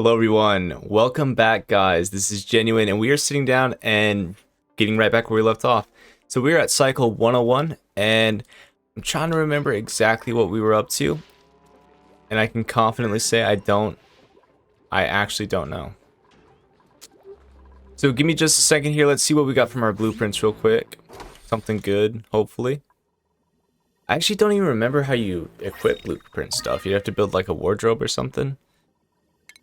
Hello everyone, welcome back guys. This is Genuine and we are sitting down and getting right back where we left off. So we're at cycle 101 and I'm trying to remember exactly what we were up to. And I can confidently say I actually don't know. So give me just a second here, let's see what we got from our blueprints real quick. Something good, hopefully. I actually don't even remember how you equip blueprint stuff. You'd have to build like a wardrobe or something.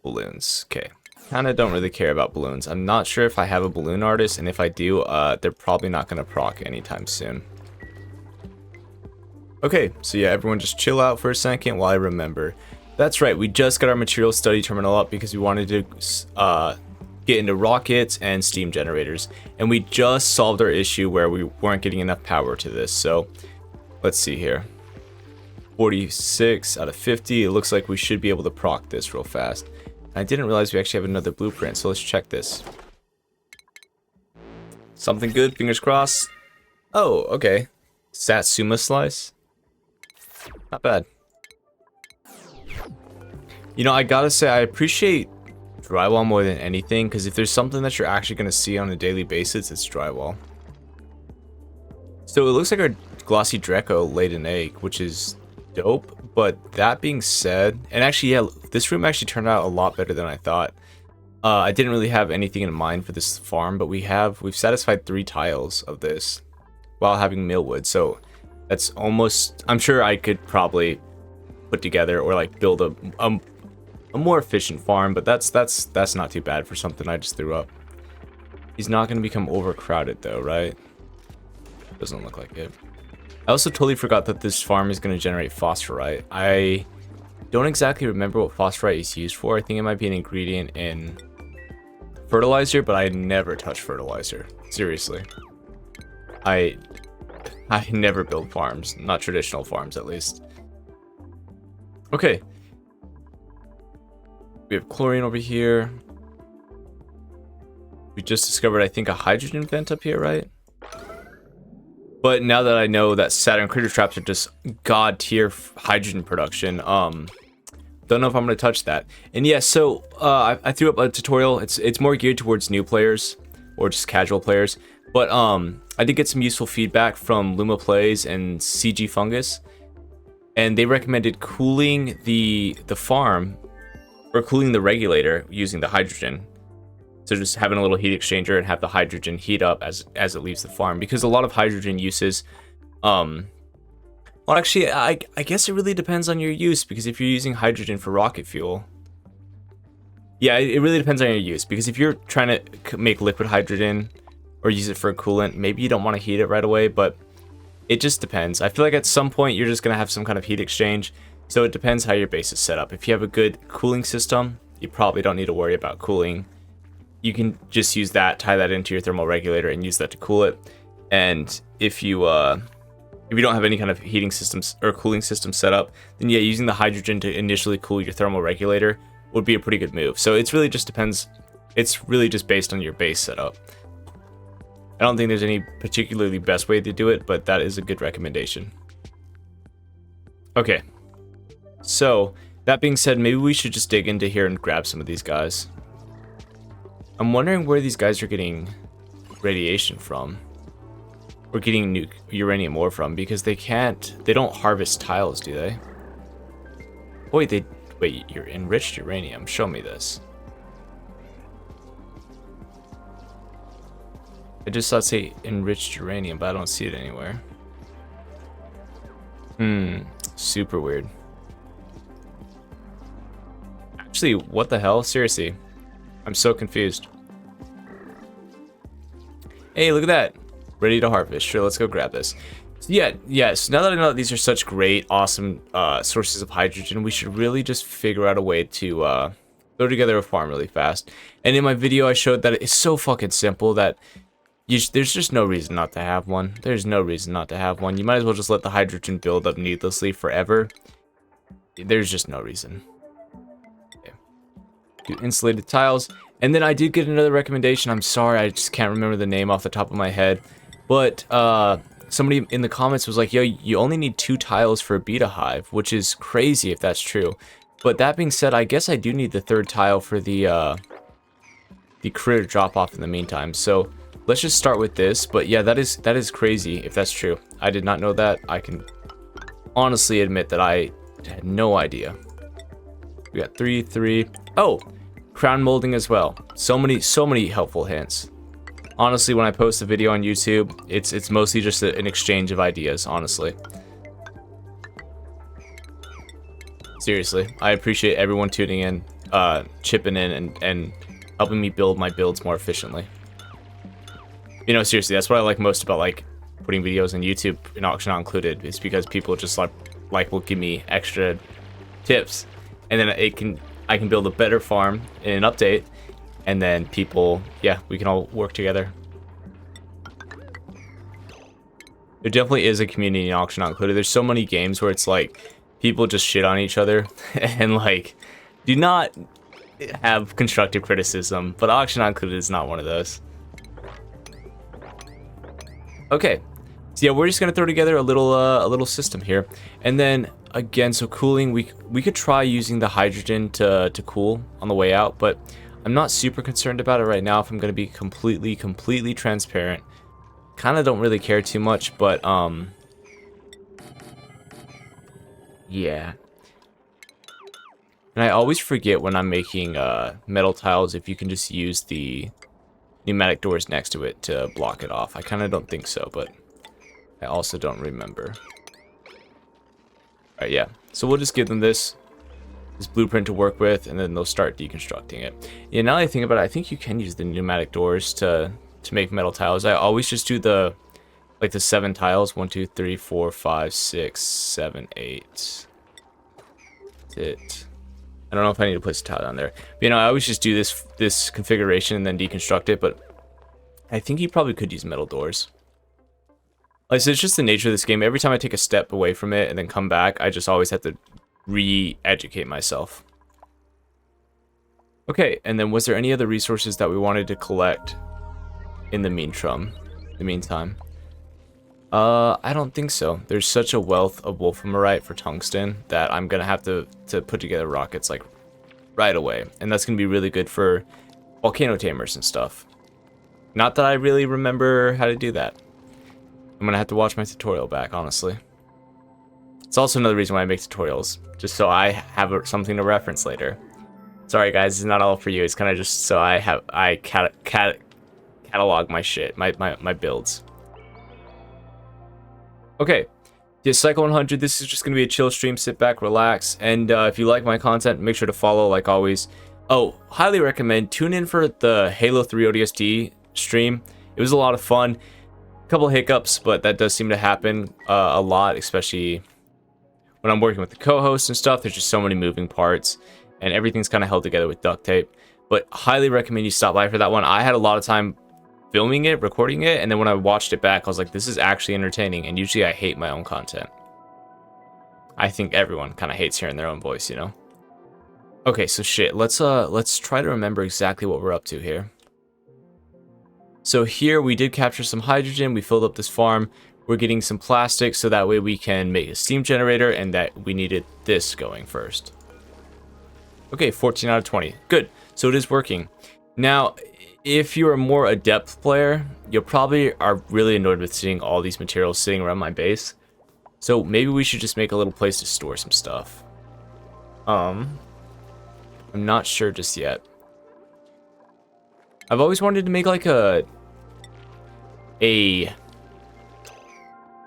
Balloons. Okay. Kinda don't really care about balloons. I'm not sure if I have a balloon artist, and if I do, they're probably not gonna proc anytime soon. Okay, so yeah, everyone just chill out for a second while I remember. That's right, we just got our material study terminal up because we wanted to get into rockets and steam generators. And we just solved our issue where we weren't getting enough power to this, so let's see here. 46 out of 50, it looks like we should be able to proc this real fast. I didn't realize we actually have another blueprint, so let's check this. Something good, fingers crossed. Oh, okay. Satsuma slice. Not bad. You know, I gotta say, I appreciate drywall more than anything, because if there's something that you're actually gonna see on a daily basis, it's drywall. So it looks like our glossy Dreco laid an egg, which is dope. But that being said, and actually, yeah, this room actually turned out a lot better than I thought. I didn't really have anything in mind for this farm, but we've satisfied 3 tiles of this while having millwood. So that's almost, I'm sure I could probably put together or like build a more efficient farm, but that's not too bad for something I just threw up. He's not going to become overcrowded though, right? Doesn't look like it. I also totally forgot that this farm is going to generate phosphorite. I don't exactly remember what phosphorite is used for. I think it might be an ingredient in fertilizer, but I never touch fertilizer. Seriously. I never build farms. Not traditional farms, at least. Okay. We have chlorine over here. We just discovered, I think, a hydrogen vent up here, right? But now that I know that Saturn critter traps are just god tier hydrogen production, don't know if I'm gonna touch that. And yeah, so I threw up a tutorial. It's more geared towards new players or just casual players. But I did get some useful feedback from Luma Plays and CG Fungus, and they recommended cooling the farm or cooling the regulator using the hydrogen. So just having a little heat exchanger and have the hydrogen heat up as it leaves the farm, because a lot of hydrogen uses, well actually I guess it really depends on your use, because if you're using hydrogen for rocket fuel, yeah, it really depends on your use, because if you're trying to make liquid hydrogen or use it for a coolant, maybe you don't want to heat it right away, but it just depends. I feel like at some point you're just going to have some kind of heat exchange, so it depends how your base is set up. If you have a good cooling system, you probably don't need to worry about cooling. You can just use that, tie that into your thermal regulator and use that to cool it. And if you don't have any kind of heating systems or cooling system set up, then yeah, using the hydrogen to initially cool your thermal regulator would be a pretty good move. So it's really just depends. It's really just based on your base setup. I don't think there's any particularly best way to do it, but that is a good recommendation. Okay. So that being said, maybe we should just dig into here and grab some of these guys. I'm wondering where these guys are getting radiation from, or getting uranium ore from, because they don't harvest tiles, do they? Wait, you're enriched uranium. Show me this. I just saw it say enriched uranium, but I don't see it anywhere. Super weird. Actually, what the hell? Seriously. I'm so confused. Hey, look at that. Ready to harvest. Sure, let's go grab this. So yes, now that I know that these are such great, awesome sources of hydrogen, we should really just figure out a way to throw together a farm really fast. And in my video, I showed that it's so fucking simple that there's just no reason not to have one. There's no reason not to have one. You might as well just let the hydrogen build up needlessly forever. There's just no reason. Do insulated tiles, and then I did get another recommendation. I'm sorry, I just can't remember the name off the top of my head, but somebody in the comments was like, yo, you only need 2 tiles for a beta hive, which is crazy if that's true. But that being said, I guess I do need the third tile for the critter drop off in the meantime. So let's just start with this. But yeah, that is crazy if that's true. I did not know that. I can honestly admit that I had no idea. We got 3, 3. Oh, crown molding as well. So many helpful hints. Honestly, when I post a video on YouTube, it's mostly just an exchange of ideas, honestly. Seriously, I appreciate everyone tuning in, chipping in, and helping me build my builds more efficiently. You know, seriously, that's what I like most about like putting videos on YouTube, and Auction Not Included. It's because people just like will give me extra tips, and then I can build a better farm in an update, and then people, yeah, we can all work together. There definitely is a community in Auction Not Included. There's so many games where it's like people just shit on each other and like do not have constructive criticism, but Auction Not Included is not one of those. Okay, so yeah, we're just gonna throw together a little system here, and then again, so cooling, we could try using the hydrogen to cool on the way out, but I'm not super concerned about it right now. If I'm gonna be completely transparent, kind of don't really care too much, but yeah. And I always forget when I'm making metal tiles if you can just use the pneumatic doors next to it to block it off. I kind of don't think so, but I also don't remember. Alright, yeah. So we'll just give them this blueprint to work with, and then they'll start deconstructing it. Yeah, now that I think about it, I think you can use the pneumatic doors to make metal tiles. I always just do the 7 tiles. 1, 2, 3, 4, 5, 6, 7, 8. That's it. I don't know if I need to place a tile down there. But, you know, I always just do this configuration and then deconstruct it, but I think you probably could use metal doors. Like, so it's just the nature of this game. Every time I take a step away from it and then come back, I just always have to re-educate myself. Okay, and then was there any other resources that we wanted to collect in the meantime? I don't think so. There's such a wealth of wolframite for tungsten that I'm gonna have to put together rockets like right away, and that's gonna be really good for volcano tamers and stuff. Not that I really remember how to do that. I'm gonna have to watch my tutorial back, honestly. It's also another reason why I make tutorials, just so I have something to reference later. Sorry guys, it's not all for you. It's kind of just so I catalog my shit, my builds. Okay, yeah, Cycle 100, this is just going to be a chill stream, sit back, relax, and if you like my content, make sure to follow like always. Oh, highly recommend, tune in for the Halo 3 ODST stream. It was a lot of fun. A couple hiccups, but that does seem to happen a lot, especially when I'm working with the co-hosts and stuff. There's just so many moving parts, and everything's kind of held together with duct tape. But highly recommend you stop by for that one. I had a lot of time filming it, recording it, and then when I watched it back, I was like, this is actually entertaining, and usually I hate my own content. I think everyone kind of hates hearing their own voice, you know? Okay, so shit, let's try to remember exactly what we're up to here. So here, we did capture some hydrogen, we filled up this farm, we're getting some plastic, so that way we can make a steam generator, and that we needed this going first. Okay, 14 out of 20. Good, so it is working. Now, if you're a more adept player, you probably are really annoyed with seeing all these materials sitting around my base. So maybe we should just make a little place to store some stuff. I'm not sure just yet. I've always wanted to make like kind of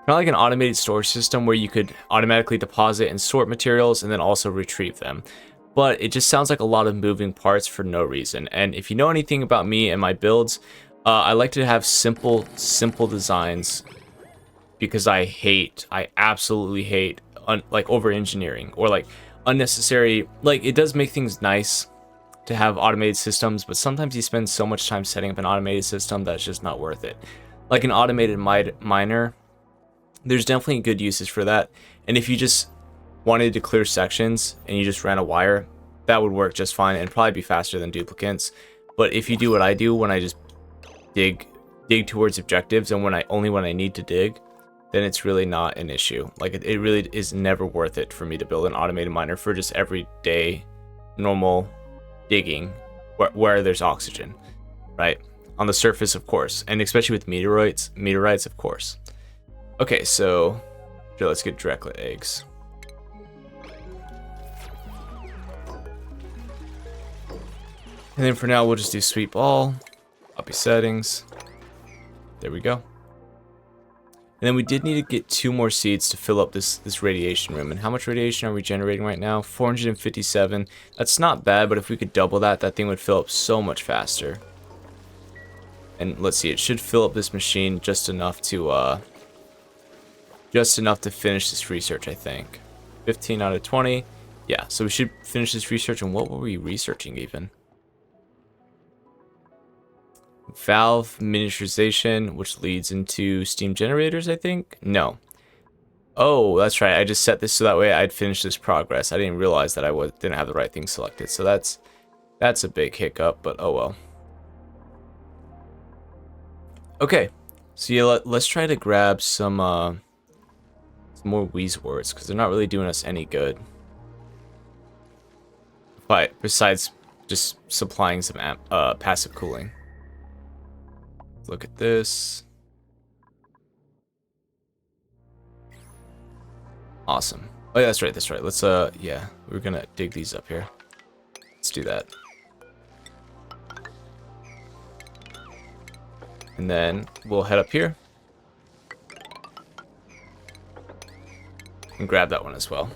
like an automated storage system where you could automatically deposit and sort materials and then also retrieve them. But it just sounds like a lot of moving parts for no reason. And if you know anything about me and my builds, I like to have simple designs, because I absolutely hate like over engineering or like unnecessary. Like, it does make things nice to have automated systems, but sometimes you spend so much time setting up an automated system that's just not worth it. Like an automated miner, there's definitely good uses for that. And if you just wanted to clear sections and you just ran a wire, that would work just fine and probably be faster than duplicates. But if you do what I do, when I just dig towards objectives and only when I need to dig, then it's really not an issue. Like it really is never worth it for me to build an automated miner for just everyday normal digging where there's oxygen, right? On the surface, of course, and especially with meteorites, of course. Okay, so let's get directlet eggs. And then for now, we'll just do sweep all, copy settings. There we go. And then we did need to get 2 more seeds to fill up this radiation room. And how much radiation are we generating right now? 457. That's not bad, but if we could double that, that thing would fill up so much faster. And let's see, it should fill up this machine just enough to finish this research, I think. 15 out of 20. Yeah, so we should finish this research. And what were we researching even? Valve miniaturization, which leads into steam generators, I think? No. Oh, that's right. I just set this so that way I'd finish this progress. I didn't realize that I didn't have the right thing selected. So that's a big hiccup, but oh well. Okay. So yeah, let's try to grab some more Wheezeworts, because they're not really doing us any good. But besides just supplying some passive cooling. Look at this. Awesome. Oh yeah, that's right, that's right. Let's yeah, we're gonna dig these up here. Let's do that. And then we'll head up here and grab that one as well.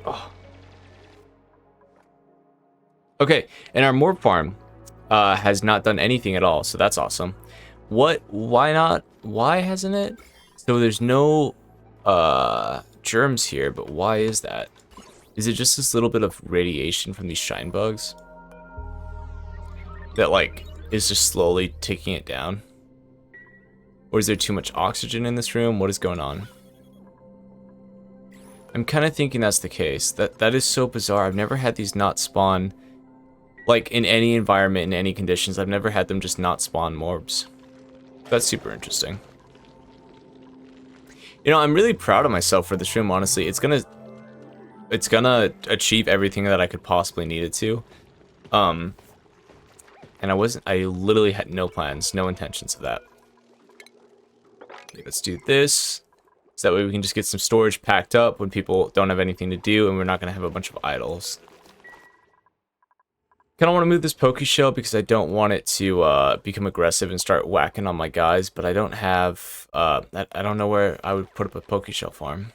Oh. Okay, and our morph farm has not done anything at all, so that's awesome. Why not? Why hasn't it? So there's no germs here, but why is that? Is it just this little bit of radiation from these shine bugs that like is just slowly taking it down? Or is there too much oxygen in this room? What is going on? I'm kind of thinking that's the case. That is so bizarre. I've never had these not spawn, like in any environment, in any conditions. I've never had them just not spawn morbs. That's super interesting. You know, I'm really proud of myself for this room, honestly. It's gonna achieve everything that I could possibly need it to. And I literally had no plans, no intentions of that. Okay, let's do this. So that way we can just get some storage packed up when people don't have anything to do, and we're not going to have a bunch of idles. Kind of want to move this Pokeshell because I don't want it to become aggressive and start whacking on my guys, but I don't have, I don't know where I would put up a Pokeshell farm.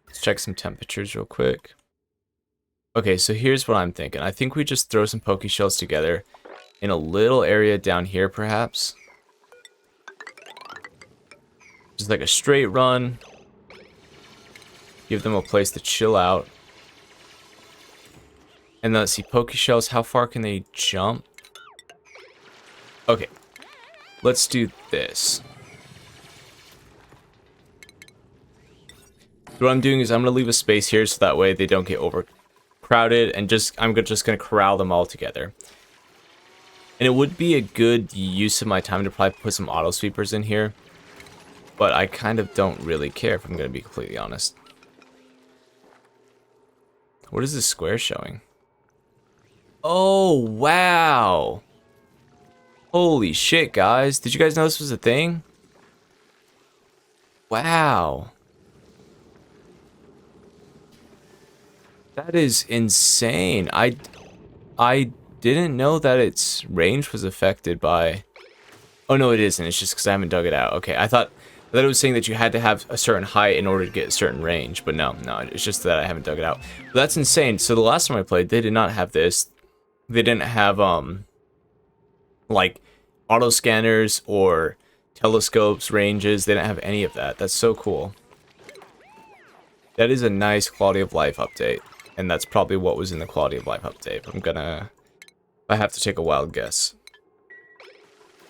Let's check some temperatures real quick. Okay, so here's what I'm thinking. I think we just throw some Pokeshells together in a little area down here, perhaps. Just like a straight run. Give them a place to chill out. And then let's see, Pokeshells, how far can they jump? Okay, let's do this. So what I'm doing is I'm going to leave a space here so that way they don't get overcrowded, and I'm just going to corral them all together. And it would be a good use of my time to probably put some auto sweepers in here. But I kind of don't really care, if I'm going to be completely honest. What is this square showing? Oh, wow. Holy shit, guys. Did you guys know this was a thing? Wow. That is insane. I didn't know that its range was affected by... Oh, no, it isn't. It's just because I haven't dug it out. Okay, I thought it was saying that you had to have a certain height in order to get a certain range. But no, it's just that I haven't dug it out. But that's insane. So the last time I played, they did not have this. They didn't have, like, auto scanners or telescopes, ranges. They didn't have any of that. That's so cool. That is a nice quality of life update. And that's probably what was in the quality of life update. I have to take a wild guess.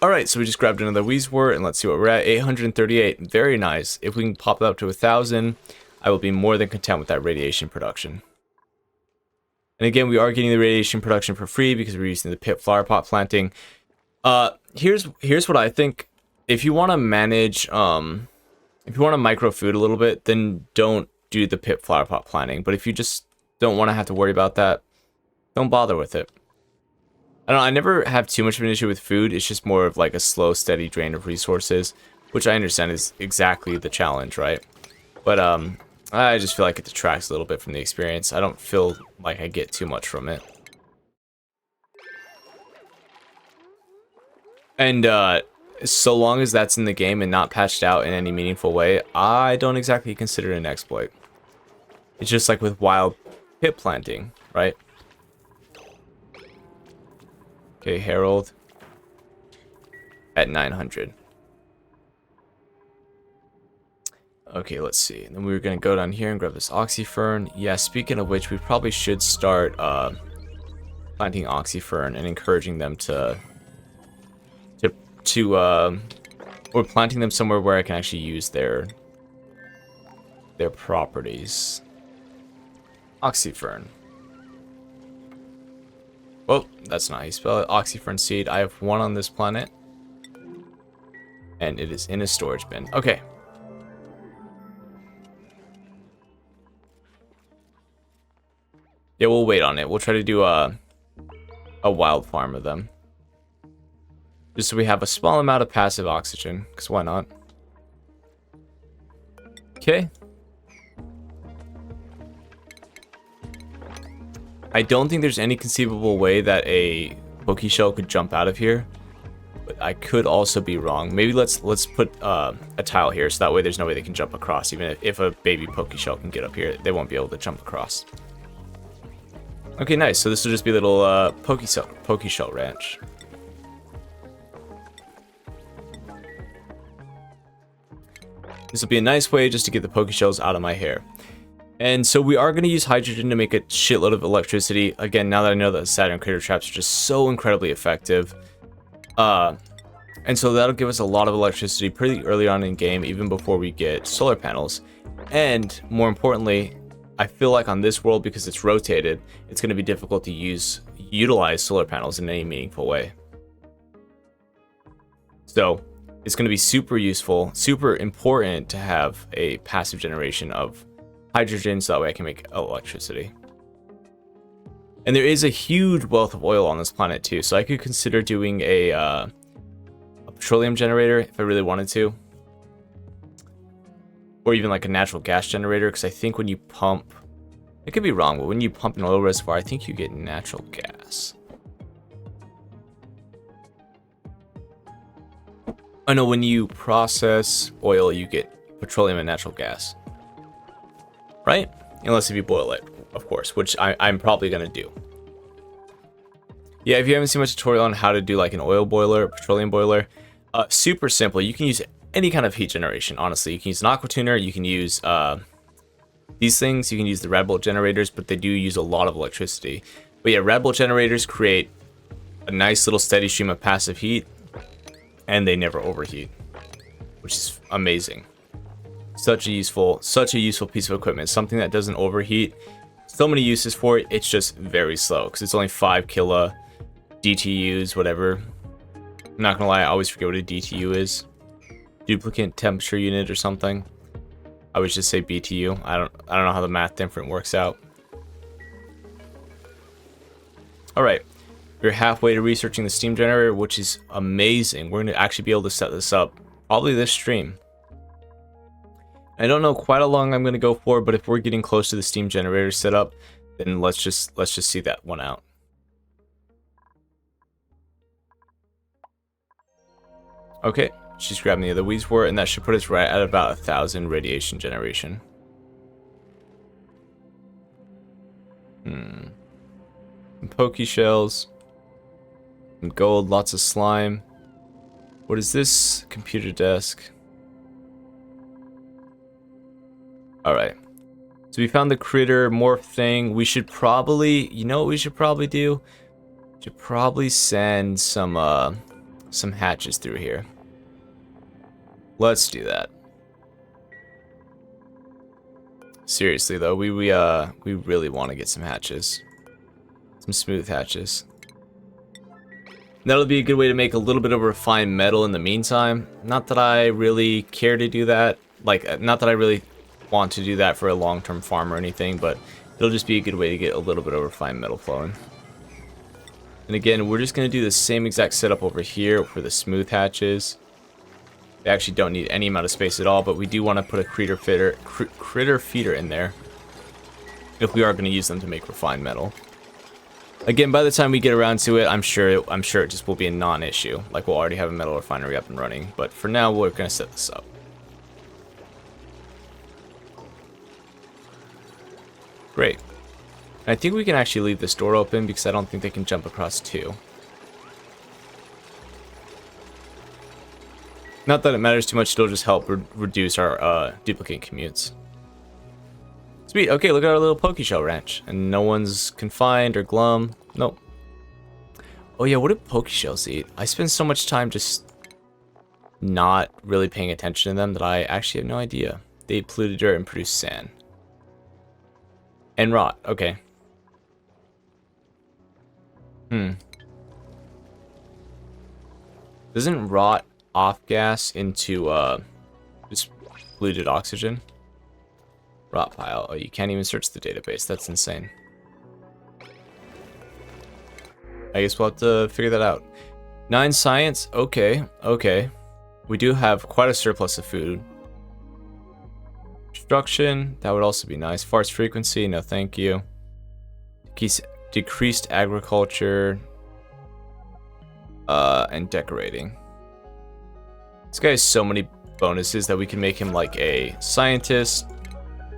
Alright, so we just grabbed another Wheezewort, and let's see what we're at. 838. Very nice. If we can pop it up to 1,000, I will be more than content with that radiation production. And again, we are getting the radiation production for free because we're using the pit flower pot planting. Here's what I think. If you want to manage, if you want to micro food a little bit, then don't do the pit flower pot planting. But if you just don't want to have to worry about that, don't bother with it. I don't know, I never have too much of an issue with food. It's just more of like a slow, steady drain of resources, which I understand is exactly the challenge, right? But I just feel like it detracts a little bit from the experience. I don't feel like I get too much from it. And so long as that's in the game and not patched out in any meaningful way, I don't exactly consider it an exploit. It's just like with wild pit planting, right? Okay, Herald at 900. Okay, let's see. And then we were gonna go down here and grab this Oxyfern. Yeah, speaking of which, we probably should start planting Oxyfern and encouraging them or planting them somewhere where I can actually use their properties. Oxyfern. Well, that's not how you spell it. Oxyfern seed. I have one on this planet. And it is in a storage bin. Okay. Yeah, we'll wait on it. We'll try to do a wild farm of them. Just so we have a small amount of passive oxygen. Because why not? Okay. I don't think there's any conceivable way that a Pokeshell could jump out of here, but I could also be wrong. Maybe let's put a tile here, so that way there's no way they can jump across. Even if a baby Pokeshell can get up here, they won't be able to jump across. Okay, nice. So this will just be a little Pokeshell ranch. This will be a nice way just to get the Pokeshells out of my hair. And so we are going to use hydrogen to make a shitload of electricity. Again, now that I know that Saturn Crater Traps are just so incredibly effective. And so that'll give us a lot of electricity pretty early on in game, even before we get solar panels. And more importantly, I feel like on this world, because it's rotated, it's going to be difficult to utilize solar panels in any meaningful way. So it's going to be super useful, super important to have a passive generation of hydrogen, so that way I can make electricity. And there is a huge wealth of oil on this planet too, so I could consider doing a petroleum generator if I really wanted to, or even like a natural gas generator, because I think when you pump, I could be wrong, but when you pump an oil reservoir, I think you get natural gas. I know when you process oil, you get petroleum and natural gas. Right? Unless if you boil it, of course, which I'm probably going to do. Yeah, if you haven't seen my tutorial on how to do like an oil boiler, petroleum boiler, super simple. You can use any kind of heat generation, honestly. You can use an aqua tuner, you can use these things, you can use the Red Bull generators, but they do use a lot of electricity. But yeah, Red Bull generators create a nice little steady stream of passive heat, and they never overheat, which is amazing. Such a useful piece of equipment. Something that doesn't overheat. So many uses for it. It's just very slow because it's only 5 kilo DTUs, whatever. I'm not gonna lie, I always forget what a DTU is. Duplicate temperature unit or something. I would just say BTU. I don't know how the math different works out. All right, we're halfway to researching the steam generator, which is amazing. We're gonna actually be able to set this up probably this stream. I don't know quite how long I'm going to go for, but if we're getting close to the steam generator setup, then let's just see that one out. Okay, she's grabbing the other weeds for it, and that should put us right at about 1,000 radiation generation. Pokeshells, some gold, lots of slime. What is this? Computer desk. Alright, so we found the critter morph thing. We should probably, you know what we should probably do? We should probably send some hatches through here. Let's do that. Seriously though, we really want to get some hatches. some smooth hatches. That'll be a good way to make a little bit of refined metal in the meantime. Not that I really care to do that. Like, not that I really want to do that for a long-term farm or anything, but it'll just be a good way to get a little bit of refined metal flowing. And again, we're just going to do the same exact setup over here for the smooth hatches. They actually don't need any amount of space at all, but we do want to put a critter feeder in there if we are going to use them to make refined metal. Again, by the time we get around to it, I'm sure it just will be a non-issue. Like, we'll already have a metal refinery up and running. But for now, we're going to set this up. Great. And I think we can actually leave this door open because I don't think they can jump across too. Not that it matters too much, it'll just help reduce our duplicate commutes. Sweet, okay, look at our little Pokeshell ranch. And no one's confined or glum. Nope. Oh yeah, what do Pokeshells eat? I spend so much time just not really paying attention to them that I actually have no idea. They eat polluted dirt and produce sand. And rot, okay. Doesn't rot off gas into just polluted oxygen? Rot pile. Oh, you can't even search the database. That's insane. I guess we'll have to figure that out. 9 science. Okay. Okay. We do have quite a surplus of food. Construction. That would also be nice. Farce frequency. No, thank you. Decreased agriculture. And decorating. This guy has so many bonuses that we can make him like a scientist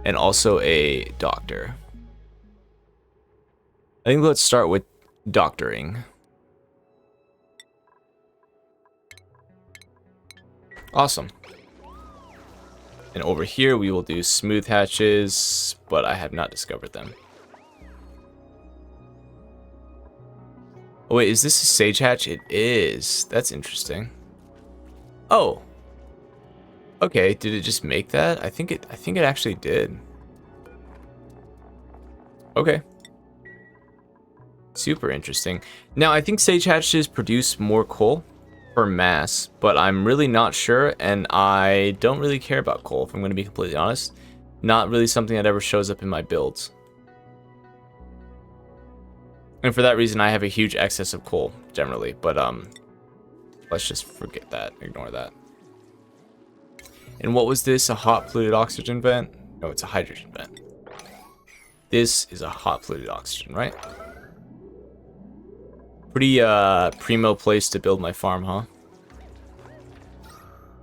and also a doctor. I think let's start with doctoring. Awesome. And over here we will do smooth hatches, but I have not discovered them. Oh wait, is this a sage hatch? It is. That's interesting. Oh. Okay, did it just make that? I think it actually did. Okay. Super interesting. Now, I think sage hatches produce more coal per mass, but I'm really not sure, and I don't really care about coal, if I'm going to be completely honest. Not really something that ever shows up in my builds. And for that reason, I have a huge excess of coal, generally, but let's just forget that, ignore that. And what was this, a hot polluted oxygen vent? No, it's a hydrogen vent. This is a hot polluted oxygen, right? Pretty primo place to build my farm, huh?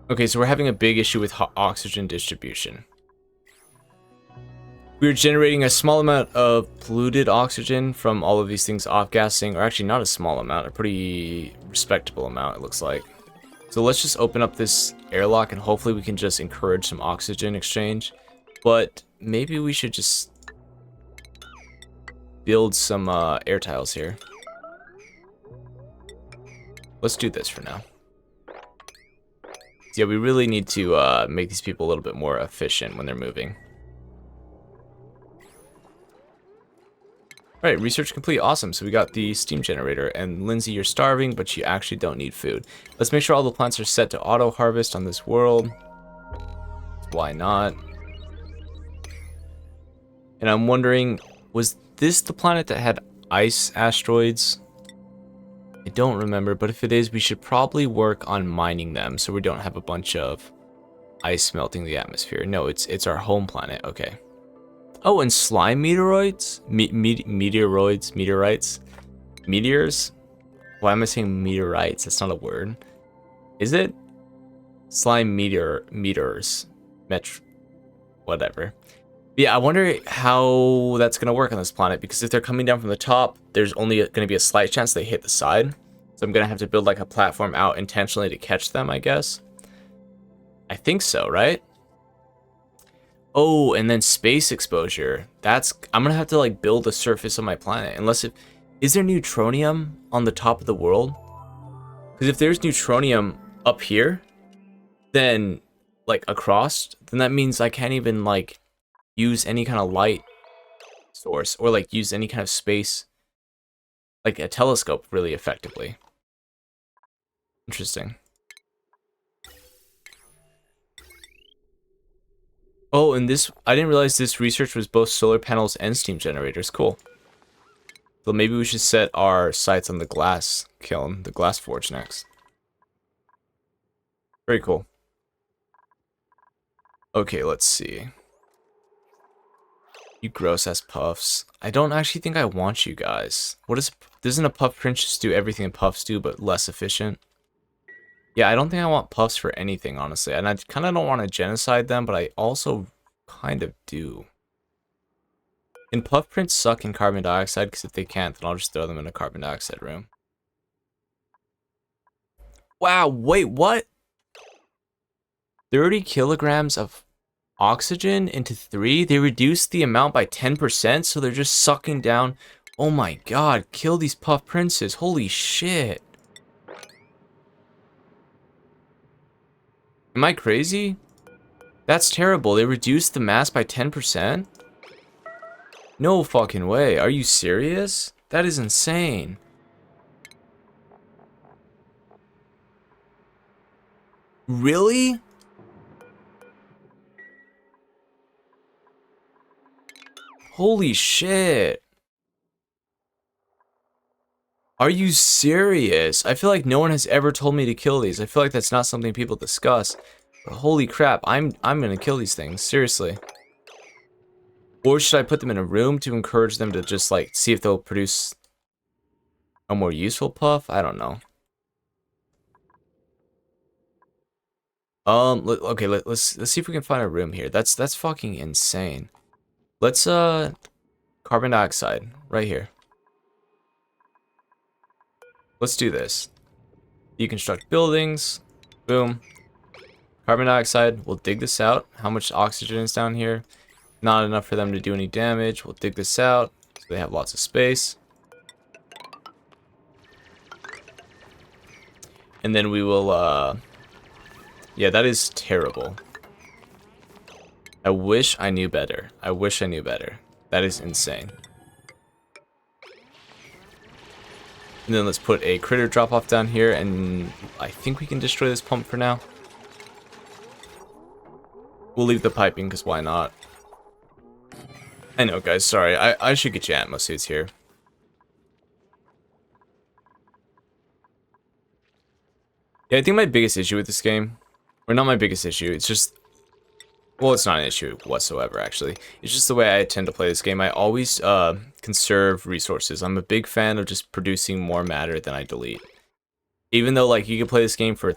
Okay, so we're having a big issue with hot oxygen distribution. We're generating a small amount of polluted oxygen from all of these things off-gassing, or actually not a small amount, a pretty respectable amount it looks like. So let's just open up this airlock and hopefully we can just encourage some oxygen exchange. But maybe we should just build some air tiles here. Let's do this for now. Yeah, we really need to make these people a little bit more efficient when they're moving. Alright, research complete. Awesome. So we got the steam generator. And Lindsay, you're starving, but you actually don't need food. Let's make sure all the plants are set to auto harvest on this world. Why not? And I'm wondering, was this the planet that had ice asteroids? I don't remember, but if it is, we should probably work on mining them so we don't have a bunch of ice melting the atmosphere. No, it's our home planet. Okay. Oh, and slime meteoroids? Meteorites? Meteors? Why am I saying meteorites? That's not a word. Is it? Slime meteors. Whatever. Yeah, I wonder how that's going to work on this planet, because if they're coming down from the top, there's only going to be a slight chance they hit the side. So I'm going to have to build like a platform out intentionally to catch them, I guess. I think so, right? Oh, and then space exposure. I'm going to have to like build a surface on my planet. Unless is there neutronium on the top of the world? Because if there's neutronium up here, then like across, then that means I can't even like use any kind of light source or like use any kind of space like a telescope really effectively. Interesting. Oh, and this, I didn't realize this research was both solar panels and steam generators. Cool. So maybe we should set our sights on the glass kiln, the glass forge next. Very cool. Okay, let's see. You gross ass puffs. I don't actually think I want you guys. What is, doesn't a puff prince just do everything that puffs do, but less efficient? Yeah, I don't think I want puffs for anything, honestly. And I kind of don't want to genocide them, but I also kind of do. Can puff prints suck in carbon dioxide? Because if they can't, then I'll just throw them in a carbon dioxide room. Wow, wait, what? 30 kilograms of oxygen into 3? They reduced the amount by 10%, so they're just sucking down. Oh my god, kill these puff princes. Holy shit. Am I crazy? That's terrible. They reduced the mass by 10%? No fucking way. Are you serious? That is insane. Really? Holy shit. Are you serious? I feel like no one has ever told me to kill these. I feel like that's not something people discuss. But holy crap, I'm gonna kill these things, seriously. Or should I put them in a room to encourage them to just like see if they'll produce a more useful puff? I don't know. Okay, let's see if we can find a room here. That's fucking insane. Let's carbon dioxide right here. Let's do this. Deconstruct buildings. Boom. Carbon dioxide. We'll dig this out. How much oxygen is down here? Not enough for them to do any damage. We'll dig this out so they have lots of space. And then we will, yeah, that is terrible. I wish I knew better. I wish I knew better. That is insane. And then let's put a critter drop-off down here, and I think we can destroy this pump for now. We'll leave the piping, because why not? I know, guys, sorry. I should get you Atmo suits here. Yeah, I think my biggest issue with this game, or not my biggest issue, it's just, well, it's not an issue whatsoever, actually. It's just the way I tend to play this game. I always conserve resources. I'm a big fan of just producing more matter than I delete. Even though, like, you can play this game for,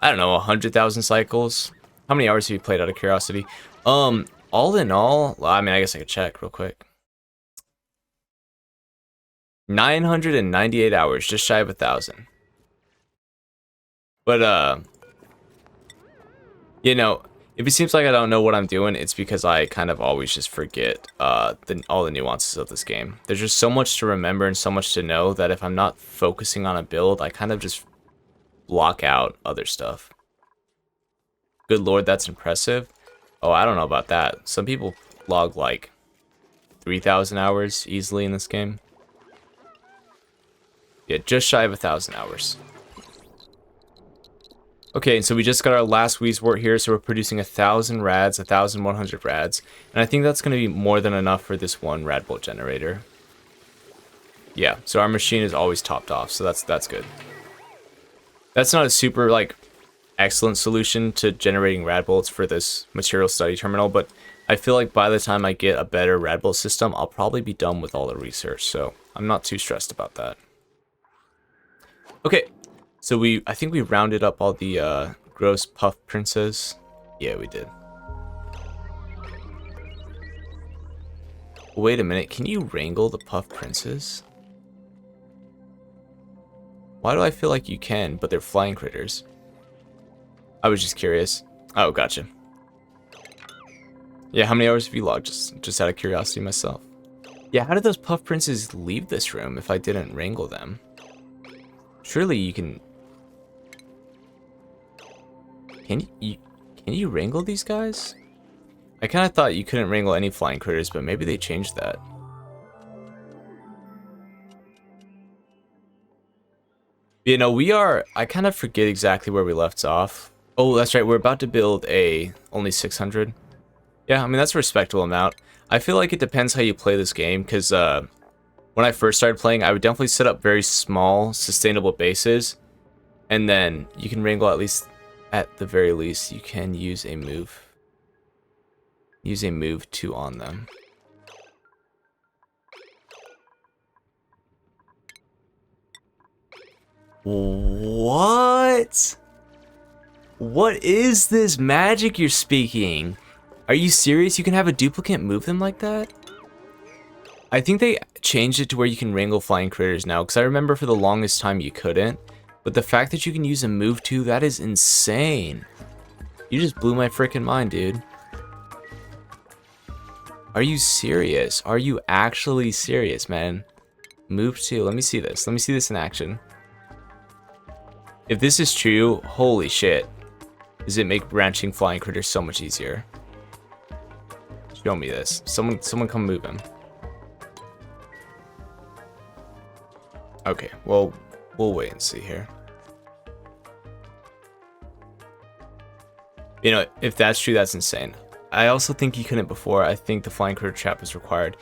I don't know, 100,000 cycles. How many hours have you played, out of curiosity? All in all, I mean, I guess I could check real quick. 998 hours, just shy of 1,000. But, you know, if it seems like I don't know what I'm doing, it's because I kind of always just forget all the nuances of this game. There's just so much to remember and so much to know that if I'm not focusing on a build, I kind of just block out other stuff. Good lord, that's impressive. Oh, I don't know about that. Some people log like 3,000 hours easily in this game. Yeah, just shy of 1,000 hours. Okay, so we just got our last Wheezewort here, so we're producing 1,000 rads, 1,100 rads, and I think that's going to be more than enough for this one Radbolt generator. Yeah, so our machine is always topped off, so that's good. That's not a super, like, excellent solution to generating Radbolts for this material study terminal, but I feel like by the time I get a better Radbolt system, I'll probably be done with all the research, so I'm not too stressed about that. Okay. So I think we rounded up all the gross puff princes. Yeah, we did. Wait a minute, can you wrangle the puff princes? Why do I feel like you can, but they're flying critters? I was just curious. Oh, gotcha. Yeah, how many hours have you logged? Just out of curiosity myself. Yeah, how did those puff princes leave this room if I didn't wrangle them? Surely you can... Can you wrangle these guys? I kind of thought you couldn't wrangle any flying critters, but maybe they changed that. You know, we are... I kind of forget exactly where we left off. Oh, that's right. We're about to build a only 600. Yeah, I mean, that's a respectable amount. I feel like it depends how you play this game, because when I first started playing, I would definitely set up very small, sustainable bases, and then you can wrangle at the very least, you can use a move. Use a move 2 on them. What? What is this magic you're speaking? Are you serious? You can have a duplicate move them like that? I think they changed it to where you can wrangle flying critters now, because I remember for the longest time you couldn't. But the fact that you can use a move too, that is insane. You just blew my freaking mind, dude. Are you serious? Are you actually serious, man? Move 2. Let me see this. Let me see this in action. If this is true, holy shit. Does it make branching flying critters so much easier? Show me this. Someone come move him. Okay, well, we'll wait and see here. You know, if that's true, that's insane. I also think you couldn't before. I think the flying critter trap is required.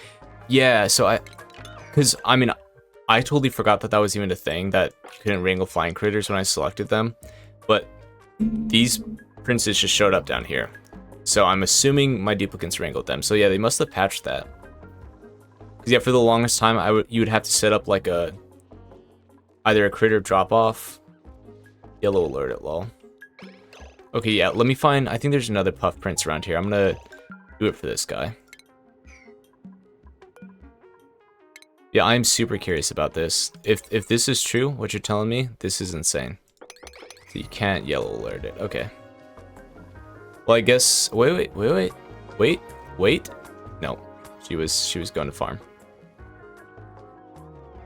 Yeah, so because I mean, I totally forgot that was even a thing, that you couldn't wrangle flying critters when I selected them. But these princes just showed up down here. So I'm assuming my duplicates wrangled them. So yeah, they must have patched that. Because yeah, for the longest time, you would have to set up like either a critter drop off. Yellow alert at lol. Okay, yeah, let me find... I think there's another puff prince around here. I'm gonna do it for this guy. Yeah, I'm super curious about this. If this is true, what you're telling me, this is insane. So you can't yellow alert it. Okay. Well, I guess... Wait. No, she was going to farm.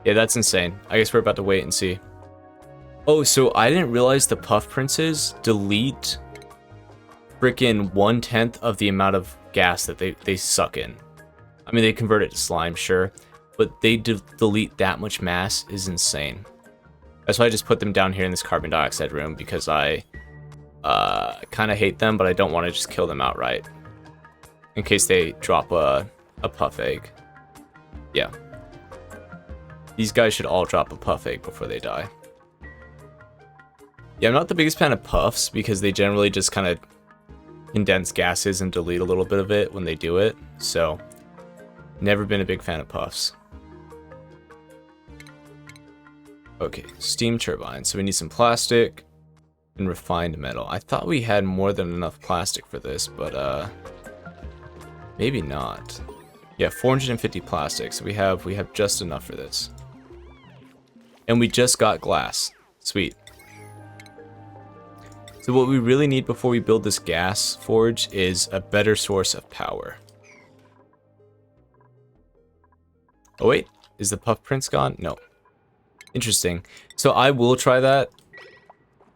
Yeah, that's insane. I guess we're about to wait and see. Oh, so I didn't realize the puff princes delete freaking 1/10 of the amount of gas that they suck in. I mean, they convert it to slime, sure, but they delete that much mass is insane. That's why I just put them down here in this carbon dioxide room, because I kind of hate them, but I don't want to just kill them outright in case they drop a puff egg. Yeah. These guys should all drop a puff egg before they die. Yeah, I'm not the biggest fan of puffs because they generally just kind of condense gases and delete a little bit of it when they do it. So, never been a big fan of puffs. Okay, steam turbine. So we need some plastic and refined metal. I thought we had more than enough plastic for this, but maybe not. Yeah, 450 plastic. So we have just enough for this. And we just got glass. Sweet. So what we really need before we build this gas forge is a better source of power. Oh wait, is the puff prince gone? No. Interesting. So I will try that.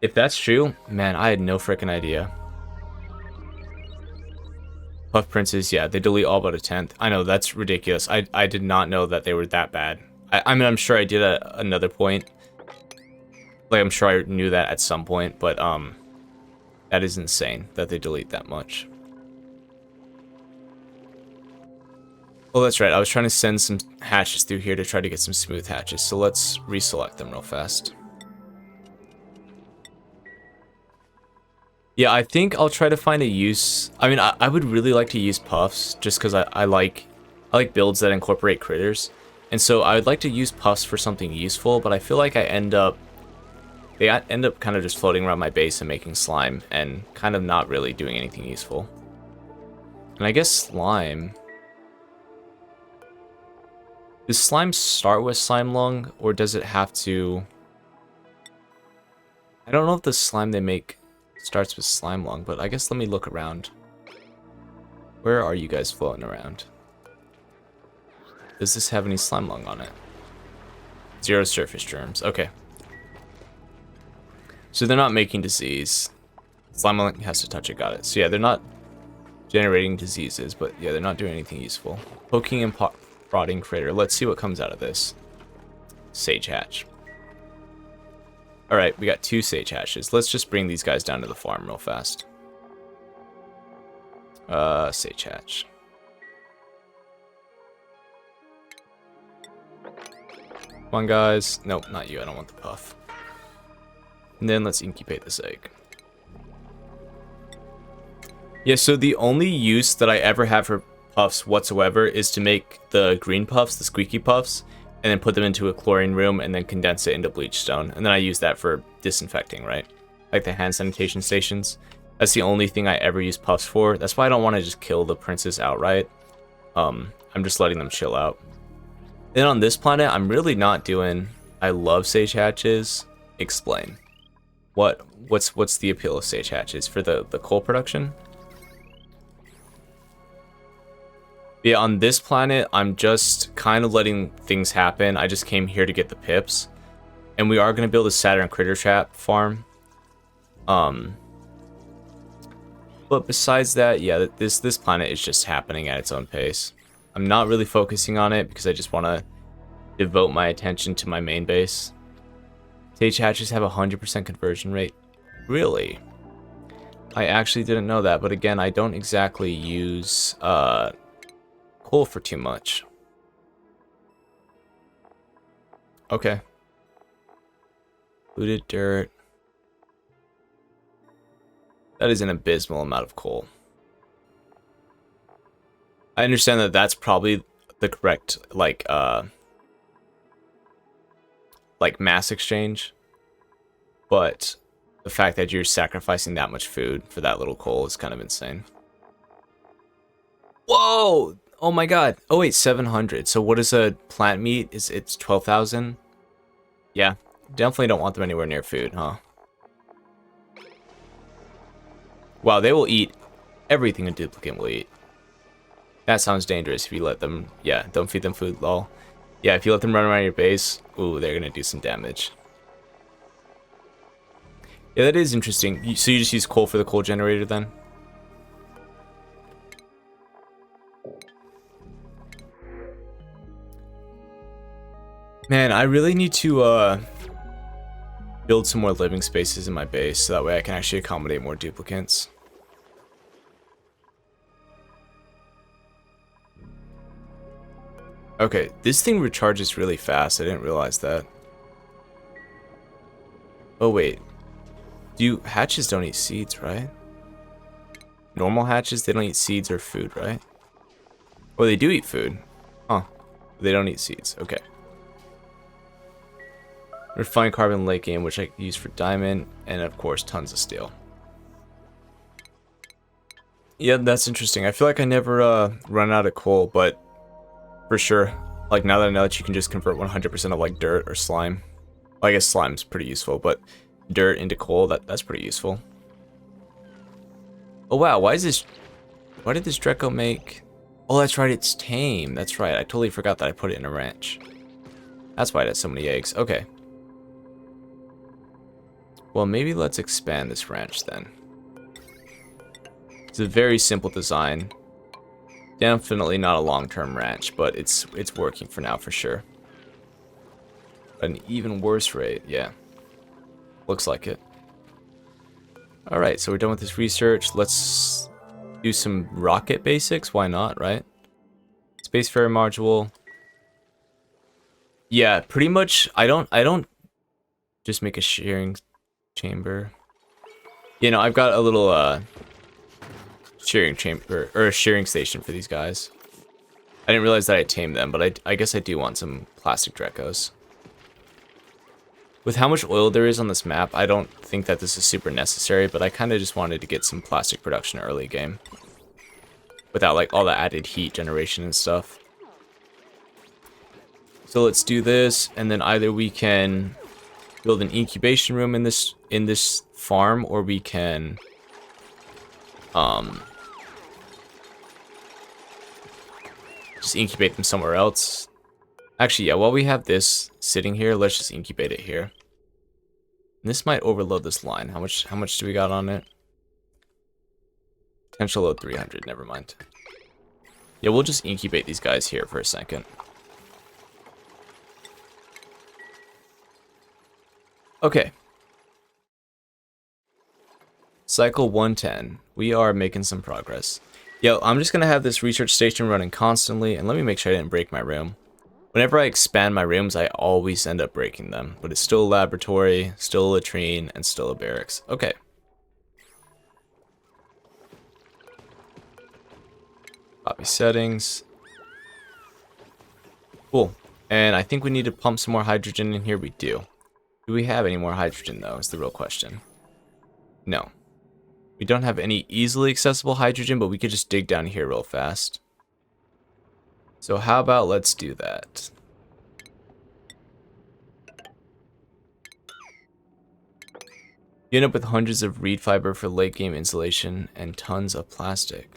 If that's true, man, I had no freaking idea. Puff princes, yeah, they delete all but 1/10. I know, that's ridiculous. I did not know that they were that bad. I mean, I'm sure I did at another point. Like, I'm sure I knew that at some point, but, that is insane that they delete that much. Oh, that's right. I was trying to send some hatches through here to try to get some smooth hatches. So let's reselect them real fast. Yeah, I think I'll try to find a use. I mean, I would really like to use puffs just because I like builds that incorporate critters. And so I would like to use puffs for something useful, but I feel like they end up kind of just floating around my base and making slime and kind of not really doing anything useful. And I guess slime... Does slime start with slime lung, or does it have to... I don't know if the slime they make starts with slime lung, but I guess let me look around. Where are you guys floating around? Does this have any slime lung on it? 0 surface germs. Okay. So they're not making disease. Slime lung has to touch it, got it. So yeah, they're not generating diseases, but yeah, they're not doing anything useful. Poking and prodding critter. Let's see what comes out of this. Sage hatch. Alright, we got 2 sage hatches. Let's just bring these guys down to the farm real fast. Sage hatch. Come on, guys. Nope, not you. I don't want the puff. And then let's incubate this egg. Yeah, so the only use that I ever have for puffs whatsoever is to make the green puffs, the squeaky puffs, and then put them into a chlorine room and then condense it into bleach stone. And then I use that for disinfecting, right? Like the hand sanitation stations. That's the only thing I ever use puffs for. That's why I don't want to just kill the princes outright. I'm just letting them chill out. Then on this planet, I'm really not doing... I love sage hatches. Explain. What's the appeal of sage hatches? For the coal production? Yeah, on this planet, I'm just kind of letting things happen. I just came here to get the pips. And we are going to build a Saturn critter trap farm. But besides that, yeah, this planet is just happening at its own pace. I'm not really focusing on it because I just want to devote my attention to my main base. Sage hatches have a 100% conversion rate. Really? I actually didn't know that, but again, I don't exactly use coal for too much. Okay. Looted dirt. That is an abysmal amount of coal. I understand that that's probably the correct, like mass exchange. But the fact that you're sacrificing that much food for that little coal is kind of insane. Whoa! Oh my god. Oh wait, 700. So what is a plant meat? It's 12,000? Yeah, definitely don't want them anywhere near food, huh? Wow, they will eat everything a duplicate will eat. That sounds dangerous if you let them... Yeah, don't feed them food, lol. Yeah, if you let them run around your base, ooh, they're gonna do some damage. Yeah, that is interesting. So you just use coal for the coal generator then? Man, I really need to build some more living spaces in my base so that way I can actually accommodate more duplicates. Okay, this thing recharges really fast. I didn't realize that. Oh wait. Hatches don't eat seeds, right? Normal hatches, they don't eat seeds or food, right? Or they do eat food. Huh. They don't eat seeds. Okay. Refined carbon late game, which I use for diamond, and of course tons of steel. Yeah, that's interesting. I feel like I never run out of coal, but for sure, like now that I know that you can just convert 100% of like dirt or slime. Well, I guess slime's pretty useful, but dirt into coal, that's pretty useful. Oh wow, why did this Draco make... Oh, that's right, it's tame. That's right, I totally forgot that I put it in a ranch. That's why it has so many eggs. Okay. Well, maybe let's expand this ranch then. It's a very simple design. Definitely not a long-term ranch, but it's working for now for sure. An even worse rate, yeah. Looks like it. Alright, so we're done with this research. Let's do some rocket basics. Why not, right? Spacefarer module. Yeah, pretty much. I don't just make a shearing chamber. You know, I've got a little shearing chamber or a shearing station for these guys. I didn't realize that I tamed them, but I guess I do want some plastic Dracos. With how much oil there is on this map, I don't think that this is super necessary, but I kind of just wanted to get some plastic production early game. Without like all the added heat generation and stuff. So let's do this, and then either we can build an incubation room in this farm, or we can just incubate them somewhere else. Actually, yeah, while we have this sitting here, let's just incubate it here. And this might overload this line. How much do we got on it? Potential load 300, never mind. Yeah, we'll just incubate these guys here for a second. Okay. Cycle 110. We are making some progress. Yo, I'm just going to have this research station running constantly, and let me make sure I didn't break my room. Whenever I expand my rooms, I always end up breaking them. But it's still a laboratory, still a latrine, and still a barracks. Okay. Copy settings. Cool. And I think we need to pump some more hydrogen in here. We do. Do we have any more hydrogen, though, is the real question. No. We don't have any easily accessible hydrogen, but we could just dig down here real fast. So how about let's do that. You end up with hundreds of reed fiber for late game insulation and tons of plastic.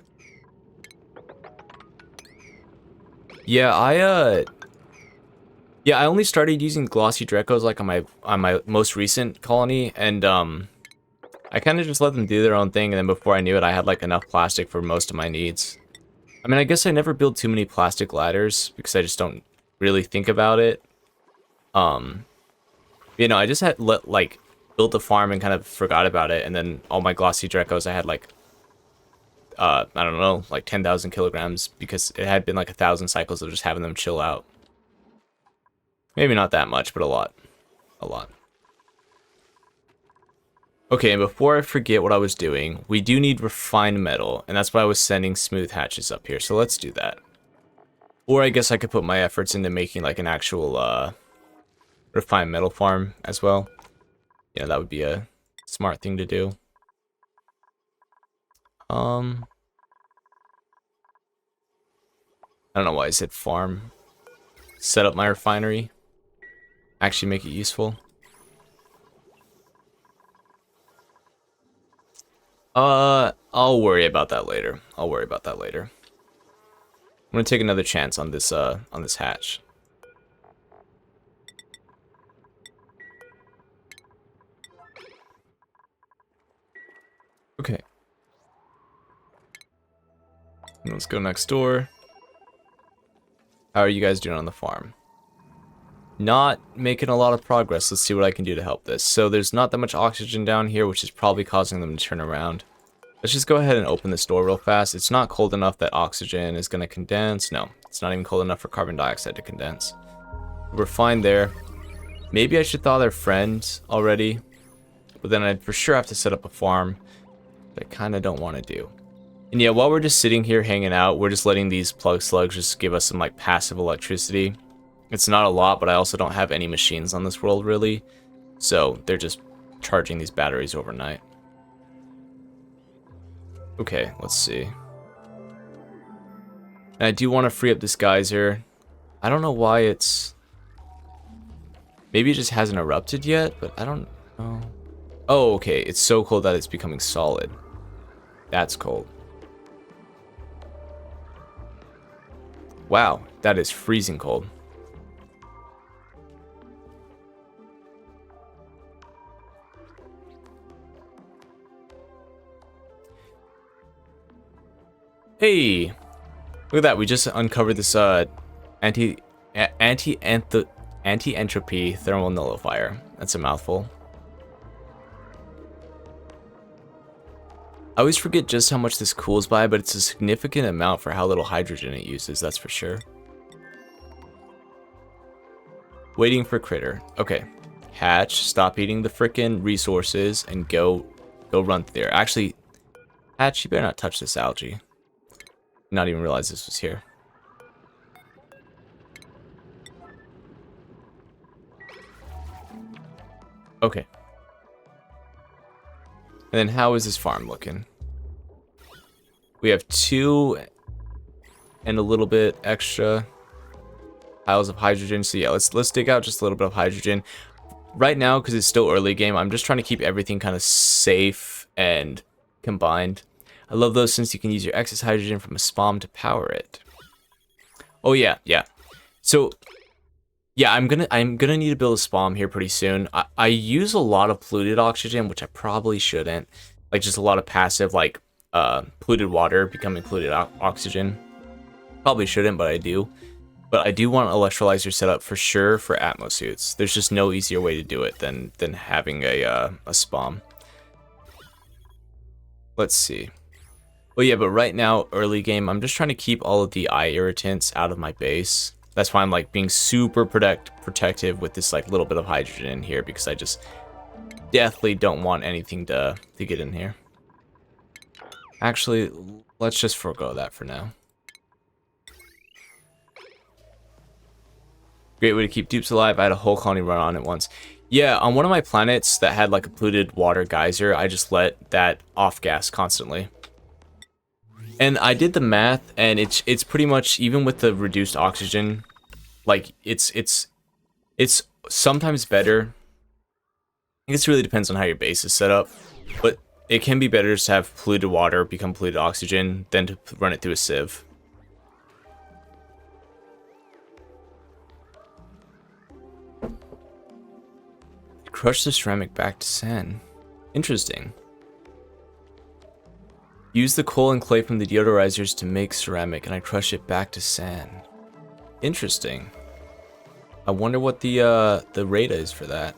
Yeah, I only started using glossy Drecos like on my most recent colony, and I kind of just let them do their own thing, and then before I knew it, I had like enough plastic for most of my needs. I mean, I guess I never build too many plastic ladders because I just don't really think about it. You know, I just had built a farm and kind of forgot about it, and then all my glossy Drecos, I had like I don't know, like 10,000 kilograms because it had been like 1,000 cycles of just having them chill out. Maybe not that much, but a lot. A lot. Okay, and before I forget what I was doing, we do need refined metal, and that's why I was sending smooth hatches up here, so let's do that. Or I guess I could put my efforts into making like an actual refined metal farm as well. Yeah, that would be a smart thing to do. I don't know why I said farm. Set up my refinery. Actually make it useful. I'll worry about that later. I'm gonna take another chance on this hatch. Okay. Let's go next door. How are you guys doing on the farm? Not making a lot of progress. Let's see what I can do to help this. So there's not that much oxygen down here, which is probably causing them to turn around. Let's just go ahead and open this door real fast. It's not cold enough that oxygen is going to condense. No, it's not even cold enough for carbon dioxide to condense. We're fine there. Maybe I should thaw their friend already, but then I'd for sure have to set up a farm, but I kind of don't want to do. And yeah, while we're just sitting here hanging out, we're just letting these plug slugs just give us some like passive electricity. It's not a lot, but I also don't have any machines on this world really, so they're just charging these batteries overnight. Okay, let's see. And I do want to free up this geyser. I don't know why it's... Maybe it just hasn't erupted yet, but I don't know. Oh, okay, it's so cold that it's becoming solid. That's cold. Wow, that is freezing cold. Hey, look at that. We just uncovered this anti-entropy thermal nullifier. That's a mouthful. I always forget just how much this cools by, but it's a significant amount for how little hydrogen it uses, that's for sure. Waiting for critter. Okay. Hatch, stop eating the frickin' resources and go run there. Actually, Hatch, you better not touch this algae. Not even realize this was here. Okay. And then how is this farm looking? We have 2 and a little bit extra piles of hydrogen. So yeah, let's dig out just a little bit of hydrogen. Right now, because it's still early game, I'm just trying to keep everything kind of safe and combined. I love those since you can use your excess hydrogen from a SPOM to power it. Oh yeah. So yeah, I'm gonna need to build a SPOM here pretty soon. I use a lot of polluted oxygen, which I probably shouldn't. Like just a lot of passive like polluted water becoming polluted oxygen. Probably shouldn't, but I do. But I do want an electrolyzer set up for sure for Atmo suits. There's just no easier way to do it than having a SPOM. Let's see. Oh yeah, but right now, early game, I'm just trying to keep all of the eye irritants out of my base. That's why I'm like being super protective with this like little bit of hydrogen in here, because I just definitely don't want anything to get in here. Actually, let's just forego that for now. Great way to keep dupes alive. I had a whole colony run on it once. Yeah, on one of my planets that had like a polluted water geyser, I just let that off gas constantly. And I did the math, and it's pretty much, even with the reduced oxygen, like it's sometimes better. I guess it really depends on how your base is set up, but it can be better just to have polluted water become polluted oxygen than to run it through a sieve. Crush the ceramic back to sand. Interesting. Use the coal and clay from the deodorizers to make ceramic, and I crush it back to sand. Interesting. I wonder what the rate is for that.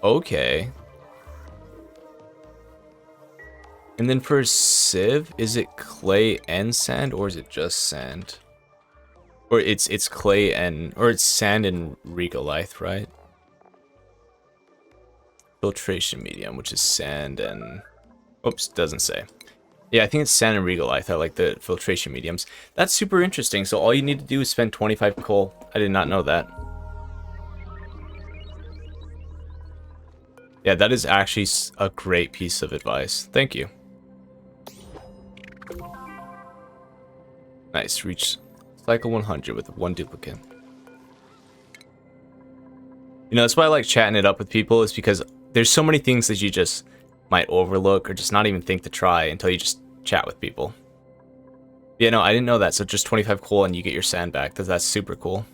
Okay. And then for sieve, is it clay and sand, or is it just sand? Or it's clay and, or it's sand and regolith, right? Filtration medium, which is sand and, oops, doesn't say. Yeah, I think it's sand and regolith. I like the filtration mediums. That's super interesting. So all you need to do is spend 25 coal. I did not know that. Yeah, that is actually a great piece of advice. Thank you. Nice, reach cycle 100 with one duplicate. You know, that's why I like chatting it up with people, is because there's so many things that you just might overlook or just not even think to try until you just chat with people. Yeah, no, I didn't know that. So just 25 coal and you get your sand back. That's super cool.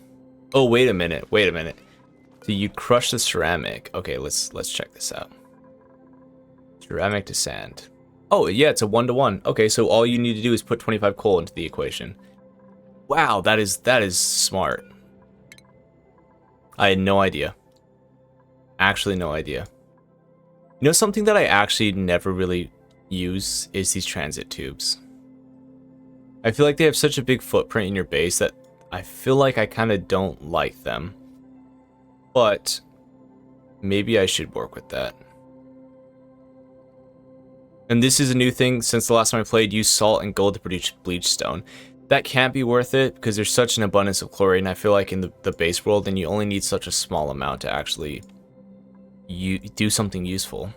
Oh, wait a minute. Wait a minute. So you crush the ceramic. Okay, let's check this out. Ceramic to sand. Oh, yeah, it's a 1-to-1. Okay, so all you need to do is put 25 coal into the equation. Wow, that is smart. I had no idea. Actually, no idea. You know, something that I actually never really use is these transit tubes. I feel like they have such a big footprint in your base that I feel like I kind of don't like them. But maybe I should work with that. And this is a new thing since the last time I played. Use salt and gold to produce bleach stone. That can't be worth it because there's such an abundance of chlorine. I feel like in the base world, and you only need such a small amount to actually do something useful.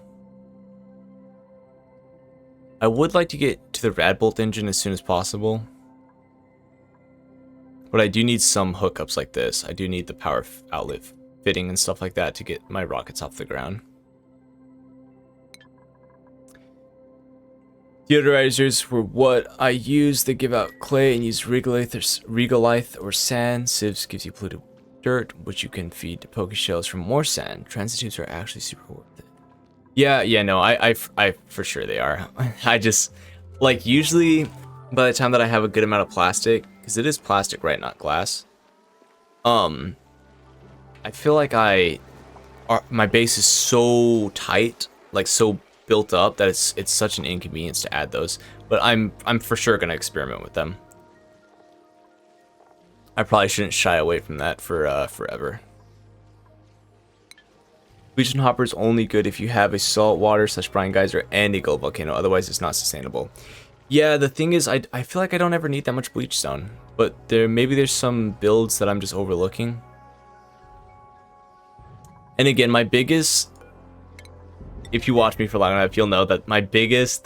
I would like to get to the Radbolt engine as soon as possible. But I do need some hookups like this. I do need the power outlet fitting and stuff like that to get my rockets off the ground. Deodorizers were what I use. They give out clay and use regolith or sand. Sieves gives you polluted dirt, which you can feed to poke shells for more sand. Transit tubes are actually super worth it. Yeah, no, I for sure they are. I just, like, usually by the time that I have a good amount of plastic, because it is plastic, right, not glass. I feel like my base is so tight, like so built up, that it's such an inconvenience to add those. But I'm for sure gonna experiment with them. I probably shouldn't shy away from that for forever. Legion Hopper is only good if you have a saltwater / brine geyser and a gold volcano, otherwise it's not sustainable. Yeah, the thing is, I feel like I don't ever need that much bleach stone, but maybe there's some builds that I'm just overlooking. And again, my biggest, if you watch me for long enough, you'll know that the biggest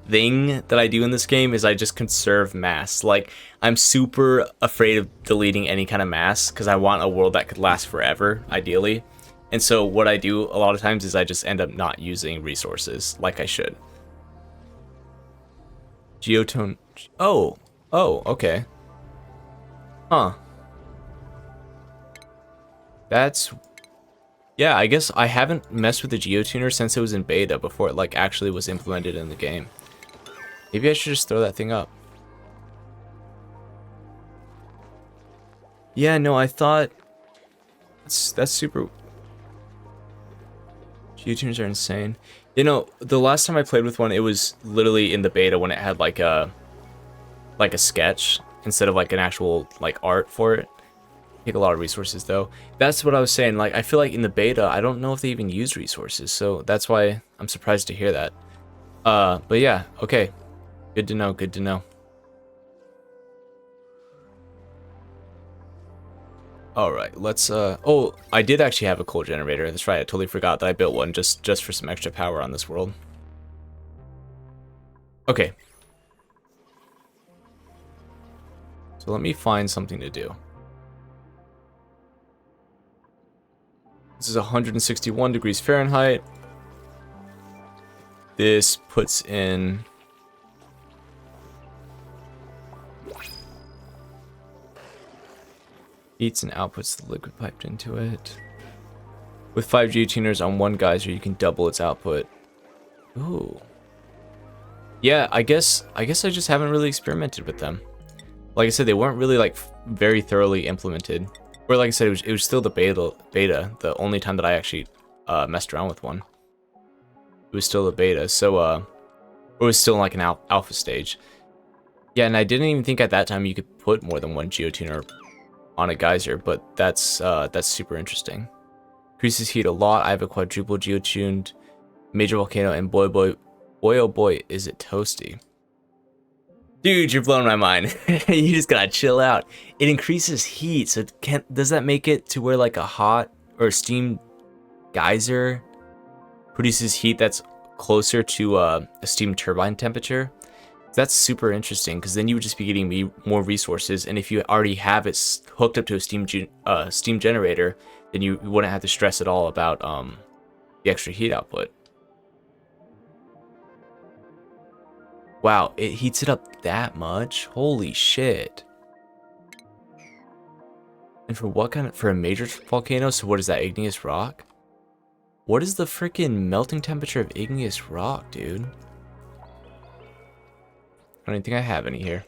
thing that I do in this game is I just conserve mass. Like, I'm super afraid of deleting any kind of mass because I want a world that could last forever, ideally. And so what I do a lot of times is I just end up not using resources like I should. Geotone. Oh, okay. Huh. That's, yeah, I guess I haven't messed with the geotuner since it was in beta, before it like actually was implemented in the game. Maybe I should just throw that thing up. Yeah, no, I thought That's super. Geotuners are insane. You know, the last time I played with one, it was literally in the beta when it had like a sketch instead of like an actual like art for it. Take a lot of resources though. That's what I was saying. Like I feel like in the beta, I don't know if they even use resources, so that's why I'm surprised to hear that. But yeah, okay. Good to know, good to know. Alright, let's oh, I did actually have a coal generator. That's right, I totally forgot that I built one just for some extra power on this world. Okay. So let me find something to do. This is 161 degrees Fahrenheit. This puts in heats and outputs the liquid piped into it. With 5 geotuners on one geyser, you can double its output. Ooh. Yeah, I guess I just haven't really experimented with them. Like I said, they weren't really like very thoroughly implemented. Or like I said, it was still the beta, the only time that I actually messed around with one. It was still the beta, so it was still like an alpha stage. Yeah, and I didn't even think at that time you could put more than one geotuner on a geyser, but that's super interesting. Increases heat a lot. I have a quadruple geotuned major volcano, and boy oh boy, is it toasty. Dude, you're blowing my mind. You just gotta chill out. It increases heat, so does that make it to where like a hot or steam geyser produces heat that's closer to a steam turbine temperature? That's super interesting, because then you would just be getting more resources, and if you already have it hooked up to a steam generator, then you wouldn't have to stress at all about the extra heat output. Wow, it heats it up that much? Holy shit. And for what kind of, for a major volcano, so what is that, igneous rock? What is the freaking melting temperature of igneous rock, dude? I don't even think I have any here.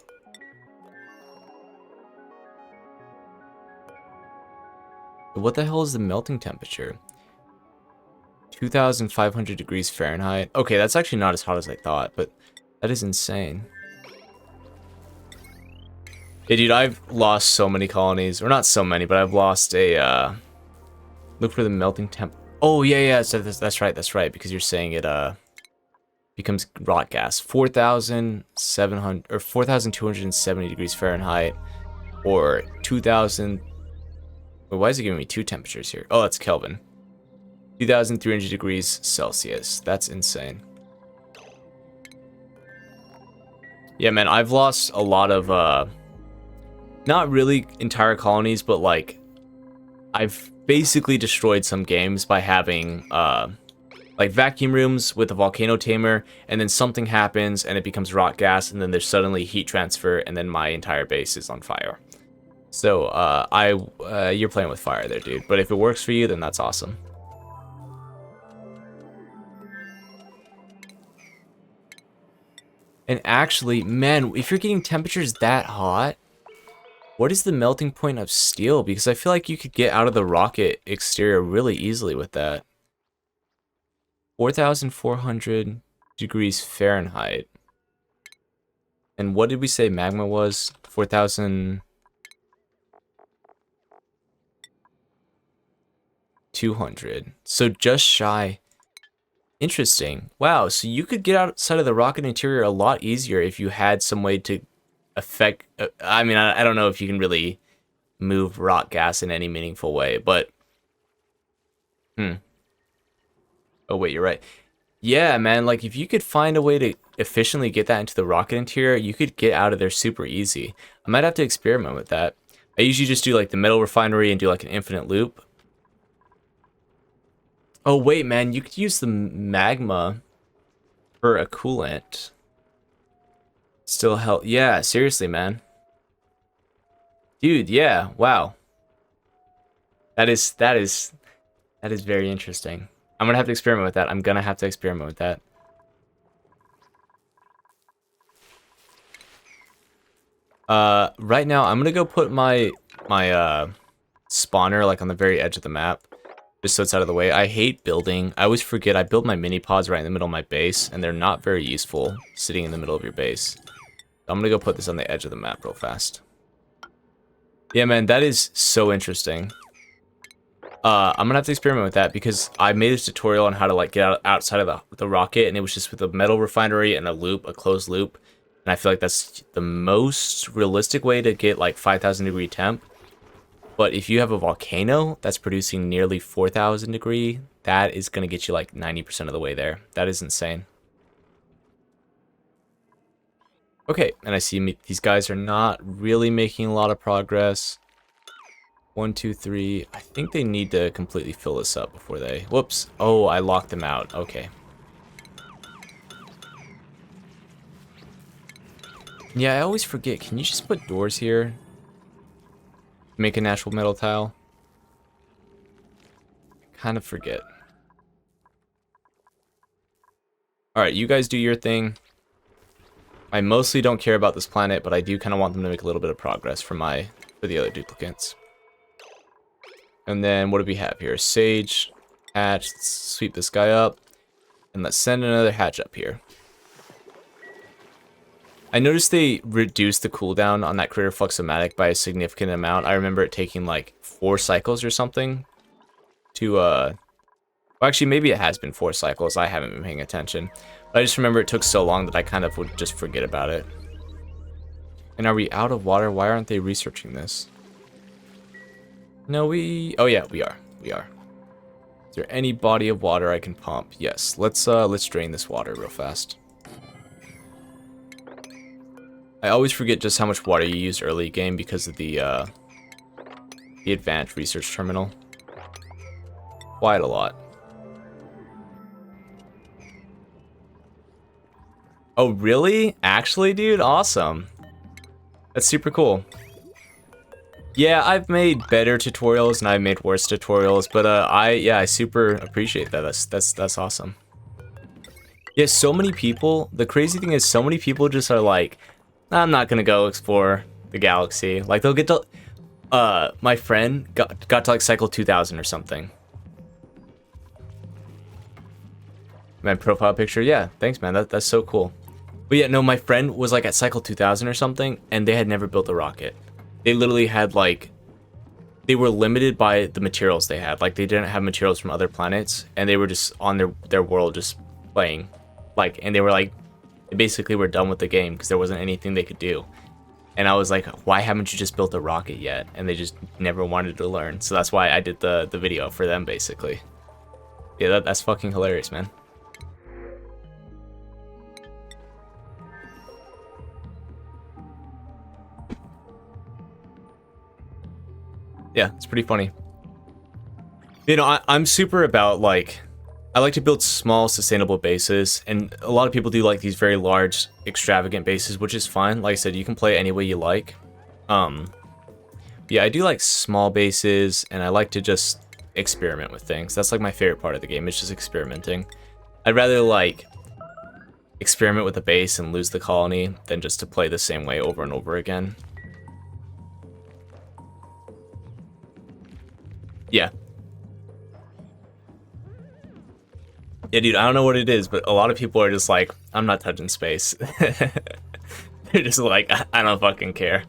But what the hell is the melting temperature? 2,500 degrees Fahrenheit. Okay, that's actually not as hot as I thought, but that is insane. Yeah, dude, I've lost so many colonies. Or not so many, but I've lost a, look for the melting temp. Oh, yeah, so that's right, because you're saying it, becomes rot gas. 4,700, or 4,270 degrees Fahrenheit, or 2,000... Wait, why is it giving me two temperatures here? Oh, that's Kelvin. 2,300 degrees Celsius. That's insane. Yeah, man, I've lost a lot of, not really entire colonies, but, like, I've basically destroyed some games by having, like, vacuum rooms with a volcano tamer, and then something happens, and it becomes rot gas, and then there's suddenly heat transfer, and then my entire base is on fire. So, you're playing with fire there, dude. But if it works for you, then that's awesome. And actually, man, if you're getting temperatures that hot, what is the melting point of steel? Because I feel like you could get out of the rocket exterior really easily with that. 4,400 degrees Fahrenheit. And what did we say magma was? 4,200. So just shy. Interesting. Wow, so you could get outside of the rocket interior a lot easier if you had some way to affect... I mean, I don't know if you can really move rot gas in any meaningful way, but... Oh, wait, you're right. Yeah, man, like, if you could find a way to efficiently get that into the rocket interior, you could get out of there super easy. I might have to experiment with that. I usually just do, like, the metal refinery and do, like, an infinite loop. Oh, wait, man, you could use the magma for a coolant. Still help. Yeah, seriously, man. Dude, yeah, wow. That is very interesting. I'm gonna have to experiment with that. I'm gonna have to experiment with that. Right now, I'm gonna go put my spawner like on the very edge of the map, just so it's out of the way. I hate building. I always forget I build my mini pods right in the middle of my base, and they're not very useful sitting in the middle of your base. I'm gonna go put this on the edge of the map real fast. Yeah, man, that is so interesting. I'm gonna have to experiment with that because I made this tutorial on how to like get outside of the rocket, and it was just with a metal refinery and a loop, a closed loop. And I feel like that's the most realistic way to get like 5,000 degree temp. But if you have a volcano that's producing nearly 4,000 degree, that is gonna get you like 90% of the way there. That is insane. Okay, and I see these guys are not really making a lot of progress. 1, 2, 3. I think they need to completely fill this up before they... Whoops. Oh, I locked them out. Okay. Yeah, I always forget. Can you just put doors here? Make a natural metal tile? I kind of forget. Alright, you guys do your thing. I mostly don't care about this planet, but I do kind of want them to make a little bit of progress for the other duplicates. And then what do we have here? Sage, hatch, let's sweep this guy up. And let's send another hatch up here. I noticed they reduced the cooldown on that Critter Fluxomatic by a significant amount. I remember it taking like 4 cycles or something to, well, actually, maybe it has been 4 cycles. I haven't been paying attention. But I just remember it took so long that I kind of would just forget about it. And are we out of water? Why aren't they researching this? No, oh yeah, we are. We are. Is there any body of water I can pump? Yes. Let's drain this water real fast. I always forget just how much water you use early game because of the advanced research terminal. Quite a lot. Oh, really? Actually, dude? Awesome. That's super cool. Yeah, I've made better tutorials and I've made worse tutorials, but I super appreciate that. That's awesome. Yeah, so many people, the crazy thing is so many people just are like, I'm not gonna go explore the galaxy. Like they'll get to my friend got to like cycle 2000 or something. My profile picture, yeah, thanks man, that's so cool. But yeah, no, my friend was like at cycle 2000 or something, and they had never built a rocket. They literally had like, they were limited by the materials they had. Like they didn't have materials from other planets, and they were just on their world just playing. Like, and they were like, they basically were done with the game because there wasn't anything they could do. And I was like, why haven't you just built a rocket yet? And they just never wanted to learn. So that's why I did the video for them basically. Yeah, that's fucking hilarious, man. Yeah, it's pretty funny. You know, I'm super about like, I like to build small sustainable bases, and a lot of people do like these very large extravagant bases, which is fine. Like I said, you can play any way you like. Yeah, I do like small bases, and I like to just experiment with things. That's like my favorite part of the game, is just experimenting. I'd rather like experiment with a base and lose the colony than just to play the same way over and over again. Yeah. Yeah, dude, I don't know what it is, but a lot of people are just like, I'm not touching space. They're just like, I don't fucking care.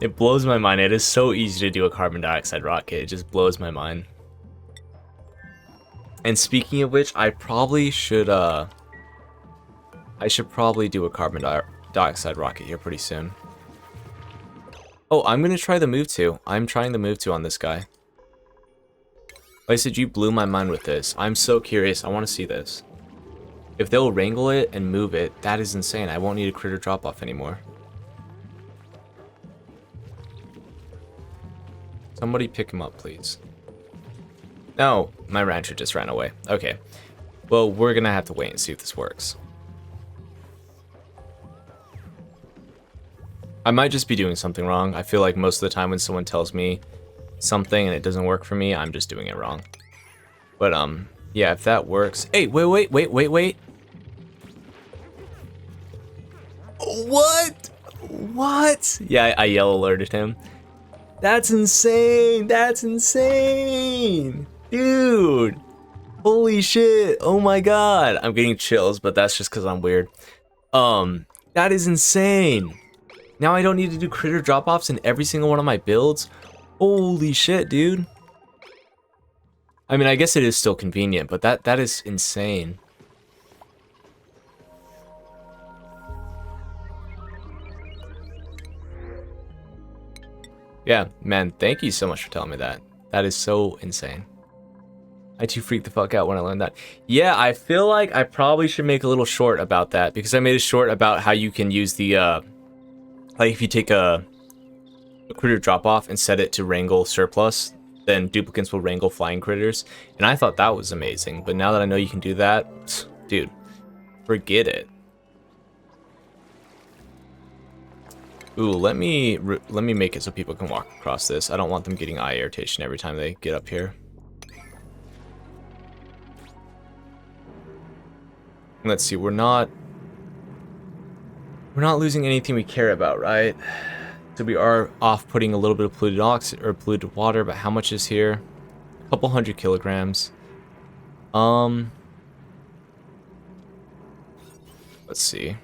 It blows my mind. It is so easy to do a carbon dioxide rocket. It just blows my mind. And speaking of which, I probably should, I should probably do a carbon dioxide rocket here pretty soon. Oh, I'm gonna try the move to. I'm trying the move to on this guy. Like I said, you blew my mind with this. I'm so curious. I want to see this. If they'll wrangle it and move it, that is insane. I won't need a critter drop-off anymore. Somebody pick him up, please. No, my rancher just ran away. Okay. Well, we're gonna have to wait and see if this works. I might just be doing something wrong. I feel like most of the time when someone tells me something and it doesn't work for me, I'm just doing it wrong. But yeah, if that works. Hey, wait. What? Yeah, I yell alerted him. That's insane. That's insane. Dude. Holy shit. Oh my god. I'm getting chills, but that's just because I'm weird. That is insane. Now I don't need to do critter drop-offs in every single one of my builds. Holy shit, dude. I mean, I guess it is still convenient, but that is insane. Yeah, man, thank you so much for telling me that. That is so insane. I too freaked the fuck out when I learned that. Yeah, I feel like I probably should make a little short about that, because I made a short about how you can use the, like if you take a critter drop-off and set it to wrangle surplus, then duplicants will wrangle flying critters, and I thought that was amazing, but now that I know you can do that, dude, forget it. Ooh, let me make it so people can walk across this. I don't want them getting eye irritation every time they get up here. Let's see, we're not losing anything we care about, right? So we are off putting a little bit of polluted oxygen or polluted water, but how much is here? A couple 100 kilograms. Let's see.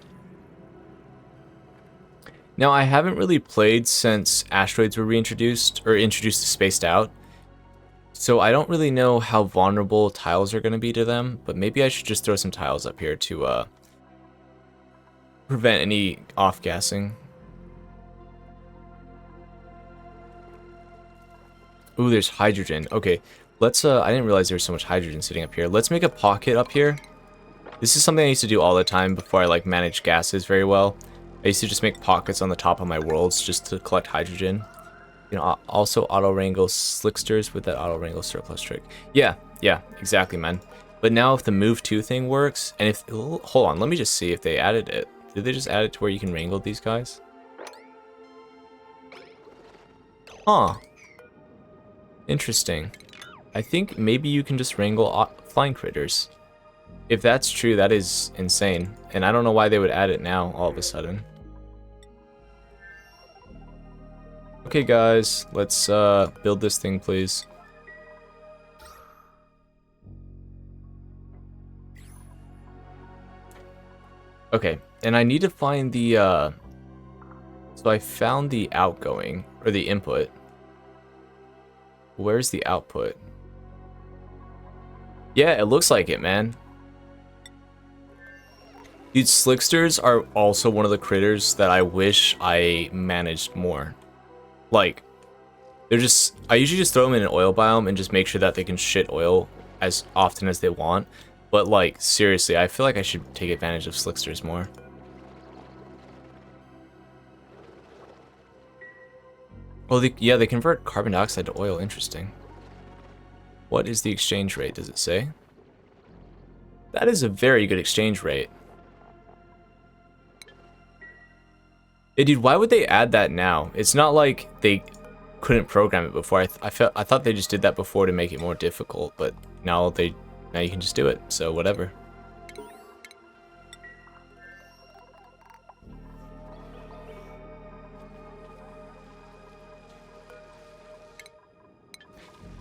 Now, I haven't really played since asteroids were reintroduced, or introduced to Spaced Out. So I don't really know how vulnerable tiles are going to be to them, but maybe I should just throw some tiles up here to prevent any off-gassing. Ooh, there's hydrogen. Okay, let's, I didn't realize there was so much hydrogen sitting up here. Let's make a pocket up here. This is something I used to do all the time before I, like, managed gases very well. I used to just make pockets on the top of my worlds just to collect hydrogen. You know, also auto-wrangle slicksters with that auto-wrangle surplus trick. Yeah, exactly, man. But now if the move to thing works, and if, hold on, let me just see if they added it. Did they just add it to where you can wrangle these guys? Huh. Interesting. I think maybe you can just wrangle flying critters. If that's true, that is insane. And I don't know why they would add it now, all of a sudden. Okay, guys, let's build this thing, please. Okay, and I need to find the, so I found the outgoing, or the input. Where's the output? Yeah, it looks like it, man. Dude, slicksters are also one of the critters that I wish I managed more. Like, they're just, I usually just throw them in an oil biome and just make sure that they can shit oil as often as they want. But like, seriously, I feel like I should take advantage of slicksters more. Oh, yeah, they convert carbon dioxide to oil. Interesting. What is the exchange rate, does it say? That is a very good exchange rate. Hey, dude, why would they add that now? It's not like they couldn't program it before. I thought they just did that before to make it more difficult, but now you can just do it. So whatever.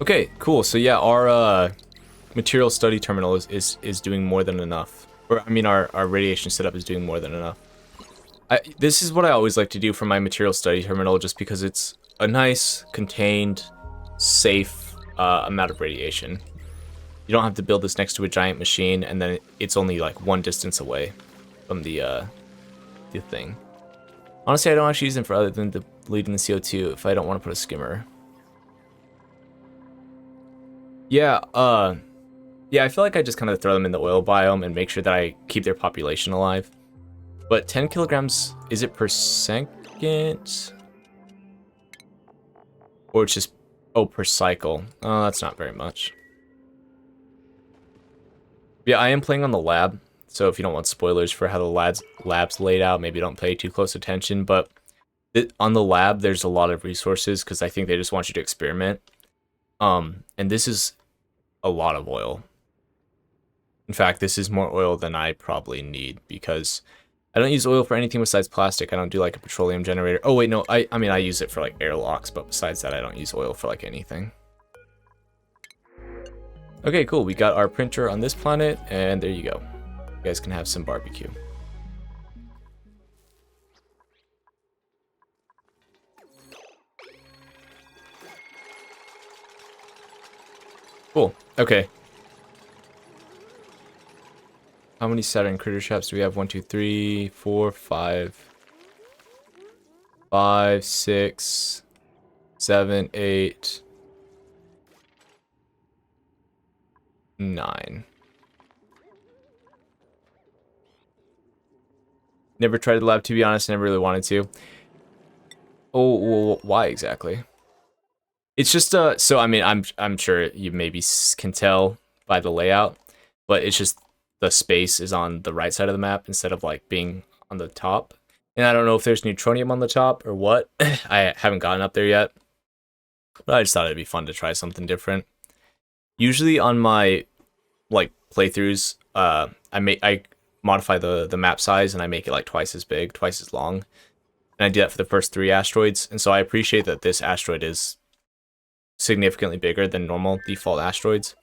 Okay, cool. So yeah, our material study terminal is doing more than enough. Or I mean, our radiation setup is doing more than enough. This is what I always like to do for my material study terminal, just because it's a nice, contained, safe amount of radiation. You don't have to build this next to a giant machine, and then it's only like one distance away from the thing. Honestly, I don't actually use them for other than deleting the CO2 if I don't want to put a skimmer. Yeah, yeah, I feel like I just kind of throw them in the oil biome and make sure that I keep their population alive. But 10 kilograms, is it per second? Or it's just, oh, per cycle. Oh, that's not very much. Yeah, I am playing on the lab, so if you don't want spoilers for how the lab's laid out, maybe don't pay too close attention, but on the lab, there's a lot of resources, because I think they just want you to experiment. And this is a lot of oil. In fact, this is more oil than I probably need, because I don't use oil for anything besides plastic. I don't do like a petroleum generator. Oh wait, no, I mean I use it for like airlocks, but besides that I don't use oil for like anything. Okay, cool. We got our printer on this planet, and there you go. You guys can have some barbecue. Cool. Okay. How many Saturn critter traps do we have? 1, 2, 3, 4, 5. 5, 6, 7, 8, 9. Never tried the lab, to be honest. Never really wanted to. Oh, well, why exactly? It's just so I mean I'm sure you maybe can tell by the layout, but it's just the space is on the right side of the map instead of like being on the top. And I don't know if there's neutronium on the top or what. I haven't gotten up there yet. But I just thought it'd be fun to try something different. Usually on my like playthroughs, I modify the map size and I make it like twice as big, twice as long. And I do that for the first 3 asteroids. And so I appreciate that this asteroid is significantly bigger than normal default asteroids.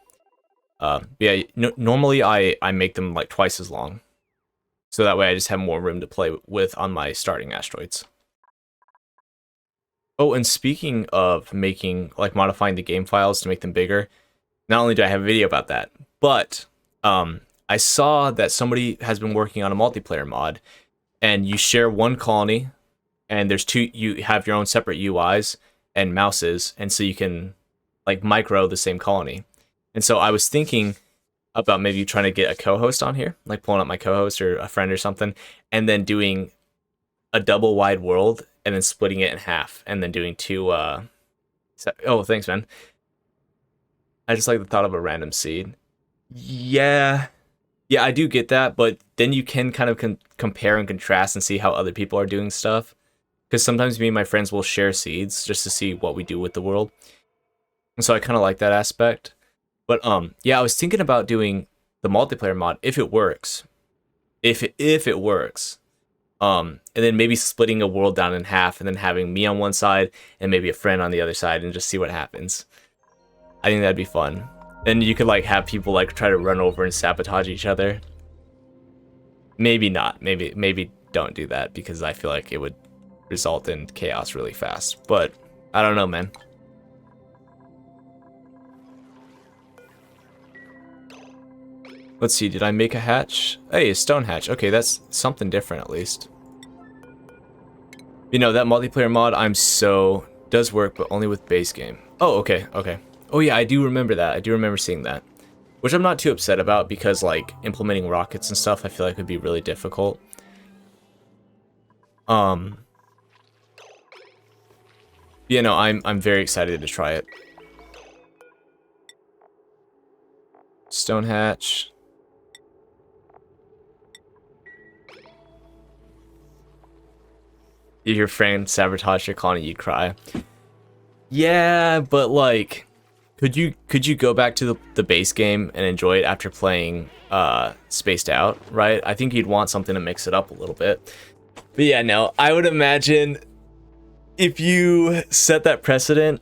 Yeah, normally I make them like twice as long. So that way I just have more room to play with on my starting asteroids. Oh, and speaking of making, like modifying the game files to make them bigger, not only do I have a video about that, but I saw that somebody has been working on a multiplayer mod, and you share one colony, and there's you have your own separate UIs and mouses, and so you can like micro the same colony. And so I was thinking about maybe trying to get a co-host on here, like pulling up my co-host or a friend or something, and then doing a double wide world and then splitting it in half and then doing 2 oh, thanks, man. I just like the thought of a random seed. Yeah, I do get that, but then you can kind of compare and contrast and see how other people are doing stuff. Because sometimes me and my friends will share seeds just to see what we do with the world. And so I kind of like that aspect. But yeah, I was thinking about doing the multiplayer mod if it works. If it works. And then maybe splitting a world down in half and then having me on one side and maybe a friend on the other side and just see what happens. I think that'd be fun. Then you could like have people like try to run over and sabotage each other. Maybe not. Maybe don't do that because I feel like it would result in chaos really fast. But I don't know, man. Let's see, did I make a hatch? Hey, a stone hatch. Okay, that's something different at least. You know, that multiplayer mod does work, but only with base game. Oh, okay. Oh yeah, I do remember that. I do remember seeing that. Which I'm not too upset about because like implementing rockets and stuff I feel like would be really difficult. You know, I'm very excited to try it. Stone hatch. If your friend sabotage your colony, you'd cry. Yeah, but like, could you go back to the base game and enjoy it after playing Spaced Out, right? I think you'd want something to mix it up a little bit. But yeah, no, I would imagine if you set that precedent,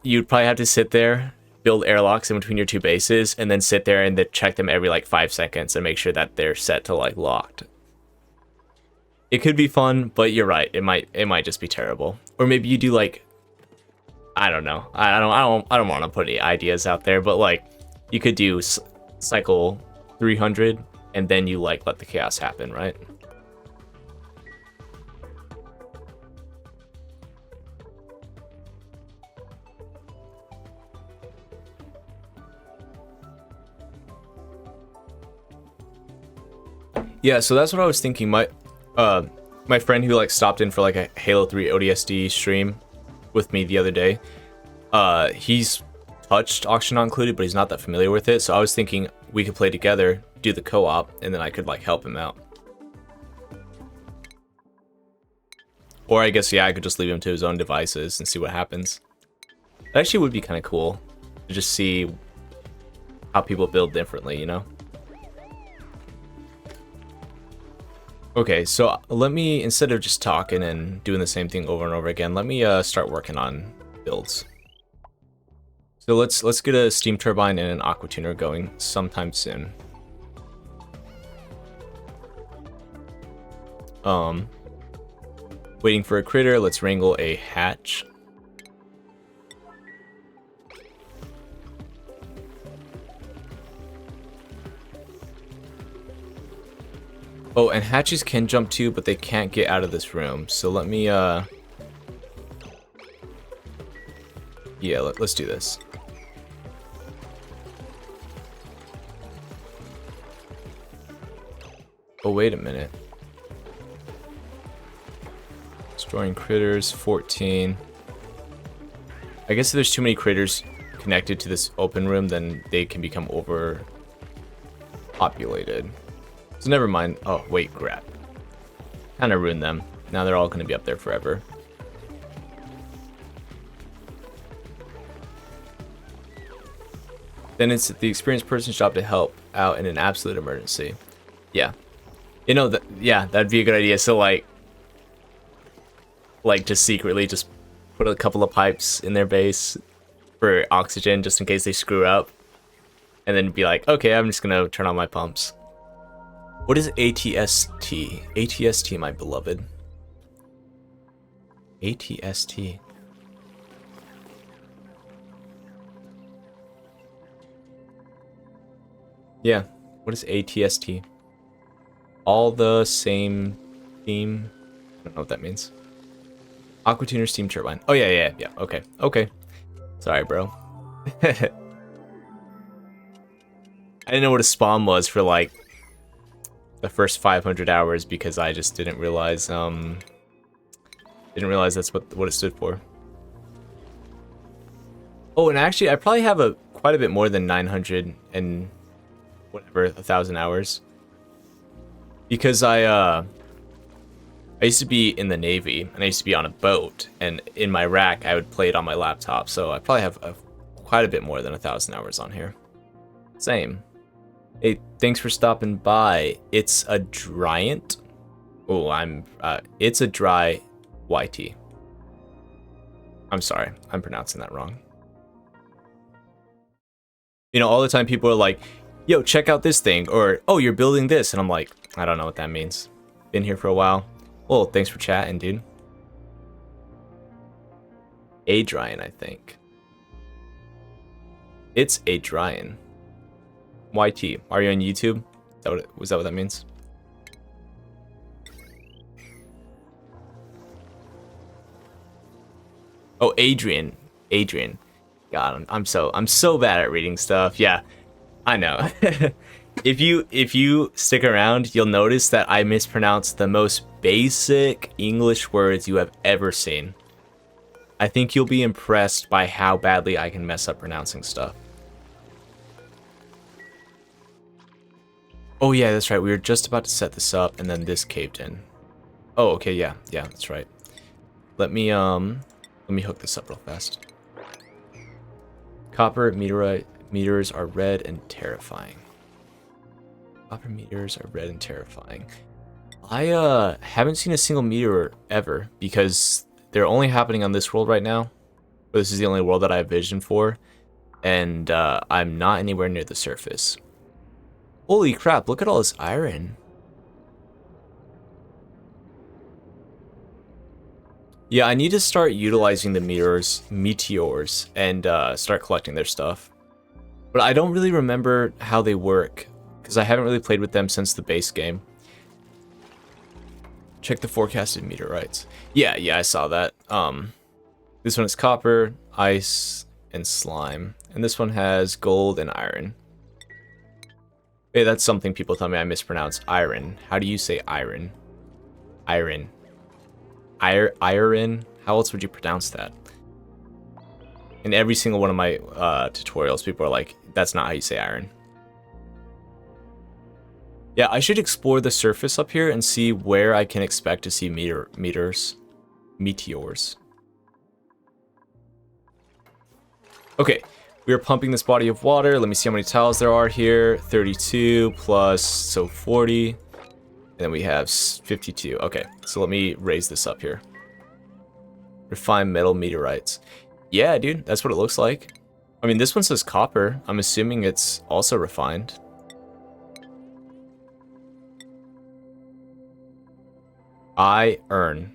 you'd probably have to sit there, build airlocks in between your 2 bases, and then sit there and then check them every like 5 seconds and make sure that they're set to like locked. It could be fun, but you're right. It might just be terrible. Or maybe you do like, I don't know. I don't want to put any ideas out there, but like you could do cycle 300 and then you like let the chaos happen, right? Yeah, so that's what I was thinking. My friend who like stopped in for like a Halo 3 ODST stream with me the other day, he's touched Auction Not Included, but he's not that familiar with it. So I was thinking we could play together, do the co-op, and then I could like help him out. Or I guess, yeah, I could just leave him to his own devices and see what happens. It actually would be kind of cool to just see how people build differently, you know? Okay, so let me, instead of just talking and doing the same thing over and over again, let me start working on builds. So let's get a steam turbine and an aqua tuner going sometime soon. Waiting for a critter, let's wrangle a hatch. Oh, and hatches can jump too, but they can't get out of this room. So let me, yeah, let's do this. Oh, wait a minute. Destroying critters, 14. I guess if there's too many critters connected to this open room, then they can become overpopulated. So never mind. Oh, wait, crap. Kind of ruined them. Now they're all going to be up there forever. Then it's the experienced person's job to help out in an absolute emergency. Yeah. You know, yeah, that'd be a good idea. So, like just secretly just put a couple of pipes in their base for oxygen just in case they screw up. And then be like, okay, I'm just going to turn on my pumps. What is ATST? ATST, my beloved. ATST. Yeah, what is ATST? All the same theme. I don't know what that means. Aqua tuner steam turbine. Oh yeah. Okay. Sorry, bro. I didn't know what a spawn was for like the first 500 hours because I just didn't realize that's what it stood for. Oh, and actually I probably have quite a bit more than 900 and whatever 1,000 hours. Because I used to be in the Navy, and I used to be on a boat, and in my rack, I would play it on my laptop, so I probably have quite a bit more than 1,000 hours on here. Same. Hey, thanks for stopping by. It's a Dryant. Oh, it's a dry YT. I'm sorry, I'm pronouncing that wrong. You know, all the time people are like, yo, check out this thing, or, oh, you're building this, and I'm like, I don't know what that means. Been here for a while. Well, thanks for chatting, dude. Adrian, I think. It's Adrian. YT. Are you on YouTube? Was that what that means? Oh, Adrian. Adrian. God, I'm so bad at reading stuff. Yeah, I know. If you stick around, you'll notice that I mispronounce the most basic English words you have ever seen. I think you'll be impressed by how badly I can mess up pronouncing stuff. Oh yeah, that's right. We were just about to set this up and then this caved in. Oh, okay, yeah, that's right. Let me hook this up real fast. Copper meters are red and terrifying. Copper meters are red and terrifying. I haven't seen a single meteor ever because they're only happening on this world right now. But this is the only world that I have vision for, and I'm not anywhere near the surface. Holy crap, look at all this iron. Yeah, I need to start utilizing the meteors and start collecting their stuff. But I don't really remember how they work because I haven't really played with them since the base game. Check the forecasted meteorites. Yeah, I saw that. This one is copper, ice, and slime. And this one has gold and iron. Hey, that's something people tell me I mispronounce. Iron. How do you say iron? Iron. Iron? How else would you pronounce that? In every single one of my tutorials, people are like, that's not how you say iron. Yeah, I should explore the surface up here and see where I can expect to see meteors. Okay, we are pumping this body of water. Let me see how many tiles there are here. 32 plus, so 40. And then we have 52. Okay, so let me raise this up here. Refined metal meteorites. Yeah, dude, that's what it looks like. I mean, this one says copper. I'm assuming it's also refined. Iron.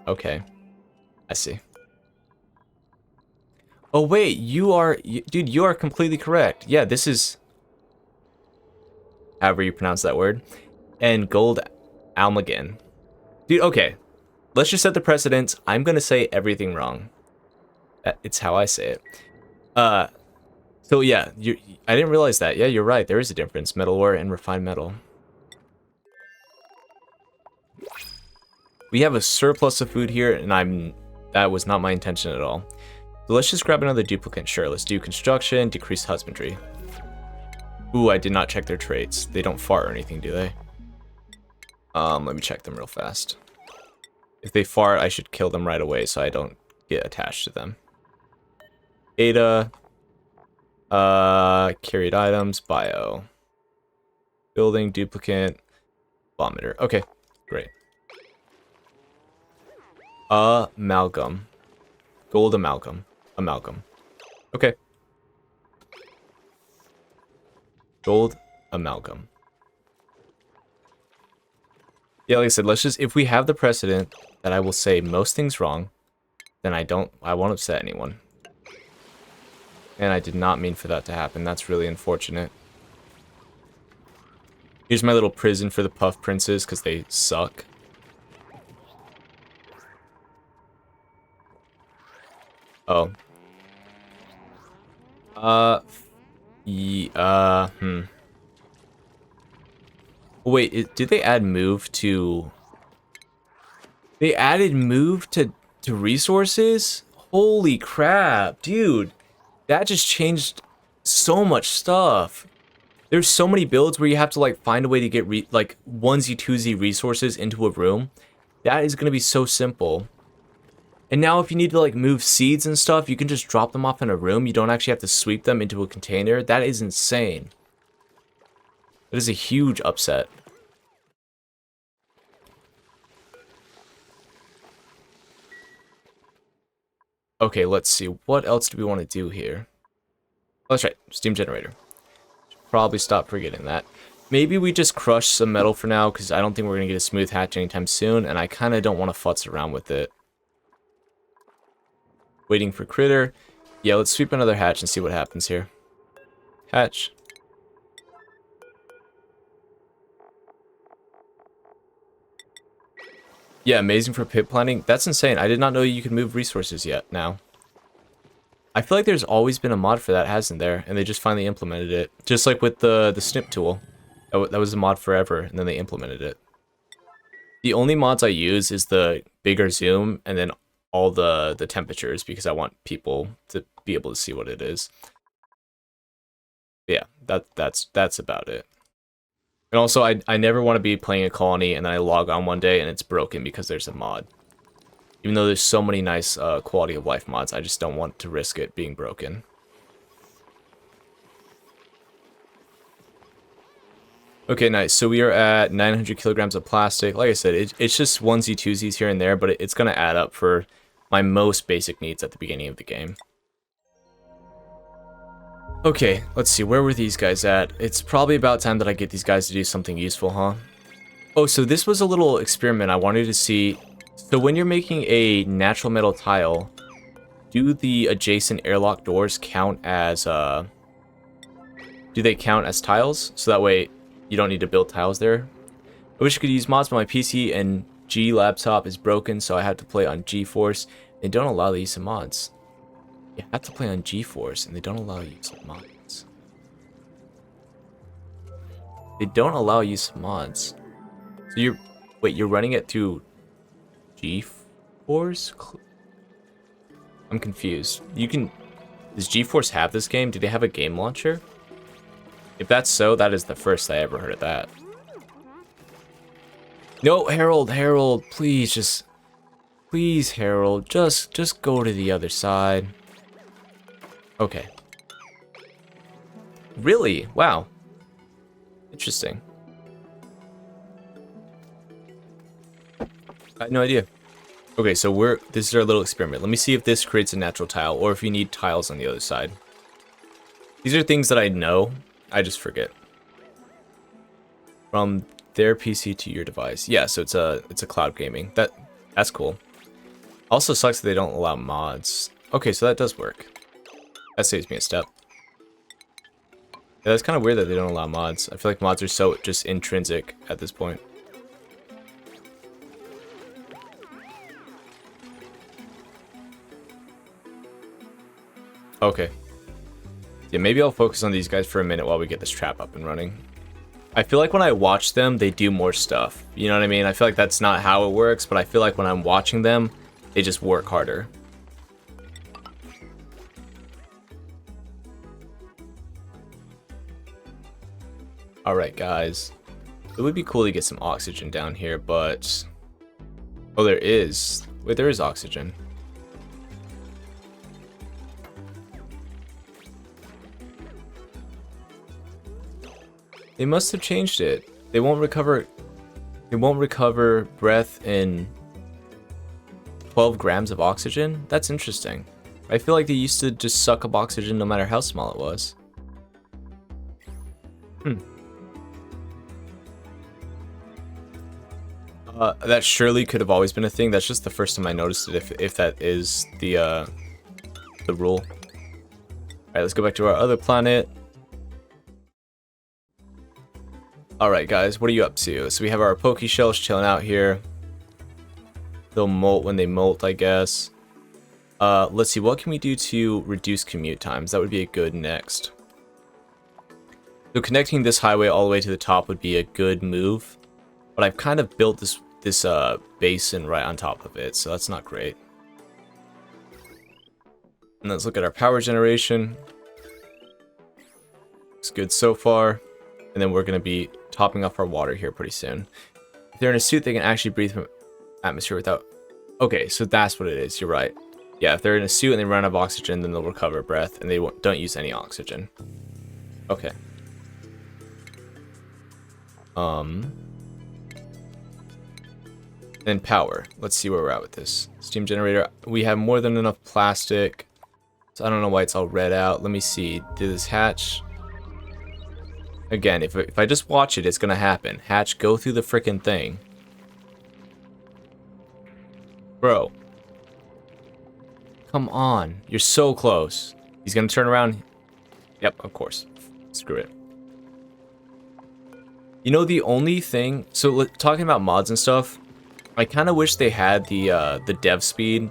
Okay, I see. Oh wait, dude, you are completely correct. Yeah, this is, however you pronounce that word, and gold almagen. Dude, okay, let's just set the precedence. I'm gonna say everything wrong. It's how I say it. So yeah, I didn't realize that. Yeah, you're right. There is a difference, metal ore and refined metal. We have a surplus of food here, and that was not my intention at all. So let's just grab another duplicate. Sure, let's do construction, decrease husbandry. Ooh, I did not check their traits. They don't fart or anything, do they? Let me check them real fast. If they fart, I should kill them right away so I don't get attached to them. Ada. Carried items, bio. Building, duplicate, vomiter. Okay, great. Amalgam. Gold amalgam. Okay. Gold amalgam. Yeah, like I said, let's just, if we have the precedent that I will say most things wrong, then I won't upset anyone. And I did not mean for that to happen. That's really unfortunate. Here's my little prison for the Puff Princes, because they suck. Oh. Wait, did they add move to... They added move to resources? Holy crap, dude. That just changed so much stuff. There's so many builds where you have to like find a way to get like onesie twosie resources into a room. That is going to be so simple. And now if you need to like move seeds and stuff, you can just drop them off in a room. You don't actually have to sweep them into a container. That is insane. That is a huge upset. Okay, let's see. What else do we want to do here? Oh, that's right. Steam generator. Should probably stop forgetting that. Maybe we just crush some metal for now, because I don't think we're going to get a smooth hatch anytime soon, and I kind of don't want to futz around with it. Waiting for critter. Yeah, let's sweep another hatch and see what happens here. Hatch. Yeah, amazing for pit planting. That's insane. I did not know you could move resources yet now. I feel like there's always been a mod for that, hasn't there? And they just finally implemented it. Just like with the snip tool. That was a mod forever, and then they implemented it. The only mods I use is the bigger zoom, and then all the temperatures, because I want people to be able to see what it is. Yeah, that's about it. And also, I never want to be playing a colony and then I log on one day and it's broken because there's a mod. Even though there's so many nice quality of life mods, I just don't want to risk it being broken. Okay, nice. So we are at 900 kilograms of plastic. Like I said, it's just onesie twosies here and there, but it's going to add up for my most basic needs at the beginning of the game. Okay, let's see, where were these guys at? It's probably about time that I get these guys to do something useful, huh? Oh, so this was a little experiment I wanted to see. So when you're making a natural metal tile, do the adjacent airlock doors count as, do they count as tiles? So that way you don't need to build tiles there. I wish I could use mods, but my PC and G laptop is broken, so I have to play on GeForce. They don't allow the use of mods. You have to play on GeForce, and they don't allow use of mods. They don't allow use of mods. So you're running it through GeForce? I'm confused. Does GeForce have this game? Do they have a game launcher? If that's so, that is the first I ever heard of that. No, Harold, please, please, Harold, just go to the other side. Okay. Really? Wow. Interesting. I had no idea. Okay, so this is our little experiment. Let me see if this creates a natural tile, or if you need tiles on the other side. These are things that I know, I just forget. From their PC to your device. Yeah, so it's a cloud gaming. That's cool. Also sucks that they don't allow mods. Okay, so that does work. That saves me a step. Yeah, that's kind of weird that they don't allow mods. I feel like mods are so just intrinsic at this point. Okay. Yeah, maybe I'll focus on these guys for a minute while we get this trap up and running. I feel like when I watch them, they do more stuff. You know what I mean? I feel like that's not how it works, but I feel like when I'm watching them, they just work harder. Alright, guys. It would be cool to get some oxygen down here, but... Oh, there is. Wait, there is oxygen. They must have changed it. They won't recover breath in 12 grams of oxygen? That's interesting. I feel like they used to just suck up oxygen no matter how small it was. That surely could have always been a thing. That's just the first time I noticed it, if that is the rule. Alright, let's go back to our other planet. Alright guys, what are you up to? So we have our Poke Shells chilling out here. They'll molt when they molt, I guess. Let's see, what can we do to reduce commute times? That would be a good next. So connecting this highway all the way to the top would be a good move. But I've kind of built this basin right on top of it, so that's not great. And let's look at our power generation. It's good so far. And then we're going to be topping off our water here pretty soon. If they're in a suit, they can actually breathe from atmosphere without... Okay, so that's what it is. You're right. Yeah, if they're in a suit and they run out of oxygen, then they'll recover breath, and they don't use any oxygen. Okay. Then power. Let's see where we're at with this. Steam generator. We have more than enough plastic. So I don't know why it's all red out. Let me see. Did this hatch... Again, if I just watch it, it's gonna happen. Hatch, go through the frickin' thing. Bro. Come on. You're so close. He's gonna turn around. Yep, of course. Screw it. You know, the only thing... So, talking about mods and stuff, I kind of wish they had the dev speed,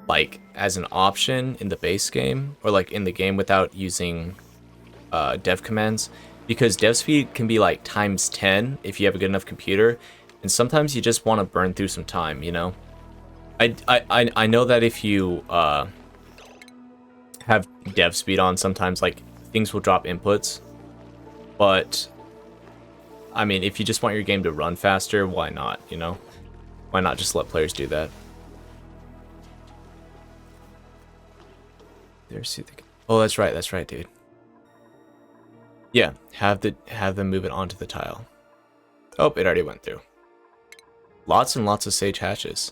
like, as an option in the base game, or, like, in the game without using dev commands. Because dev speed can be like times 10 if you have a good enough computer, and sometimes you just want to burn through some time, you know? I know that if you have dev speed on, sometimes like things will drop inputs, but I mean, if you just want your game to run faster, why not, you know? Why not just let players do that? Oh, that's right, dude. Yeah, have them move it onto the tile. Oh, it already went through. Lots and lots of sage hatches.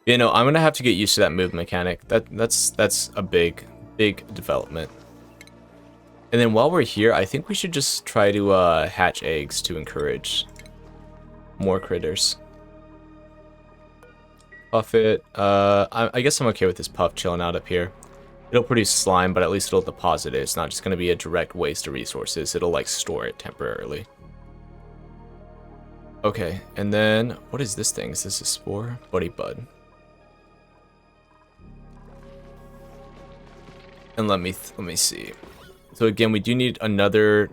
You know, I'm gonna have to get used to that move mechanic. That's a big development. And then while we're here, I think we should just try to hatch eggs to encourage more critters. Puff it. I guess I'm okay with this puff chilling out up here. It'll produce slime, but at least it'll deposit it. It's not just going to be a direct waste of resources. It'll, like, store it temporarily. Okay, and then... What is this thing? Is this a spore? Buddy Bud. And let me see. So again, we do need another...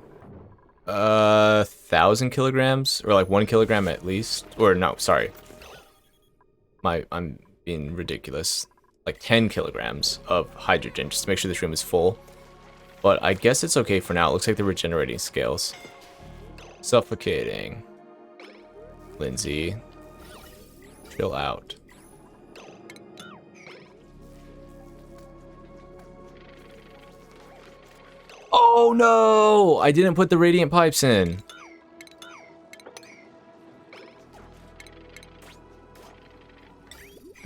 1,000 kilograms? Or, like, 1 kilogram at least? Or, no, sorry. I'm being ridiculous. Like 10 kilograms of hydrogen just to make sure this room is full. But I guess it's okay for now. It looks like they're regenerating scales. Suffocating. Lindsay. Chill out. Oh no! I didn't put the radiant pipes in.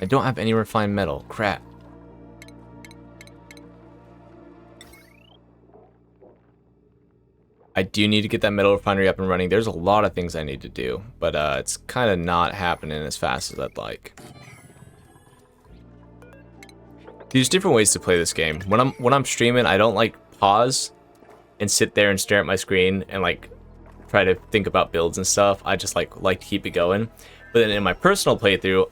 I don't have any refined metal. Crap. I do need to get that metal refinery up and running. There's a lot of things I need to do, but it's kind of not happening as fast as I'd like. There's different ways to play this game. When I'm streaming, I don't like pause and sit there and stare at my screen and like try to think about builds and stuff. I just like to keep it going. But then in my personal playthrough,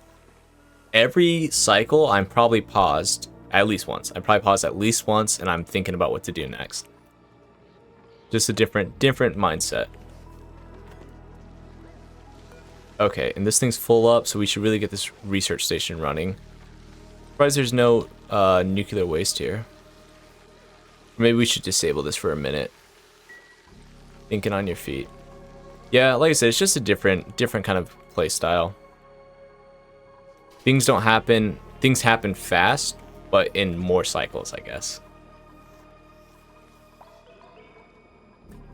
every cycle I'm probably paused at least once. I probably paused at least once and I'm thinking about what to do next. Just a different mindset. Okay, and this thing's full up, so we should really get this research station running. Surprised there's no nuclear waste here. Maybe we should disable this for a minute. Thinking on your feet. Yeah, like I said, it's just a different kind of play style. Things happen fast, but in more cycles, I guess.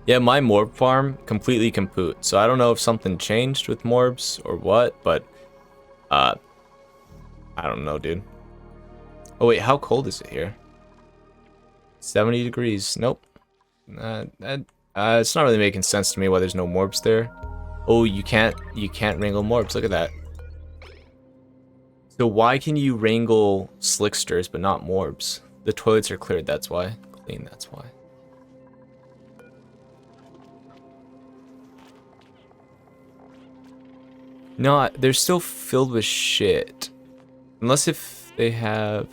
Yeah, my morb farm completely kaput, so I don't know if something changed with morbs or what, but I don't know, dude. Oh wait, how cold is it here? 70 degrees. Nope. It's not really making sense to me why there's no morbs there. Oh, you can't wrangle morbs. Look at that. So why can you wrangle slicksters but not morbs? The toilets are cleared, that's why. Clean, that's why. No, they're still filled with shit. Unless if they have...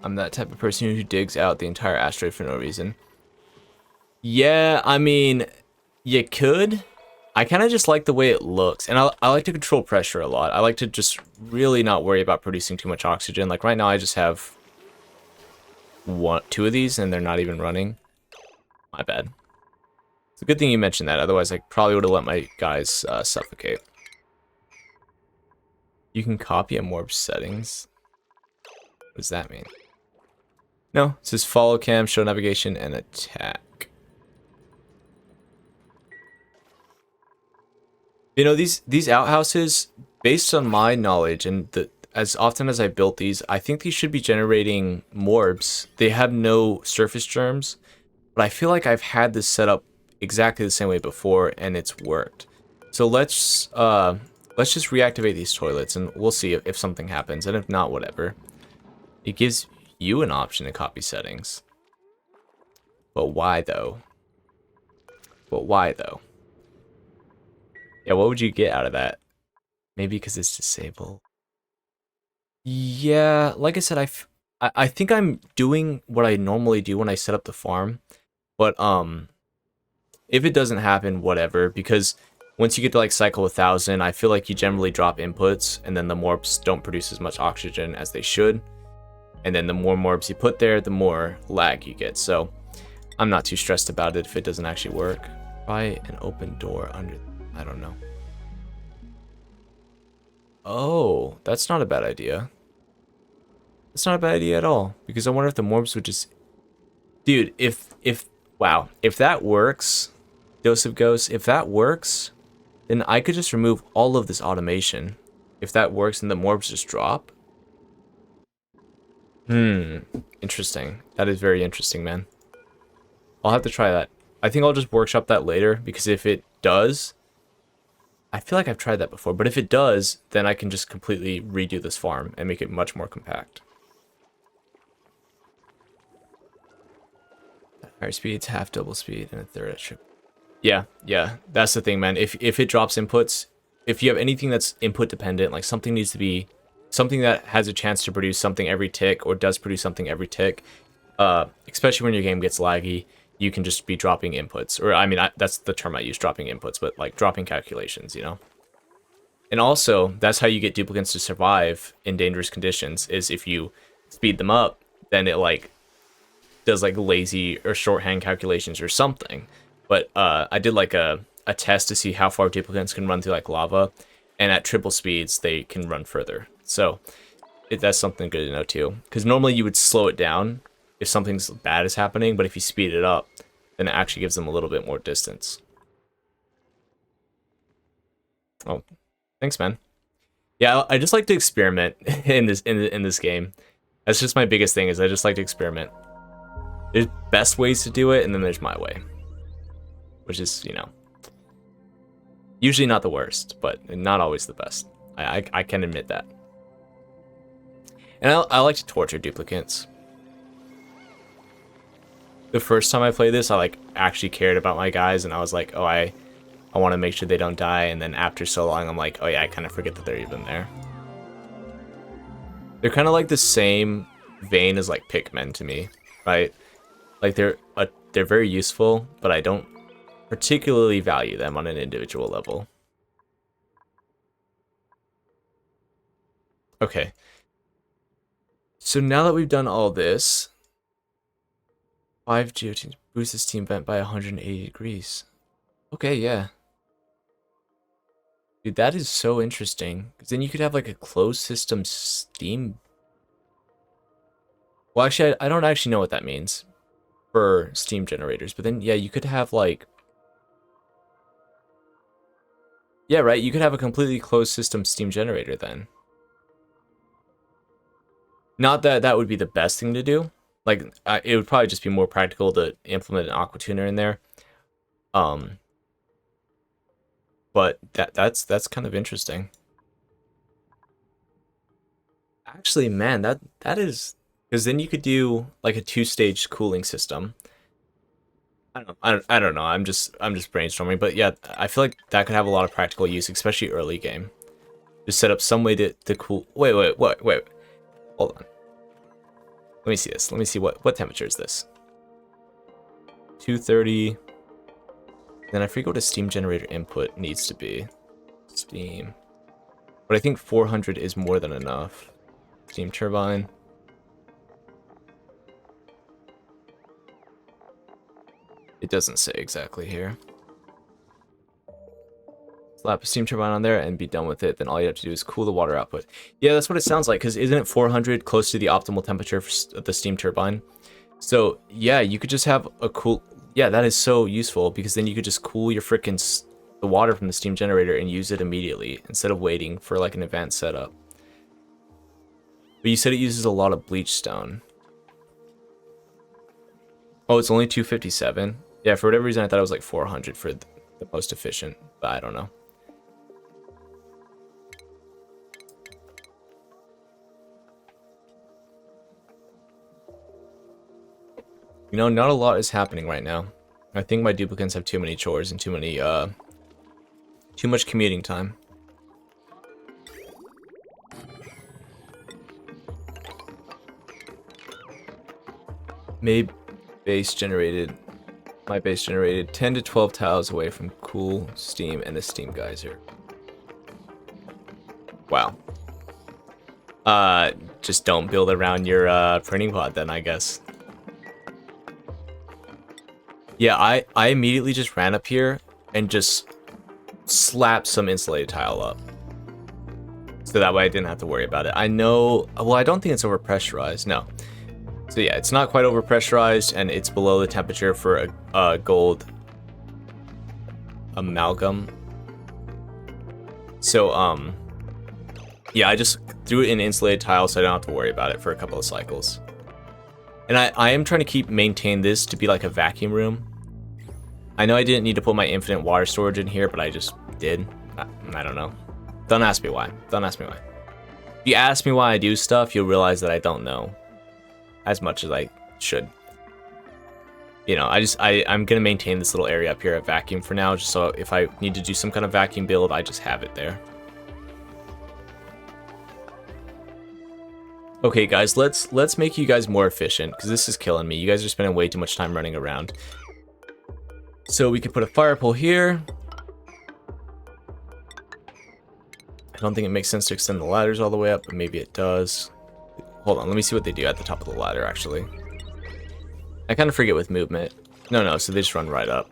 I'm that type of person who digs out the entire asteroid for no reason. Yeah, I mean, you could. I kind of just like the way it looks. And I like to control pressure a lot. I like to just really not worry about producing too much oxygen. Like right now I just have two of these and they're not even running. My bad. It's a good thing you mentioned that. Otherwise I probably would have let my guys suffocate. You can copy a morb settings. What does that mean? No, it says follow cam, show navigation, and attack. You know, these outhouses, based on my knowledge, and as often as I built these, I think these should be generating morbs. They have no surface germs, but I feel like I've had this set up exactly the same way before, and it's worked. So let's just reactivate these toilets, and we'll see if something happens, and if not, whatever. It gives you an option to copy settings. But why though? Yeah, what would you get out of that? Maybe because it's disabled. Yeah, like I said, I think I'm doing what I normally do when I set up the farm. But if it doesn't happen, whatever, because once you get to like cycle 1000, I feel like you generally drop inputs and then the morbs don't produce as much oxygen as they should. And then the more morbs you put there, the more lag you get. So I'm not too stressed about it if it doesn't actually work. Try an open door under... I don't know. Oh, that's not a bad idea. That's not a bad idea at all. Because I wonder if the morbs would just... Dude, wow. If that works, Dose of Ghosts, if that works, then I could just remove all of this automation. If that works and the morbs just drop. Interesting. That is very interesting, man. I'll have to try that. I think I'll just workshop that later, because if it does... I feel like I've tried that before, but if it does, then I can just completely redo this farm and make it much more compact. Higher speeds, half double speed, and a third extra. Yeah, that's the thing, man. If it drops inputs, if you have anything that's input dependent, like something needs to be... something that has a chance to produce something every tick, or does produce something every tick, especially when your game gets laggy, you can just be dropping inputs. Or, I mean, that's the term I use, dropping inputs, but like dropping calculations, you know? And also, that's how you get duplicants to survive in dangerous conditions, is if you speed them up, then it like does like lazy or shorthand calculations or something. But I did like a test to see how far duplicants can run through like lava. and at triple speeds they can run further. So that's something good to know too, because normally you would slow it down if something's bad is happening, but if you speed it up, then it actually gives them a little bit more distance. Oh, thanks, man. Yeah, I just like to experiment in this game. That's just my biggest thing, is I just like to experiment. There's best ways to do it, and then there's my way, which is, you know, usually not the worst, but not always the best. I can admit that. And I like to torture duplicates. The first time I played this, I like actually cared about my guys, and I was like, oh, I want to make sure they don't die. And then after so long, I'm like, oh yeah, I kind of forget that they're even there. They're kind of like the same vein as like Pikmin to me, right? Like they're very useful, but I don't particularly value them on an individual level. Okay. So now that we've done all this, 5 geoteams boost this team vent by 180 degrees. Okay, yeah. Dude, that is so interesting. Because then you could have like a closed system steam. Well, actually, I don't actually know what that means for steam generators. But then, yeah, you could have like... Yeah, right? You could have a completely closed system steam generator then. Not that that would be the best thing to do. Like, it would probably just be more practical to implement an aqua tuner in there. But that's kind of interesting. Actually, man, that is, because then you could do like a 2-stage cooling system. I don't know. I'm just brainstorming, but yeah, I feel like that could have a lot of practical use, especially early game. Just set up some way to cool. Wait. Hold on. Let me see this. Let me see what temperature is this. 230. Then I forget what a steam generator input needs to be. Steam. But I think 400 is more than enough. Steam turbine. It doesn't say exactly here. Slap a steam turbine on there and be done with it. Then all you have to do is cool the water output. Yeah, that's what it sounds like, because isn't it 400 close to the optimal temperature for the steam turbine? So yeah, you could just have a cool... Yeah, that is so useful, because then you could just cool your frickin' the water from the steam generator and use it immediately instead of waiting for like an advanced setup. But you said it uses a lot of bleach stone. Oh, it's only 257. Yeah, for whatever reason I thought it was like 400 for the most efficient, but I don't know. You know, not a lot is happening right now. I think my duplicates have too many chores and too much commuting time. My base generated 10 to 12 tiles away from cool steam and a steam geyser. Wow. Just don't build around your printing pod then, I guess. Yeah, I immediately just ran up here and just slapped some insulated tile up. So that way I didn't have to worry about it. I know, well, I don't think it's overpressurized, no. So yeah, it's not quite overpressurized, and it's below the temperature for a gold amalgam. So, yeah, I just threw it in insulated tile so I don't have to worry about it for a couple of cycles. And I am trying to maintain this to be like a vacuum room. I know I didn't need to put my infinite water storage in here, but I just did. I don't know. Don't ask me why. Don't ask me why. If you ask me why I do stuff, you'll realize that I don't know as much as I should. You know, I'm gonna maintain this little area up here at vacuum for now, just so if I need to do some kind of vacuum build, I just have it there. Okay, guys, let's make you guys more efficient, because this is killing me. You guys are spending way too much time running around. So we could put a fire pole here. I don't think it makes sense to extend the ladders all the way up, but maybe it does. Hold on, let me see what they do at the top of the ladder, actually. I kind of forget with movement. No, so they just run right up.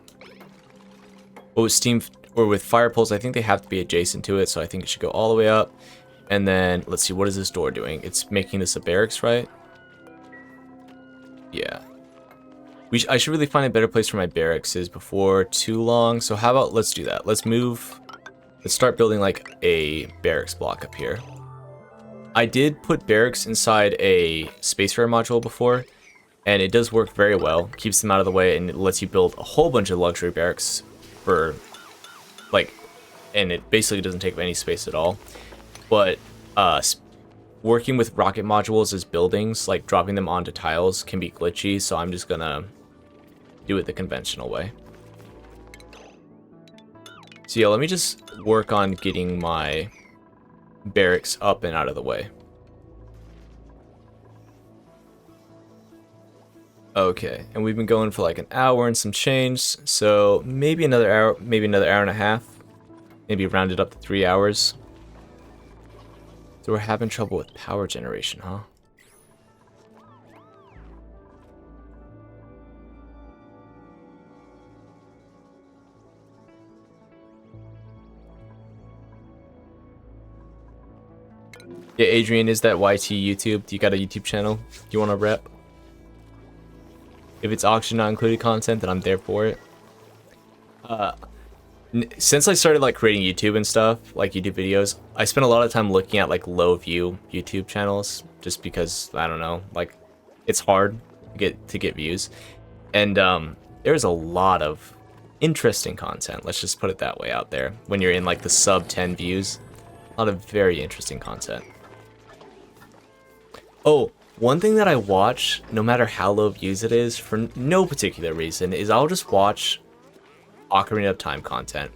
Oh, steam or with fire poles, I think they have to be adjacent to it, so I think it should go all the way up. And then, let's see, what is this door doing? It's making this a barracks, right? Yeah. I should really find a better place for my barracks before too long. So how about, let's do that. Let's start building like a barracks block up here. I did put barracks inside a Spacefarer module before, and it does work very well. Keeps them out of the way, and it lets you build a whole bunch of luxury barracks for, like, and it basically doesn't take up any space at all. But working with rocket modules as buildings, like dropping them onto tiles, can be glitchy, so I'm just gonna do it the conventional way. So yeah, let me just work on getting my barracks up and out of the way. Okay, and we've been going for like an hour and some change, so maybe another hour and a half, maybe round it up to 3 hours. So we're having trouble with power generation, huh? Yeah, Adrian, is that YT YouTube? Do you got a YouTube channel? Do you want to rep? If it's auction not included content, then I'm there for it. Since I started like creating YouTube and stuff, like YouTube videos, I spent a lot of time looking at like low view YouTube channels, just because I don't know, like it's hard to get views, and there's a lot of interesting content. Let's just put it that way out there. When you're in like the sub 10 views, a lot of very interesting content. Oh, one thing that I watch, no matter how low views it is, for no particular reason, is I'll just watch Ocarina of Time content.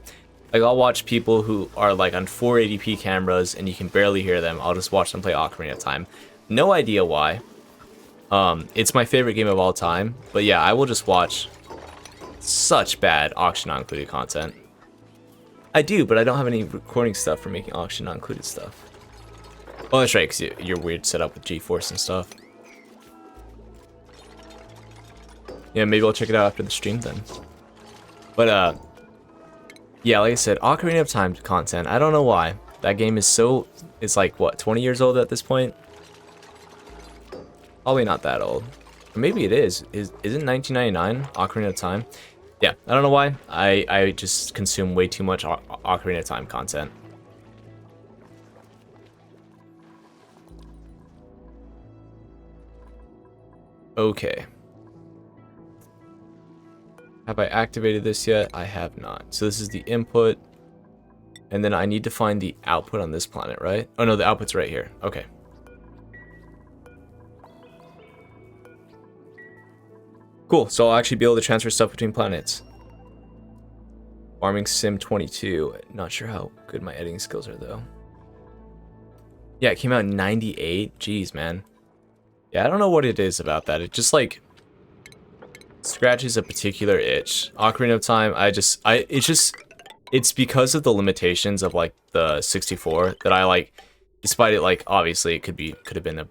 Like, I'll watch people who are like on 480p cameras and you can barely hear them. I'll just watch them play Ocarina of Time. No idea why. It's my favorite game of all time. But yeah, I will just watch such bad auction not included content. I do, but I don't have any recording stuff for making auction not included stuff. Oh, that's right, because you're weird setup with GeForce and stuff. Yeah, maybe I'll check it out after the stream then. But, yeah, like I said, Ocarina of Time content, I don't know why. That game is it's like, what, 20 years old at this point? Probably not that old. Or maybe it is. Is it 1999, Ocarina of Time? Yeah, I don't know why. I just consume way too much Ocarina of Time content. Okay. Have I activated this yet? I have not. So this is the input. And then I need to find the output on this planet, right? Oh no, the output's right here. Okay. Cool, so I'll actually be able to transfer stuff between planets. Farming Sim 22. Not sure how good my editing skills are though. Yeah, it came out in 98. Jeez, man. Yeah, I don't know what it is about that. It just like scratches a particular itch. Ocarina of Time, it's because of the limitations of like the 64 that I like, despite it like obviously it could have been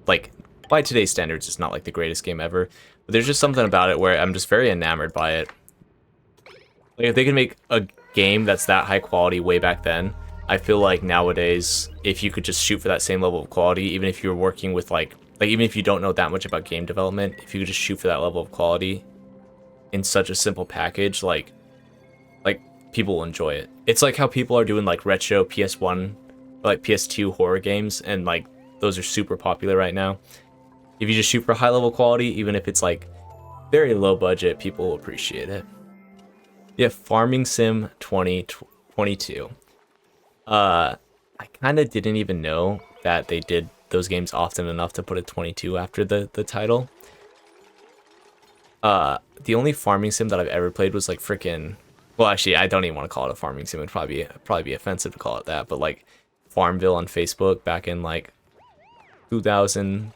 like by today's standards it's not like the greatest game ever, but there's just something about it where I'm just very enamored by it. Like if they can make a game that's that high quality way back then, I feel like nowadays if you could just shoot for that same level of quality, even if you're working with like even if you don't know that much about game development, if you could just shoot for that level of quality in such a simple package, like people will enjoy it. It's like how people are doing like retro PS1, like PS2 horror games, and like those are super popular right now. If you just shoot for high level quality, even if it's like very low budget, people will appreciate it. Yeah, Farming Sim 2022. I kind of didn't even know that they did those games often enough to put a 22 after the title. The only farming sim that I've ever played was like freaking, well actually I don't even want to call it a farming sim, it'd probably be offensive to call it that, but like Farmville on Facebook back in like 2010.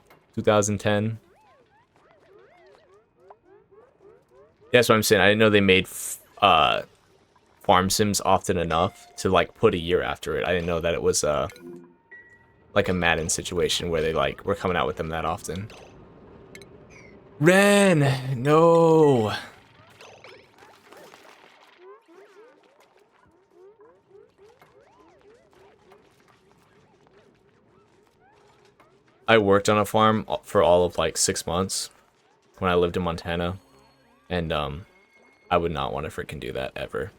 Yeah, that's what I'm saying. I didn't know they made farm sims often enough to like put a year after it. I didn't know that it was like a Madden situation where they like were coming out with them that often. Ren, no. I worked on a farm for all of like 6 months when I lived in Montana, and I would not want to freaking do that ever.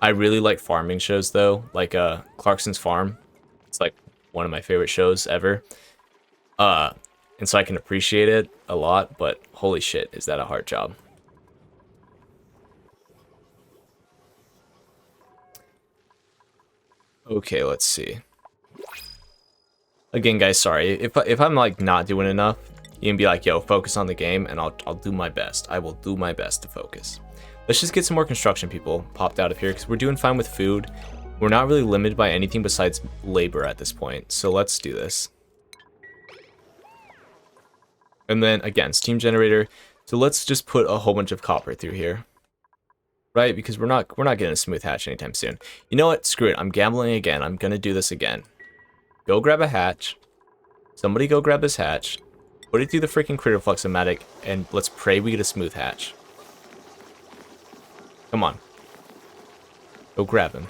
I really like farming shows though, like Clarkson's Farm. It's like one of my favorite shows ever. And so I can appreciate it a lot, but holy shit, is that a hard job. Okay, let's see. Again, guys, sorry. If I'm like not doing enough, you can be like, yo, focus on the game, and I'll do my best. I will do my best to focus. Let's just get some more construction people popped out of here, because we're doing fine with food. We're not really limited by anything besides labor at this point, so let's do this. And then, again, steam generator. So let's just put a whole bunch of copper through here. Right? Because we're not getting a smooth hatch anytime soon. You know what? Screw it. I'm gambling again. I'm going to do this again. Go grab a hatch. Somebody go grab this hatch. Put it through the freaking critter fluxomatic, and let's pray we get a smooth hatch. Come on. Go grab him.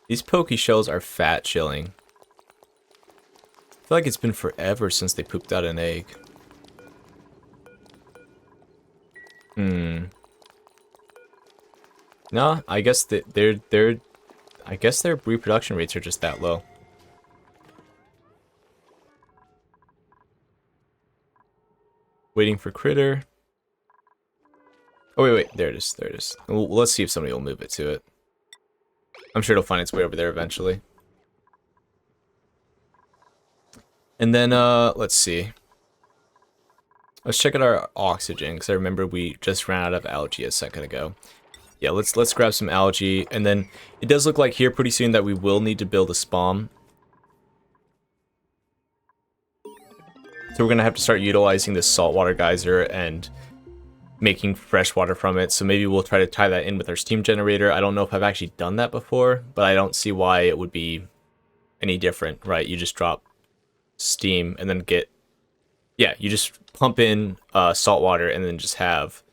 These Poke Shells are fat chilling. I feel like it's been forever since they pooped out an egg. No, I guess I guess their reproduction rates are just that low. Waiting for critter. Oh wait, there it is. There it is. Well, let's see if somebody will move it to it. I'm sure it'll find its way over there eventually. And then let's see. Let's check out our oxygen, because I remember we just ran out of algae a second ago. Yeah, let's grab some algae, and then it does look like here pretty soon that we will need to build a spawn. So we're gonna have to start utilizing this saltwater geyser and making fresh water from it. So maybe we'll try to tie that in with our steam generator. I don't know if I've actually done that before, but I don't see why it would be any different, right? You just drop steam and then get, yeah, you just pump in salt water and then just have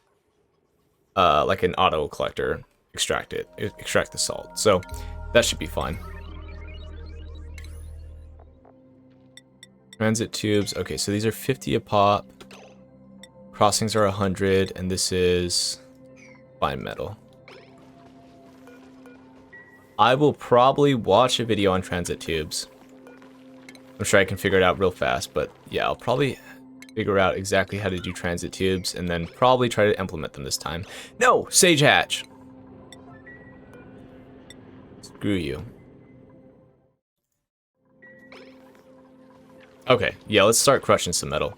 like an auto collector extract the salt. So that should be fine. Transit tubes. Okay, so these are 50 a pop. Crossings are 100, and this is fine metal. I will probably watch a video on transit tubes. I'm sure I can figure it out real fast, but yeah, I'll probably figure out exactly how to do transit tubes and then probably try to implement them this time. No! Sage hatch! Screw you. Okay, yeah, let's start crushing some metal.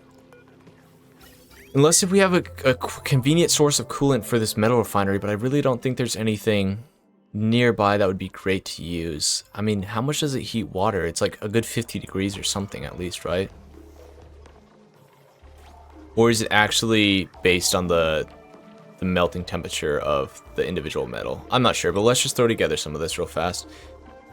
Unless if we have a convenient source of coolant for this metal refinery, but I really don't think there's anything nearby that would be great to use. I mean, how much does it heat water? It's like a good 50 degrees or something at least, right? Or is it actually based on the melting temperature of the individual metal? I'm not sure, but let's just throw together some of this real fast.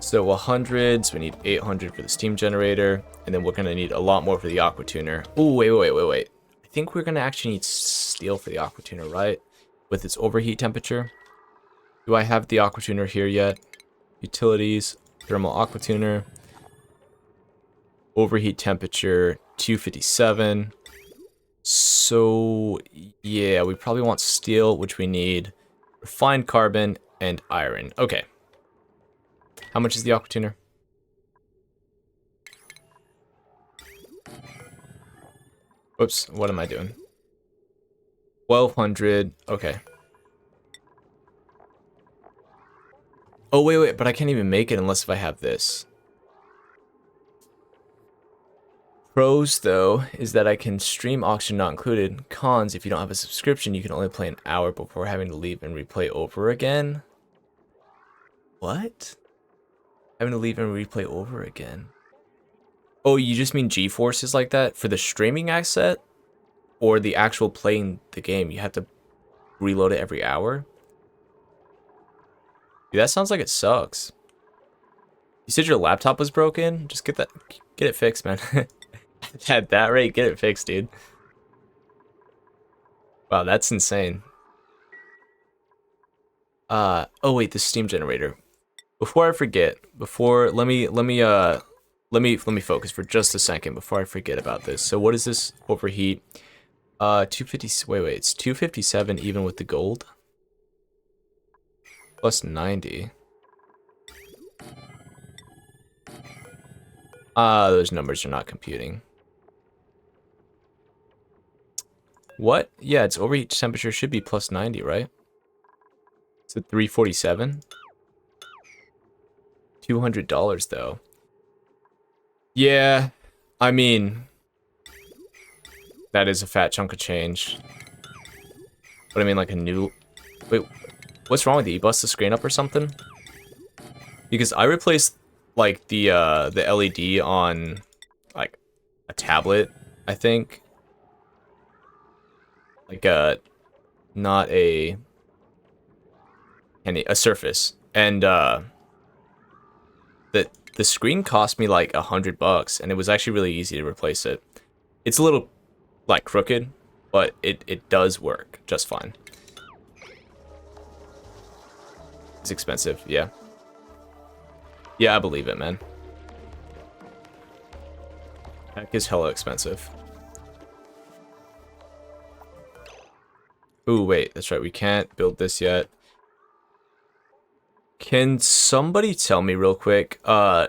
So 100, so we need 800 for the steam generator, and then we're gonna need a lot more for the aqua tuner. Oh, wait. I think we're gonna actually need steel for the aqua tuner, right? With its overheat temperature. Do I have the aqua tuner here yet? Utilities, thermal aqua tuner. Overheat temperature, 257. So, yeah, we probably want steel, which we need refined carbon and iron. Okay. How much is the aqua tuner? Whoops, what am I doing? 1200, okay. Oh, wait, but I can't even make it unless if I have this. Pros, though, is that I can stream auction not included. Cons, if you don't have a subscription, you can only play an hour before having to leave and replay over again. What? Having to leave and replay over again. Oh, you just mean GeForce is like that? For the streaming asset? Or the actual playing the game? You have to reload it every hour? Dude, that sounds like it sucks. You said your laptop was broken? Just get it fixed, man. At that rate, get it fixed, dude. Wow, that's insane. Oh wait, the steam generator. Before I forget, let me focus for just a second before I forget about this. So what is this overheat? 250, wait, it's 257 even with the gold? Plus 90. Those numbers are not computing. What? Yeah, its overheat temperature should be plus 90, right? It's at 347. $200 though. Yeah, I mean, that is a fat chunk of change. But I mean, like a new... Wait, what's wrong with you? You bust the screen up or something? Because I replaced, like, the LED on, like, a tablet, I think. Like, not a Surface. And, the screen cost me, like, $100, and it was actually really easy to replace it. It's a little, like, crooked, but it does work just fine. It's expensive, yeah. Yeah, I believe it, man. Heck is hella expensive. Ooh, wait, that's right, we can't build this yet. Can somebody tell me real quick, how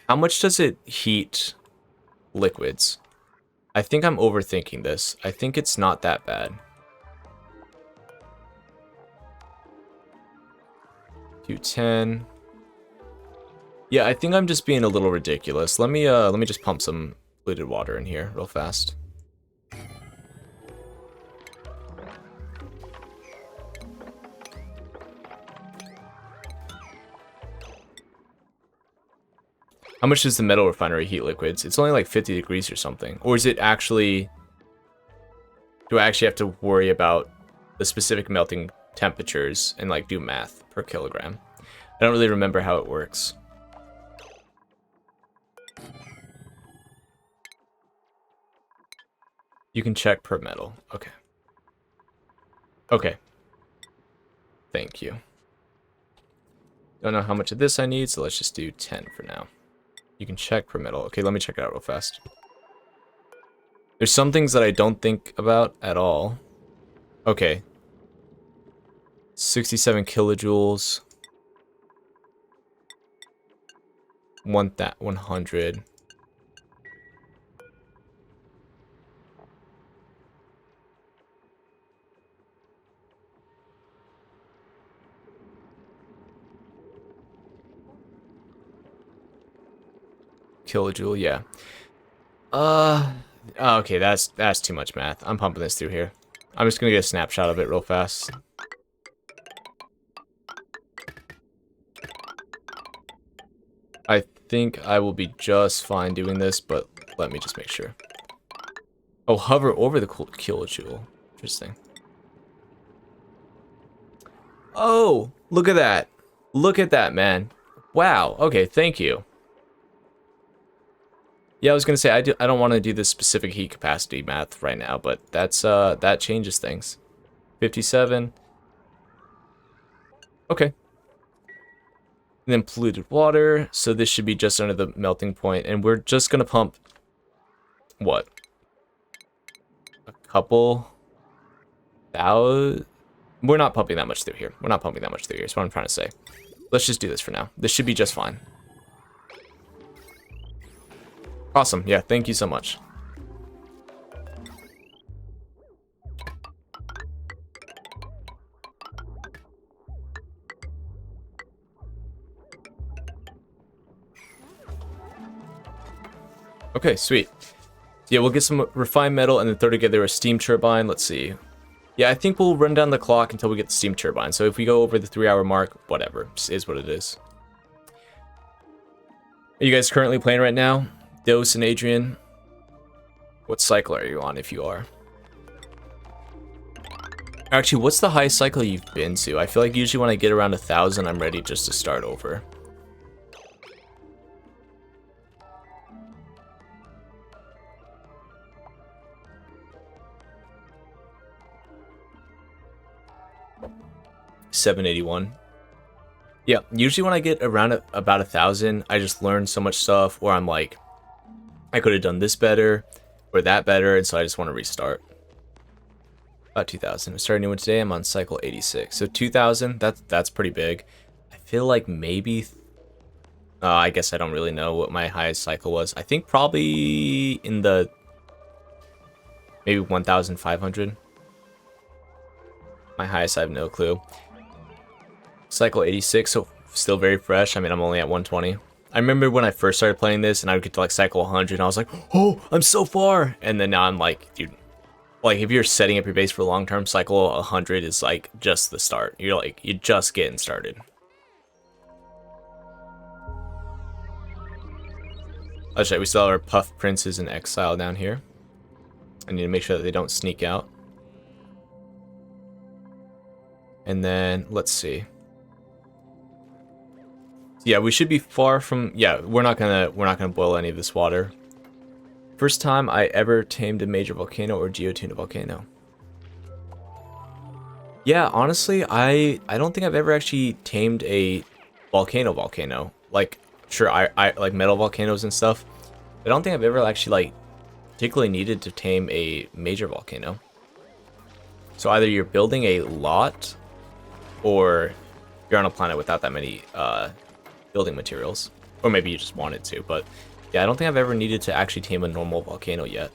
much does it heat liquids? I think I'm overthinking this. I think it's not that bad. 210. Yeah, I think I'm just being a little ridiculous. Let me just pump some polluted water in here real fast. How much does the metal refinery heat liquids? It's only like 50 degrees or something. Or is it actually... Do I actually have to worry about the specific melting temperatures and like do math per kilogram? I don't really remember how it works. You can check per metal. Okay. Okay. Thank you. Don't know how much of this I need, so let's just do 10 for now. You can check per metal. Okay, let me check it out real fast. There's some things that I don't think about at all. Okay. 67 kilojoules. 100. Kilojoule, yeah. Okay, that's too much math. I'm pumping this through here. I'm just gonna get a snapshot of it real fast. I think I will be just fine doing this, but let me just make sure. Oh, hover over the kilojoule. Interesting. Oh, look at that. Look at that, man. Wow. Okay, thank you. Yeah, I was gonna say I don't want to do this specific heat capacity math right now, but that's that changes things. 57. Okay. And then polluted water, so this should be just under the melting point, and we're just gonna pump what? A couple thousand? We're not pumping that much through here. We're not pumping that much through here, is what I'm trying to say. Let's just do this for now. This should be just fine. Awesome, yeah, thank you so much. Okay, sweet. Yeah, we'll get some refined metal and then throw together a steam turbine. Let's see. Yeah, I think we'll run down the clock until we get the steam turbine. So if we go over the 3-hour mark, whatever. Just is what it is. Are you guys currently playing right now? Dose and Adrian? What cycle are you on if you are? Actually, what's the highest cycle you've been to? I feel like usually when I get around 1,000, I'm ready just to start over. 781. Yeah, usually when I get around about 1,000, I just learn so much stuff, or I'm like, I could have done this better, or that better, and so I just want to restart. About 2,000. I started a new one today. I'm on cycle 86. So 2,000, that's pretty big. I feel like maybe... I guess I don't really know what my highest cycle was. I think probably in the... maybe 1,500. My highest, I have no clue. Cycle 86, so still very fresh. I mean, I'm only at 120. I remember when I first started playing this, and I would get to like cycle 100, and I was like, oh, I'm so far! And then now I'm like, dude, like if you're setting up your base for long term, cycle 100 is like just the start. You're just getting started. That's right, we still have our Puff Princes in exile down here. I need to make sure that they don't sneak out. And then, let's see. Yeah, we should be far from... Yeah, we're not gonna boil any of this water. First time I ever tamed a major volcano or geotuned a volcano. Yeah, honestly, I don't think I've ever actually tamed a volcano. Like, sure, I like metal volcanoes and stuff. But I don't think I've ever actually, like, particularly needed to tame a major volcano. So either you're building a lot, or you're on a planet without that many, building materials, or maybe you just wanted to, but yeah, I don't think I've ever needed to actually tame a normal volcano yet.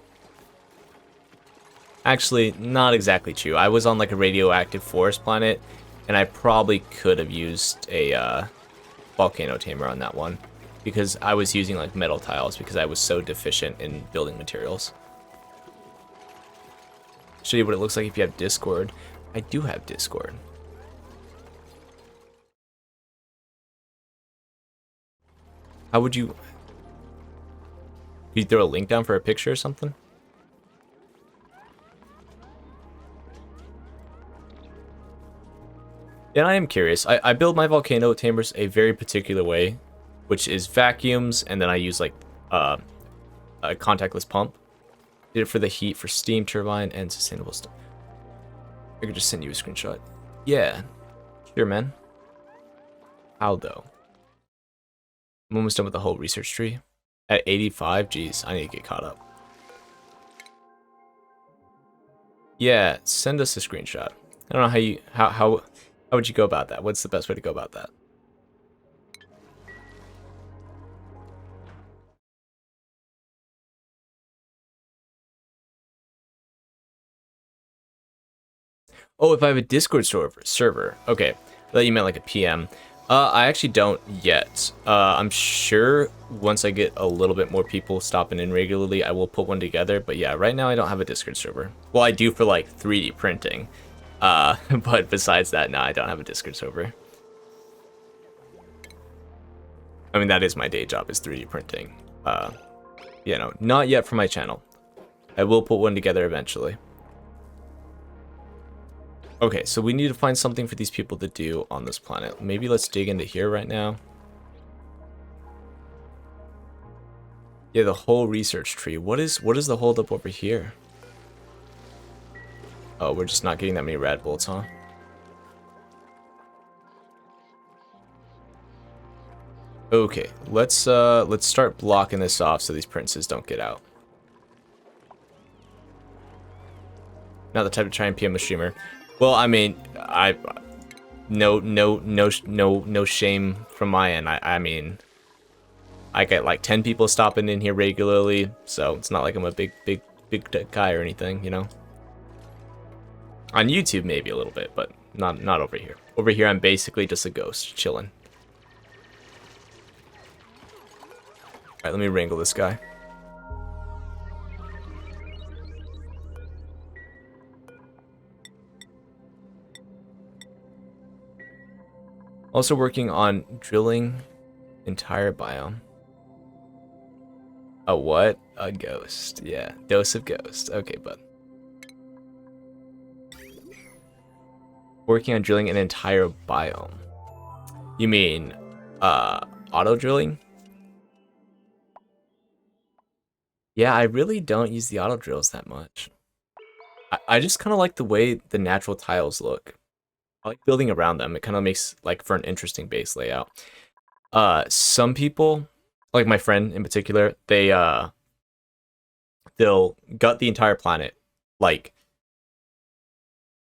Actually, not exactly true. I was on like a radioactive forest planet, and I probably could have used a volcano tamer on that one, because I was using like metal tiles because I was so deficient in building materials. Show you what it looks like if you have Discord. I do have Discord. How would you... Could you throw a link down for a picture or something? Yeah, I am curious. I build my volcano tamers a very particular way, which is vacuums, and then I use like a contactless pump. Did it for the heat, for steam turbine, and sustainable stuff. I could just send you a screenshot. Yeah, sure, man. How though? I'm almost done with the whole research tree. At 85, geez, I need to get caught up. Yeah, send us a screenshot. I don't know how you how would you go about that? What's the best way to go about that? Oh, if I have a Discord server. Okay, I thought you meant like a PM. I actually don't yet. I'm sure once I get a little bit more people stopping in regularly, I will put one together. But yeah, right now I don't have a Discord server. Well, I do for like 3D printing. But besides that, no, I don't have a Discord server. I mean, that is my day job, is 3D printing. You know, not yet for my channel. I will put one together eventually. Okay, so we need to find something for these people to do on this planet. Maybe let's dig into here right now. Yeah, the whole research tree. What is the holdup over here? Oh, we're just not getting that many rad bullets, huh? Okay, let's start blocking this off so these princes don't get out. Not the type to try and PM a streamer. Well, I mean, no shame from my end. I mean, I get like 10 people stopping in here regularly, so it's not like I'm a big guy or anything, you know. On YouTube, maybe a little bit, but not over here. Over here, I'm basically just a ghost chilling. All right, let me wrangle this guy. Also working on drilling entire biome. A what? A ghost. Yeah, dose of ghost. Okay, bud. Working on drilling an entire biome. You mean, auto drilling? Yeah, I really don't use the auto drills that much. I just kind of like the way the natural tiles look. I like building around them. It kind of makes like for an interesting base layout. Some people, like my friend in particular, they'll gut the entire planet like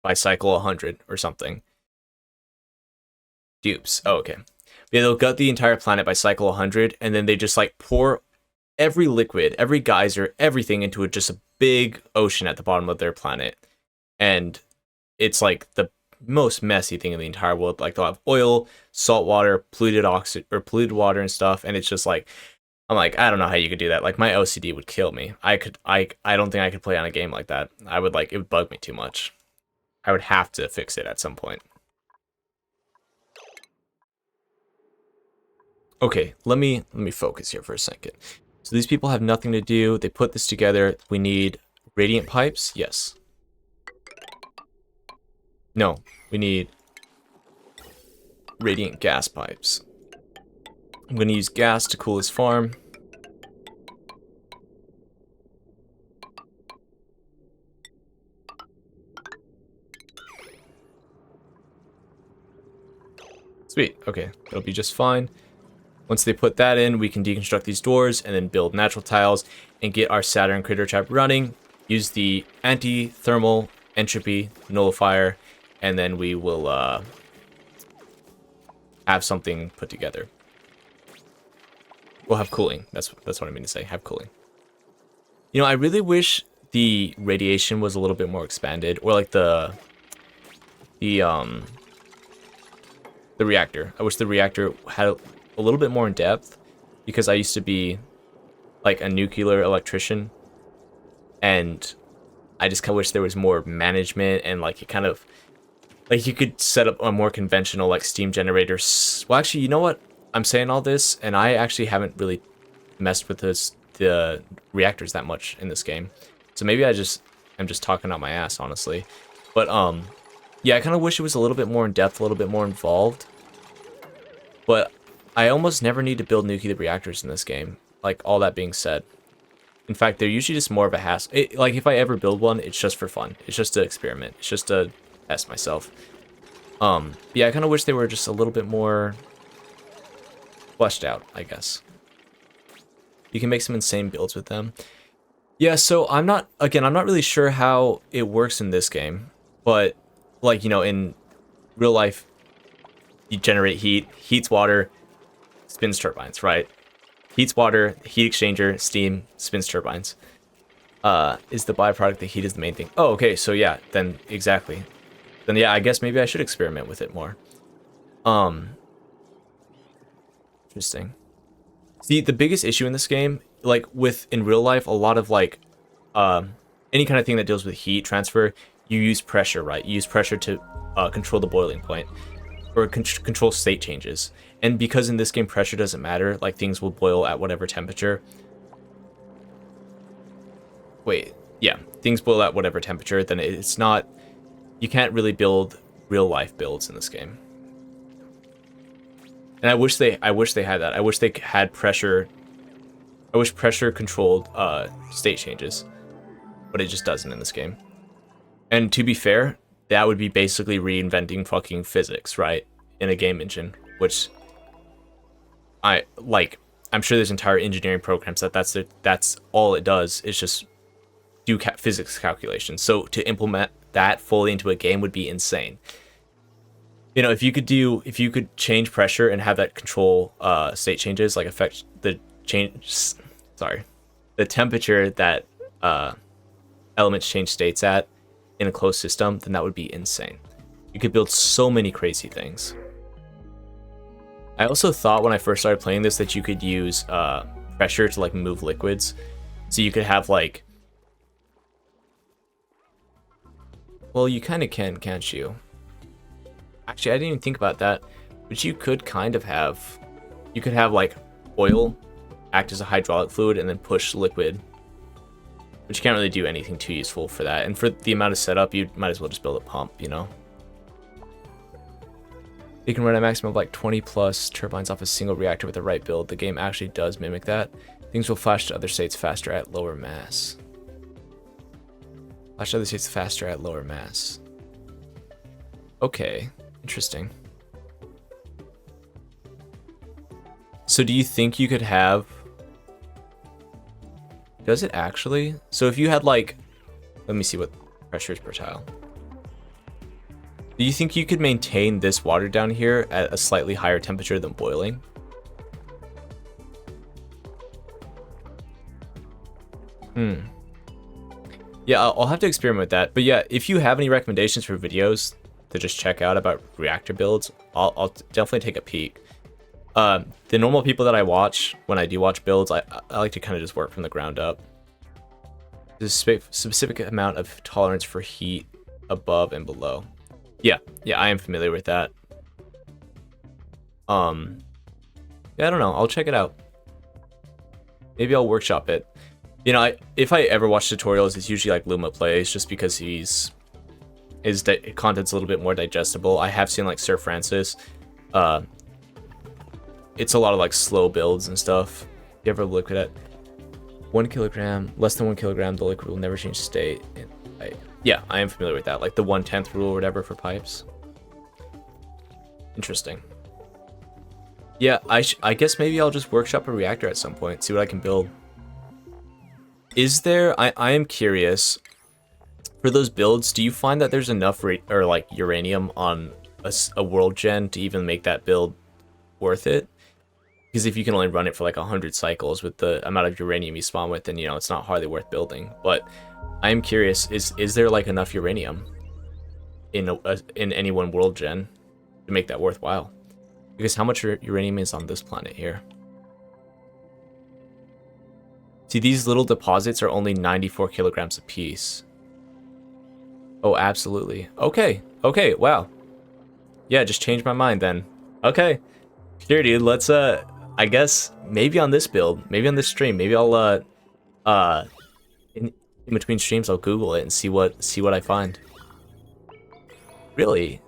by cycle 100 or something. Dupes. Oh, okay. Yeah, they'll gut the entire planet by cycle 100, and then they just like pour every liquid, every geyser, everything into just a big ocean at the bottom of their planet. And it's like the most messy thing in the entire world. Like they'll have oil, salt water, polluted water and stuff, and it's just like I'm like, I don't know how you could do that. Like my OCD would kill me. I don't think I could play on a game like that. I would like it would bug me too much. I would have to fix it at some point. Okay, let me focus here for a second. So these people have nothing to do. They put this together. We need radiant pipes. Yes. No, we need radiant gas pipes. I'm going to use gas to cool this farm. Sweet. Okay, it'll be just fine. Once they put that in, we can deconstruct these doors and then build natural tiles and get our Saturn critter trap running. Use the anti-thermal entropy nullifier, and then we will have something put together. We'll have cooling. That's what I mean to say. Have cooling. You know, I really wish the radiation was a little bit more expanded, or like the reactor. I wish the reactor had a little bit more in depth, because I used to be like a nuclear electrician, and I just kind of wish there was more management, and like it kind of like you could set up a more conventional like steam generator. Well, actually, you know what? I'm saying all this, and I actually haven't really messed with the reactors that much in this game, so maybe I'm just talking out my ass, honestly. But yeah, I kind of wish it was a little bit more in depth, a little bit more involved. But I almost never need to build nuclear reactors in this game. Like, all that being said. In fact, they're usually just more of a hassle. Like, if I ever build one, it's just for fun. It's just to experiment. It's just to test myself. Yeah, I kind of wish they were just a little bit more fleshed out, I guess. You can make some insane builds with them. Yeah, so I'm not really sure how it works in this game. But, like, you know, in real life, you generate heat, heats water, spins turbines, right? Heats water, heat exchanger, steam, spins turbines. Is the byproduct the heat is the main thing? Oh, okay, so yeah, then exactly. Then yeah, I guess maybe I should experiment with it more. Interesting. See, the biggest issue in this game, like in real life, a lot of like any kind of thing that deals with heat transfer, you use pressure, right? You use pressure to control the boiling point, or control state changes. And because in this game pressure doesn't matter, like things will boil at whatever temperature. Wait, yeah, things boil at whatever temperature, then it's not, you can't really build real life builds in this game. And I wish they had that. I wish they had pressure. I wish pressure controlled state changes, but it just doesn't in this game. And to be fair, that would be basically reinventing fucking physics, right? In a game engine, which I'm sure there's entire engineering programs that's all it does is just do physics calculations. So to implement that fully into a game would be insane. You know, if you could change pressure and have that control state changes, like affect the temperature that elements change states at in a closed system, then that would be insane. You could build so many crazy things. I also thought when I first started playing this that you could use pressure to like move liquids. So you could have like, well, you kind of can, can't you? Actually, I didn't even think about that, but you could kind of have, you could have like oil act as a hydraulic fluid and then push liquid, but you can't really do anything too useful for that. And for the amount of setup, you might as well just build a pump, you know? You can run a maximum of like 20 plus turbines off a single reactor with the right build. The game actually does mimic that. Things will flash to other states faster at lower mass. Flash to other states faster at lower mass. Okay. Interesting. So do you think you could have... Does it actually? So if you had like... Let me see what pressure is per tile. Do you think you could maintain this water down here at a slightly higher temperature than boiling? Yeah, I'll have to experiment with that. But yeah, if you have any recommendations for videos to just check out about reactor builds, I'll definitely take a peek. The normal people that I watch, when I do watch builds, I like to kind of just work from the ground up. There's a specific amount of tolerance for heat above and below. Yeah, I am familiar with that. Yeah, I don't know. I'll check it out. Maybe I'll workshop it. You know, if I ever watch tutorials, it's usually like Luma Plays, just because his content's a little bit more digestible. I have seen like Sir Francis. It's a lot of like slow builds and stuff. You ever look at it? 1 kilogram, less than 1 kilogram, the liquid will never change state. Yeah, I am familiar with that, like the 1/10 rule or whatever for pipes. Interesting. Yeah, I guess maybe I'll just workshop a reactor at some point, see what I can build. Is there, I am curious, for those builds, do you find that there's enough or like uranium on a world gen to even make that build worth it? Because if you can only run it for like 100 cycles with the amount of uranium you spawn with, then, you know, it's not hardly worth building. But I am curious, is there like enough uranium in any one world gen to make that worthwhile? Because how much uranium is on this planet here? See, these little deposits are only 94 kilograms a piece. Oh, absolutely. Okay, wow. Yeah, just changed my mind then. Okay. Here, dude, let's, I guess, maybe on this build, maybe on this stream, maybe I'll, in between streams, I'll Google it and see what I find. Really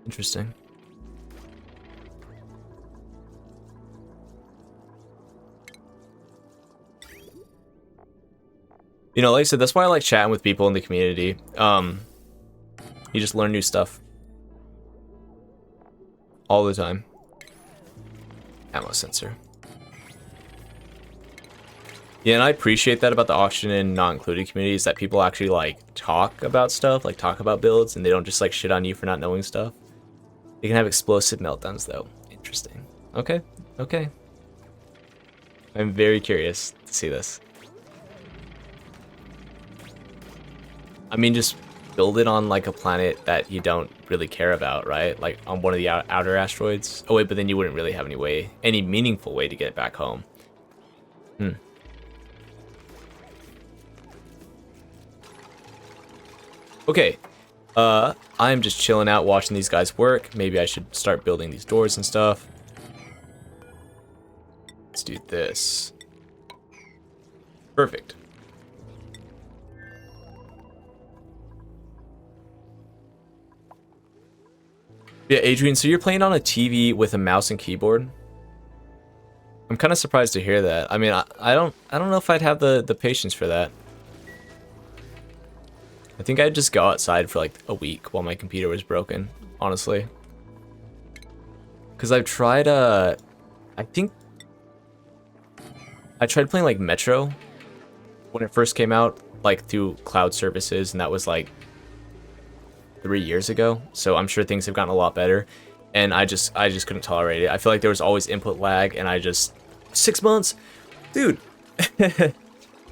interesting. You know, like I said, that's why I like chatting with people in the community. You just learn new stuff all the time. Ammo sensor. Yeah, and I appreciate that about the auction and not included communities, that people actually like talk about stuff, like talk about builds, and they don't just like shit on you for not knowing stuff. They can have explosive meltdowns though. Interesting. Okay. I'm very curious to see this. I mean, just build it on like a planet that you don't really care about, right? Like on one of the outer asteroids. Oh wait, but then you wouldn't really have any meaningful way to get back home. Okay, I'm just chilling out watching these guys work. Maybe I should start building these doors and stuff. Let's do this. Perfect. Yeah, Adrian, so you're playing on a TV with a mouse and keyboard? I'm kind of surprised to hear that. I mean, I don't know if I'd have the patience for that. I think I'd just go outside for like a week while my computer was broken, honestly. Because I've tried, I think I tried playing like Metro when it first came out, like through cloud services, and that was like 3 years ago, so I'm sure things have gotten a lot better, and I just couldn't tolerate it. I feel like there was always input lag, and 6 months, dude. I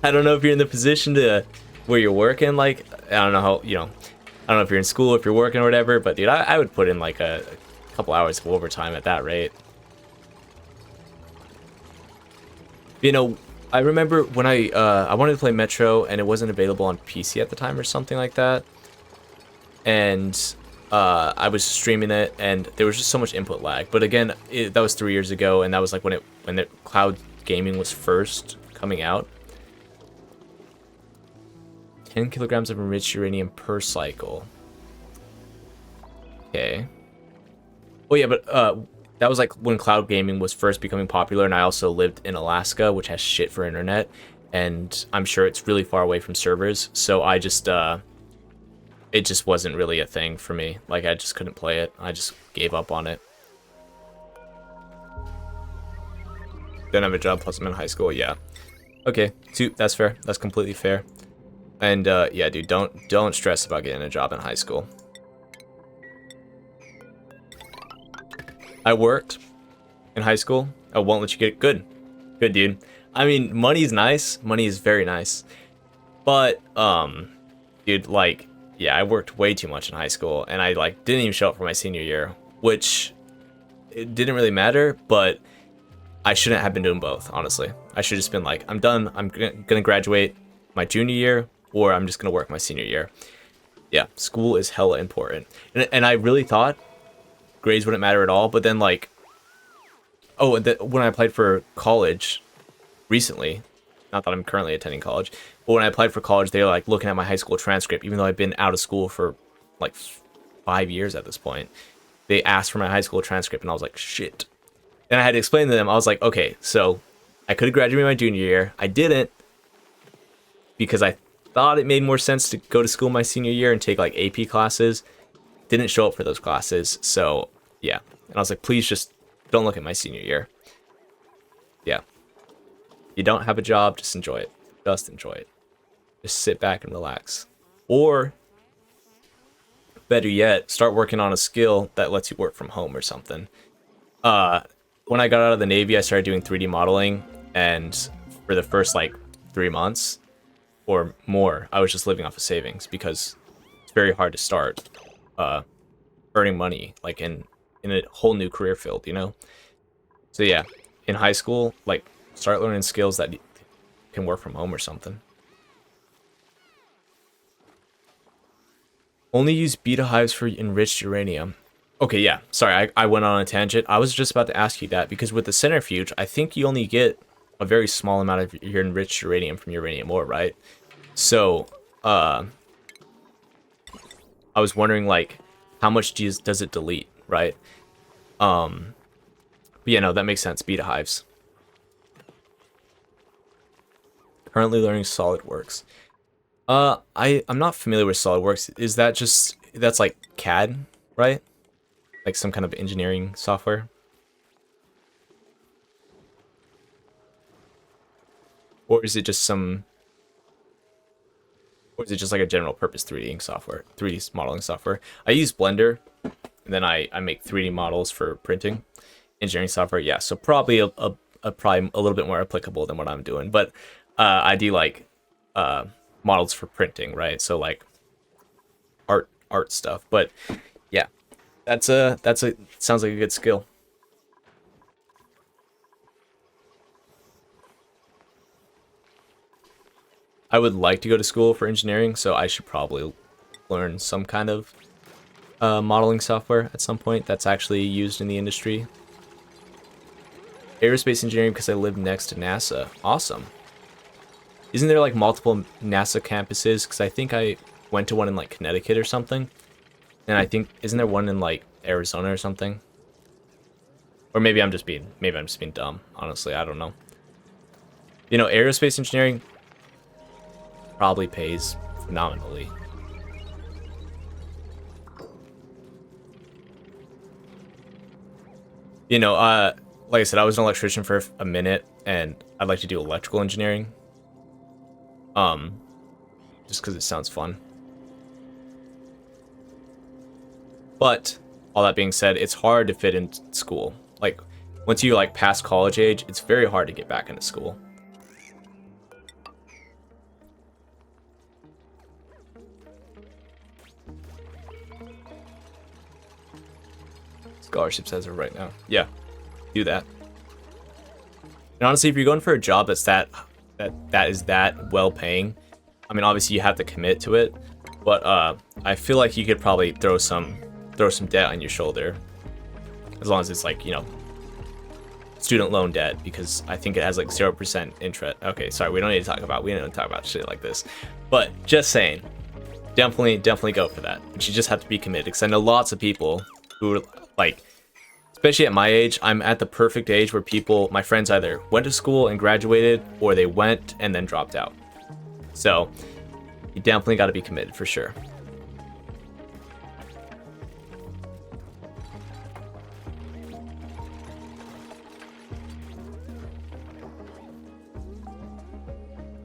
don't know if you're in the position to where you're working, like, I don't know how, you know, I don't know if you're in school, if you're working or whatever, but dude, I would put in like a couple hours of overtime at that rate. You know, I remember when I wanted to play Metro and it wasn't available on PC at the time or something like that. And I was streaming it, and there was just so much input lag. But again, that was 3 years ago, and that was like when the cloud gaming was first coming out. 10 kilograms of enriched uranium per cycle. Okay. Oh yeah, but that was like when cloud gaming was first becoming popular, and I also lived in Alaska, which has shit for internet, and I'm sure it's really far away from servers. So I just it just wasn't really a thing for me. Like, I just couldn't play it. I just gave up on it. Didn't have a job, plus I'm in high school. Yeah. Okay, that's fair. That's completely fair. And yeah, dude, don't stress about getting a job in high school. I worked in high school. I won't let you get good, dude. I mean, money's nice. Money is very nice, but dude, like, yeah, I worked way too much in high school, and I like didn't even show up for my senior year, which it didn't really matter, but I shouldn't have been doing both, honestly. I should have just been like, I'm done. I'm gonna graduate my junior year, or I'm just gonna work my senior year. Yeah, school is hella important, and I really thought grades wouldn't matter at all, but then like, oh, when I applied for college recently, not that I'm currently attending college, but when I applied for college, they were like looking at my high school transcript, even though I've been out of school for like 5 years at this point. They asked for my high school transcript, and I was like, shit. And I had to explain to them, I was like, okay, so I could have graduated my junior year. I didn't, because I thought it made more sense to go to school my senior year and take like AP classes. Didn't show up for those classes, so yeah. And I was like, please just don't look at my senior year. Yeah. You don't have a job, just enjoy it. Just enjoy it. Just sit back and relax. Or, better yet, start working on a skill that lets you work from home or something. When I got out of the Navy, I started doing 3D modeling, and for the first like 3 months or more, I was just living off of savings, because it's very hard to start earning money like in a whole new career field, you know? So yeah, in high school, like, start learning skills that you can work from home or something. Only use beta hives for enriched uranium. Okay, yeah, sorry, I went on a tangent. I was just about to ask you that, because with the centrifuge, I think you only get a very small amount of your enriched uranium from uranium ore, right? So, I was wondering, like, how much does it delete, right? But yeah, no, that makes sense. Beta hives. Currently learning SolidWorks. I'm not familiar with SolidWorks. Is that just, that's like CAD, right? Like some kind of engineering software? Or is it just some, or is it just like a general purpose 3D software, 3D modeling software? I use Blender, and then I make 3D models for printing. Engineering software, yeah, so probably probably a little bit more applicable than what I'm doing. But I do like models for printing, right? So like art stuff. But yeah, that's a sounds like a good skill. I would like to go to school for engineering, so I should probably learn some kind of modeling software at some point that's actually used in the industry. Aerospace engineering because I live next to NASA. Awesome. Isn't there like multiple NASA campuses? Because I think I went to one in like Connecticut or something. And I think, isn't there one in like Arizona or something? Or maybe I'm just being dumb. Honestly, I don't know. You know, aerospace engineering probably pays phenomenally. You know, like I said, I was an electrician for a minute, and I'd like to do electrical engineering. Just because it sounds fun. But all that being said, it's hard to fit in school. Like, once you like pass college age, it's very hard to get back into school. Scholarships as of right now. Yeah, do that. And honestly, if you're going for a job that's that is that well paying, I mean, obviously you have to commit to it, but I feel like you could probably throw some debt on your shoulder, as long as it's like, you know, student loan debt, because I think it has like 0% interest. Okay, sorry, we don't need to talk about shit like this, but just saying, definitely go for that. But you just have to be committed, because I know lots of people who are like, especially at my age, I'm at the perfect age where my friends either went to school and graduated, or they went and then dropped out. So you definitely got to be committed for sure.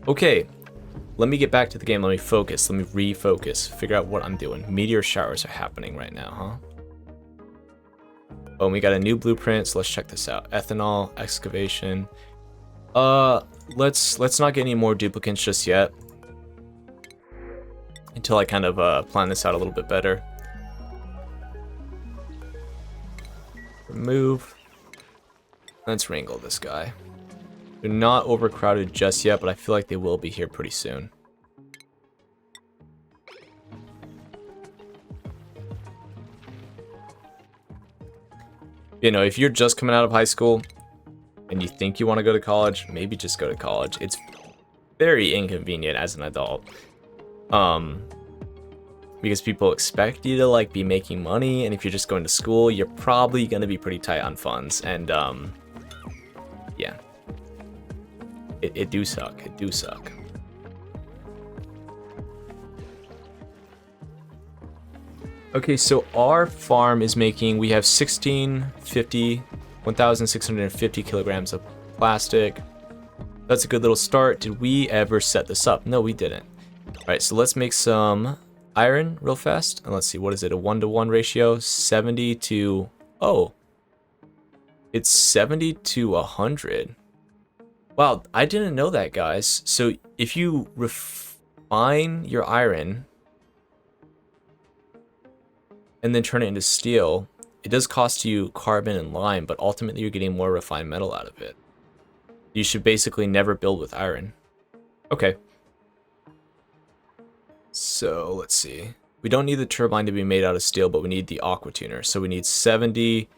Okay, let me get back to the game. Let me focus. Let me refocus. Figure out what I'm doing. Meteor showers are happening right now, huh? Oh, and we got a new blueprint, so let's check this out. Ethanol, excavation. Let's not get any more duplicates just yet. Until I kind of plan this out a little bit better. Remove. Let's wrangle this guy. They're not overcrowded just yet, but I feel like they will be here pretty soon. You know, if you're just coming out of high school and you think you want to go to college, maybe just go to college. It's very inconvenient as an adult. Because people expect you to like be making money, and if you're just going to school, you're probably going to be pretty tight on funds, and yeah. It do suck. It do suck. Okay, so our farm is making, we have 1,650 kilograms of plastic. That's a good little start. Did we ever set this up? No, we didn't. All right, so let's make some iron real fast. And let's see, what is it? A 1-to-1 ratio? 70 to, oh, it's 70 to 100. Wow, I didn't know that, guys. So if you refine your iron and then turn it into steel, it does cost you carbon and lime, but ultimately you're getting more refined metal out of it. You should basically never build with iron. Okay. So let's see. We don't need the turbine to be made out of steel, but we need the aqua tuner. So we need 70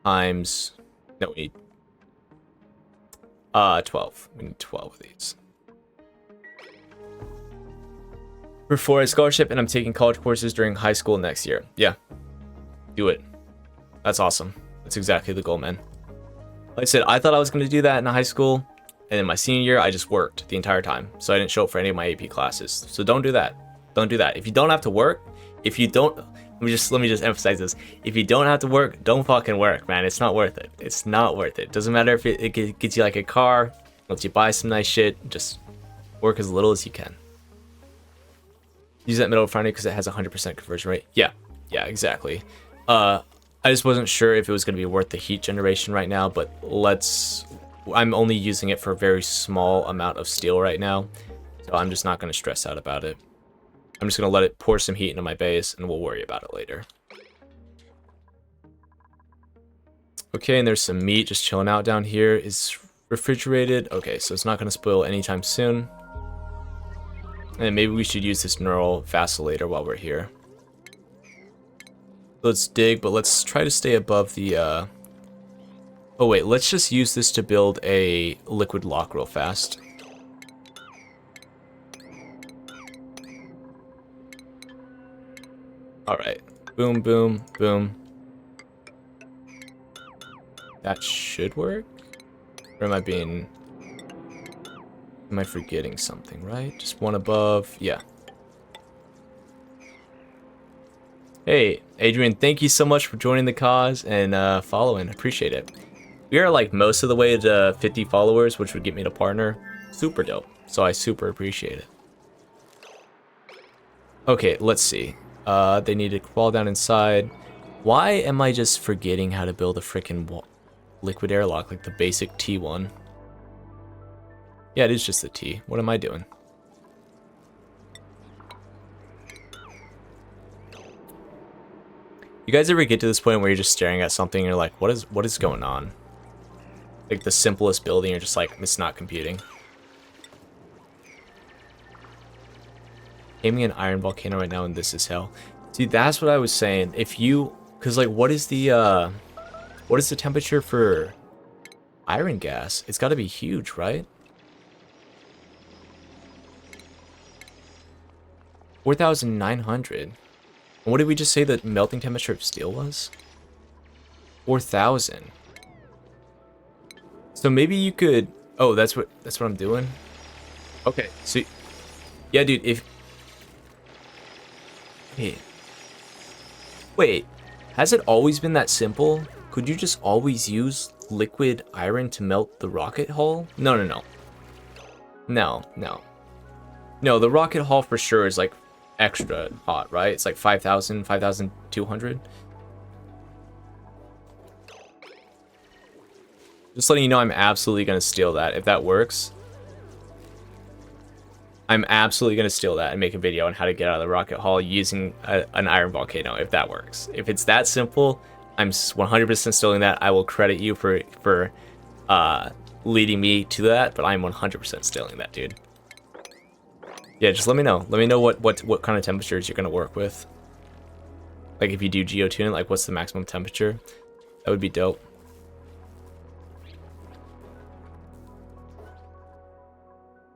times, no, we need 12. We need 12 of these. For a scholarship, and I'm taking college courses during high school next year. Yeah. Do it. That's awesome. That's exactly the goal, man. Like I said, I thought I was going to do that in high school, and in my senior year, I just worked the entire time. So I didn't show up for any of my AP classes. So don't do that. Don't do that. If you don't have to work, if you don't, let me just emphasize this. If you don't have to work, don't fucking work, man. It's not worth it. It's not worth it. Doesn't matter if it gets you like a car, lets you buy some nice shit. Just work as little as you can. Use that metal refinery because it has a 100% conversion rate. Yeah, exactly. I just wasn't sure if it was going to be worth the heat generation right now, but I'm only using it for a very small amount of steel right now, so I'm just not going to stress out about it. I'm just going to let it pour some heat into my base, and we'll worry about it later. Okay, and there's some meat just chilling out down here. Is refrigerated. Okay, so it's not going to spoil anytime soon. And maybe we should use this neural vacillator while we're here. Let's dig, but let's try to stay above the, oh wait, let's just use this to build a liquid lock real fast. Alright. Boom, boom, boom. That should work? Or am I forgetting something, right? Just one above. Yeah. Hey, Adrian, thank you so much for joining the cause and following. Appreciate it. We are like most of the way to 50 followers, which would get me to partner. Super dope. So I super appreciate it. Okay, let's see. They need to crawl down inside. Why am I just forgetting how to build a freaking liquid airlock, like the basic T one? Yeah, it is just the T. What am I doing? You guys ever get to this point where you're just staring at something and you're like, what is going on? Like the simplest building, you're just like, it's not computing. Aiming an iron volcano right now, and this is hell. See, that's what I was saying. If you, cause like, what is the temperature for iron gas? It's got to be huge, right? 4,900. And what did we just say the melting temperature of steel was? 4,000. So maybe you could. Oh, that's what I'm doing. Okay, so yeah, dude. If wait, has it always been that simple? Could you just always use liquid iron to melt the rocket hull? No. No, the rocket haul for sure is like extra hot, right? It's like 5,000, 5,200. Just letting you know I'm absolutely going to steal that. If that works, I'm absolutely going to steal that and make a video on how to get out of the rocket haul using an iron volcano, if that works. If it's that simple, I'm 100% stealing that. I will credit you for leading me to that, but I'm 100% stealing that, dude. Yeah, just let me know. Let me know what kind of temperatures you're going to work with. Like if you do geotune, like what's the maximum temperature? That would be dope.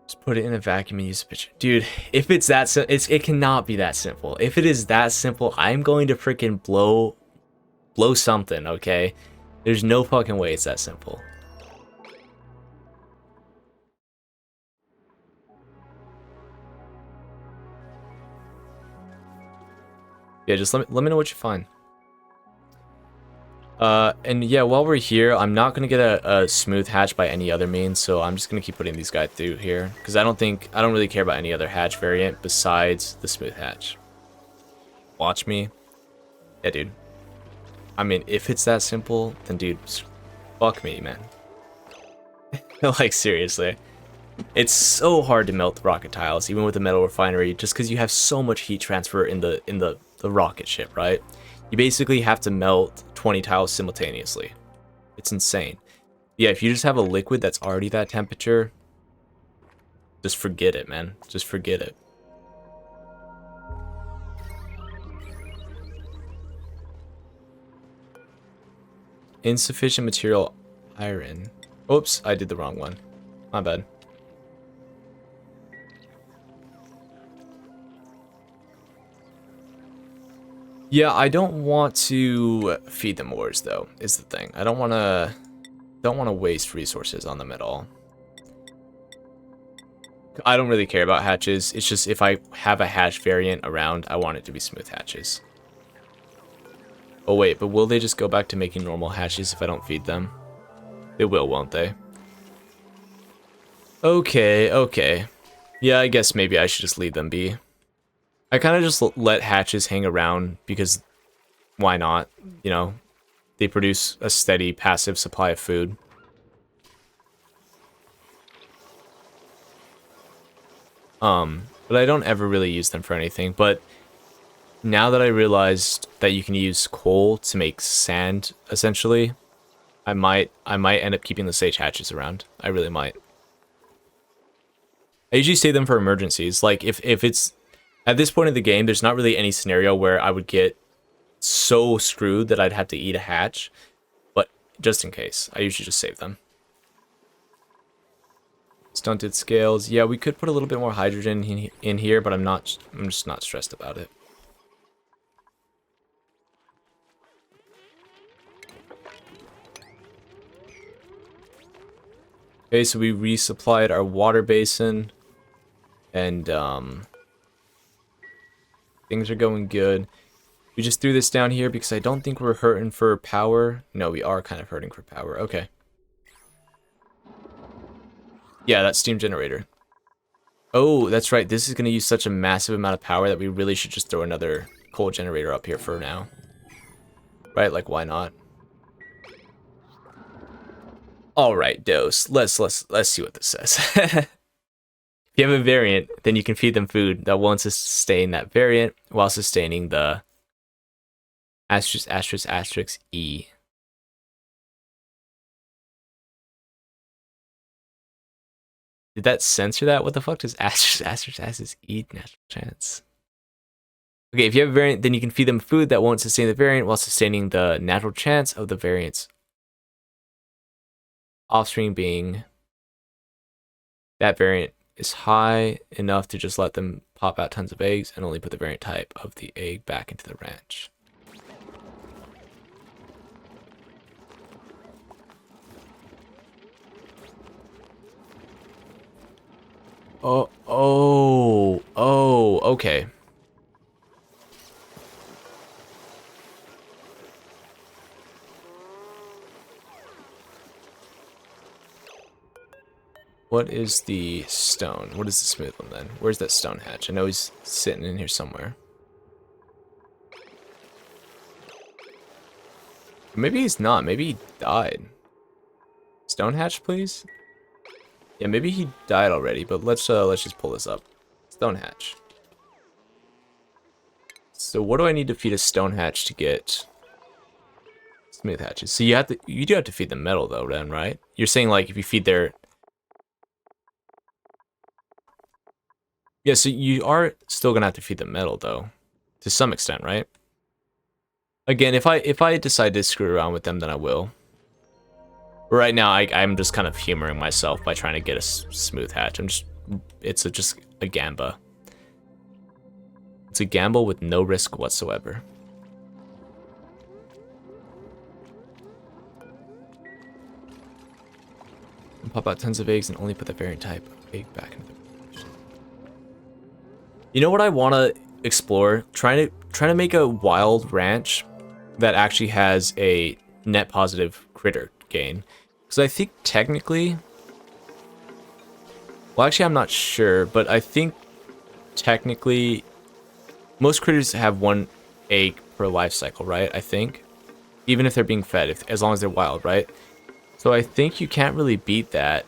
Just put it in a vacuum and use a picture. Dude, if it's that it cannot be that simple. If it is that simple, I'm going to freaking blow something, okay? There's no fucking way it's that simple. Yeah, just let me know what you find. And yeah, while we're here, I'm not gonna get a smooth hatch by any other means, so I'm just gonna keep putting these guys through here because I don't really care about any other hatch variant besides the smooth hatch. Watch me. Yeah, dude. I mean, if it's that simple, then dude, fuck me, man. Like seriously. It's so hard to melt the rocket tiles, even with the metal refinery, just because you have so much heat transfer in the rocket ship, right? You basically have to melt 20 tiles simultaneously. It's insane. Yeah, if you just have a liquid that's already that temperature, just forget it, man. Just forget it. Insufficient material iron. Oops, I did the wrong one. My bad. Yeah, I don't want to feed them ores though, is the thing. I don't want to waste resources on them at all. I don't really care about hatches. It's just if I have a hatch variant around, I want it to be smooth hatches. Oh wait, but will they just go back to making normal hatches if I don't feed them? They will, won't they? Okay, okay. Yeah, I guess maybe I should just leave them be. I kind of just let hatches hang around because why not? You know, they produce a steady passive supply of food. But I don't ever really use them for anything. But now that I realized that you can use coal to make sand, essentially, I might end up keeping the sage hatches around. I really might. I usually save them for emergencies. Like if it's at this point of the game, there's not really any scenario where I would get so screwed that I'd have to eat a hatch. But just in case, I usually just save them. Stunted scales. Yeah, we could put a little bit more hydrogen in here, but I'm just not stressed about it. Okay, so we resupplied our water basin, and things are going good. We just threw this down here because I don't think we're hurting for power. No, we are kind of hurting for power. Okay. Yeah, that steam generator. Oh, that's right. This is going to use such a massive amount of power that we really should just throw another coal generator up here for now. Right? Like, why not? All right, Dose. Let's see what this says. If you have a variant, then you can feed them food that won't sustain that variant while sustaining the asterisk asterisk asterisk E. Did that censor that? What the fuck does asterisk asterisk asterisk E natural chance? Okay, if you have a variant, then you can feed them food that won't sustain the variant while sustaining the natural chance of the variant's offspring being that variant is high enough to just let them pop out tons of eggs and only put the variant type of the egg back into the ranch. Oh, okay. What is the stone? What is the smooth one then? Where's that stone hatch? I know he's sitting in here somewhere. Maybe he's not. Maybe he died. Stone hatch, please? Yeah, maybe he died already, but let's just pull this up. Stone hatch. So what do I need to feed a stone hatch to get smooth hatches? So you do have to feed them metal though, then, right? You're saying like if you feed their... Yeah, so you are still gonna have to feed them metal though, to some extent, right? Again, if I decide to screw around with them, then I will. Right now, I'm just kind of humoring myself by trying to get a smooth hatch. It's just a gamba. It's a gamble with no risk whatsoever. And pop out tons of eggs and only put the variant type of egg back into the... You know what I want to explore? Trying to make a wild ranch that actually has a net positive critter gain. Because I think technically... Well, actually, I'm not sure, but I think technically... Most critters have one egg per life cycle, right? I think. Even if they're being fed, as long as they're wild, right? So I think you can't really beat that.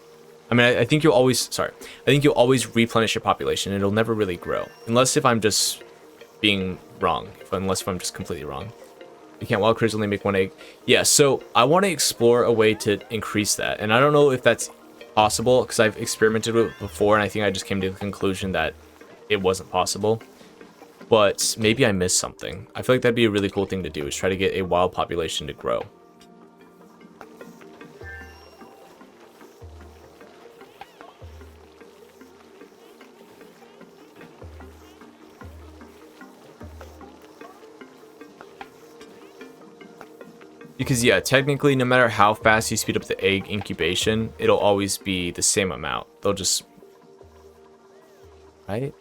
I mean, I think you'll always... Sorry. I think you'll always replenish your population. It'll never really grow. Unless if I'm just being wrong. Unless if I'm just completely wrong. You can't wild critters only make one egg. Yeah, so I want to explore a way to increase that. And I don't know if that's possible, because I've experimented with it before, and I think I just came to the conclusion that it wasn't possible. But maybe I missed something. I feel like that'd be a really cool thing to do, is try to get a wild population to grow. Because yeah, technically no matter how fast you speed up the egg incubation, it'll always be the same amount. They'll just... Right?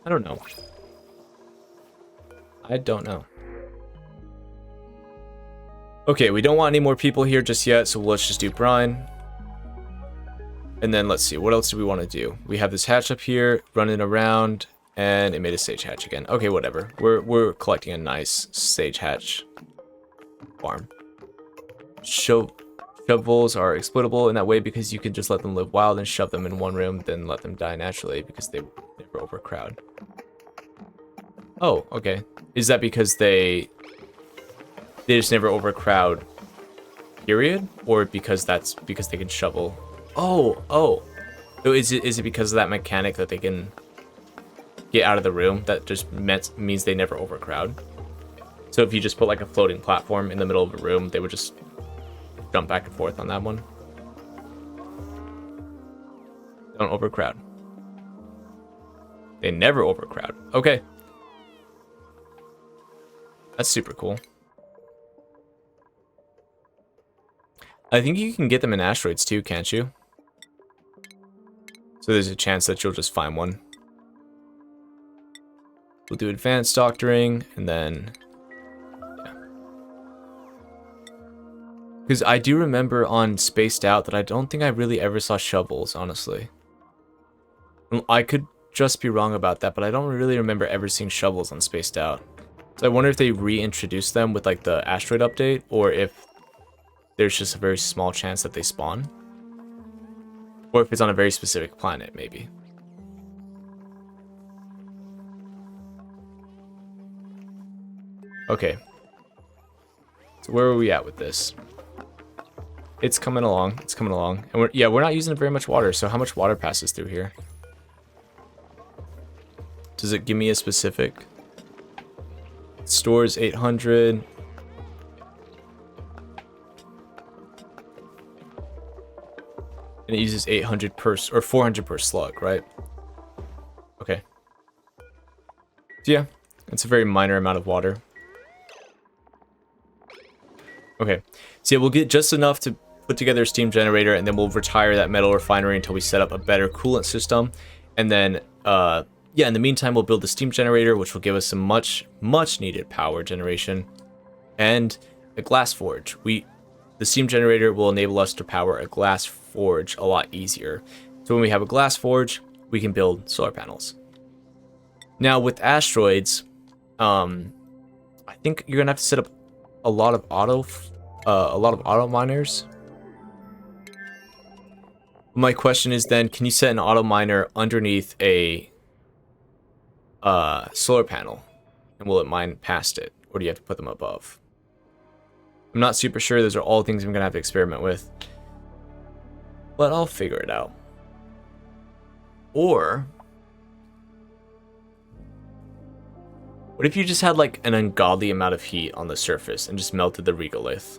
I don't know. I don't know. Okay, we don't want any more people here just yet, so let's just do brine. And then let's see, what else do we want to do? We have this hatch up here, running around, and it made a sage hatch again. Okay, whatever. We're collecting a nice sage hatch farm. Shovels are exploitable in that way because you can just let them live wild and shove them in one room, then let them die naturally because they never overcrowd. Oh, okay. Is that because they just never overcrowd, period? Or because that's because they can shovel? Oh. So is it because of that mechanic that they can get out of the room that just means they never overcrowd? So if you just put like a floating platform in the middle of a room, they would just jump back and forth on that one. Don't overcrowd. They never overcrowd. Okay. That's super cool. I think you can get them in asteroids too, can't you? So there's a chance that you'll just find one. We'll do advanced doctoring, and then... Yeah. Because I do remember on Spaced Out that I don't think I really ever saw shovels, honestly. I could just be wrong about that, but I don't really remember ever seeing shovels on Spaced Out. So I wonder if they reintroduced them with like the asteroid update, or if there's just a very small chance that they spawn. Or if it's on a very specific planet, maybe. Okay. So where are we at with this? It's coming along. It's coming along. And we're not using very much water, so how much water passes through here? Does it give me a specific? It stores 800. And it uses 800 per, or 400 per slug, right? Okay. So yeah, it's a very minor amount of water. Okay, so yeah, we'll get just enough to put together a steam generator, and then we'll retire that metal refinery until we set up a better coolant system. And then, yeah, in the meantime, we'll build the steam generator, which will give us some much needed power generation. And a glass forge. The the steam generator will enable us to power a glass forge a lot easier. So when we have a glass forge, we can build solar panels. Now with asteroids, I think you're gonna have to set up a lot of auto miners. My question is then, can you set an auto miner underneath a solar panel, and will it mine past it, or do you have to put them above? I'm not super sure. Those are all things I'm gonna have to experiment with, but I'll figure it out. Or what if you just had like an ungodly amount of heat on the surface and just melted the regolith?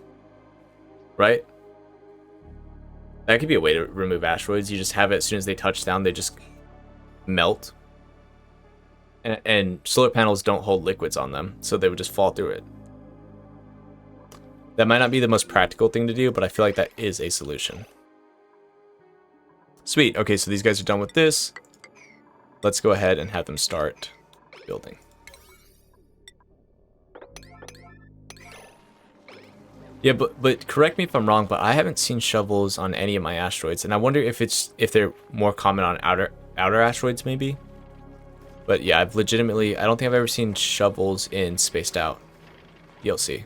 Right? That could be a way to remove asteroids. You just have it as soon as they touch down, they just melt. And solar panels don't hold liquids on them, so they would just fall through it. That might not be the most practical thing to do, but I feel like that is a solution. Sweet. Okay, so these guys are done with this. Let's go ahead and have them start building. Yeah, but correct me if I'm wrong, but I haven't seen shovels on any of my asteroids, and I wonder if they're more common on outer asteroids maybe. But yeah, I don't think I've ever seen shovels in Spaced Out DLC.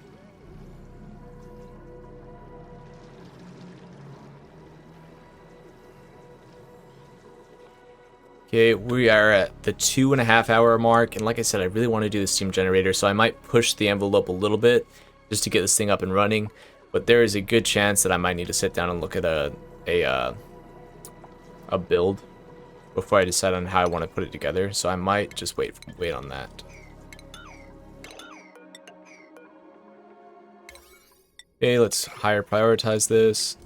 Okay, we are at the 2.5 hour mark, and like I said, I really want to do the steam generator, so I might push the envelope a little bit just to get this thing up and running. But there is a good chance that I might need to sit down and look at a build before I decide on how I want to put it together. So I might just wait on that. Okay, let's higher prioritize this.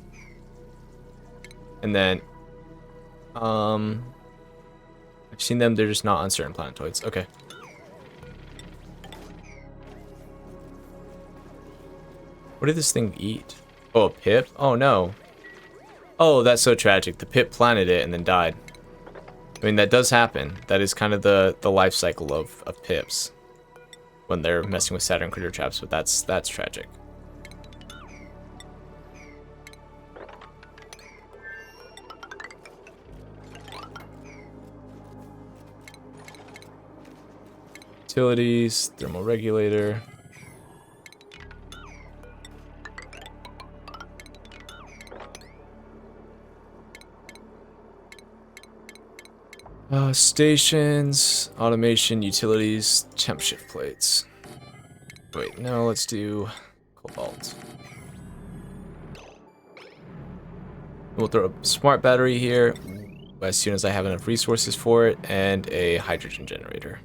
And then I've seen them, they're just not on certain planetoids. Okay. What did this thing eat? Oh, a pip? Oh no. Oh, that's so tragic. The pip planted it and then died. I mean, that does happen. That is kind of the life cycle of pips when they're messing with Saturn critter traps, but that's tragic. Utilities, thermal regulator. Stations, automation, utilities, temp shift plates. Wait, no, let's do cobalt. We'll throw a smart battery here as soon as I have enough resources for it, and a hydrogen generator.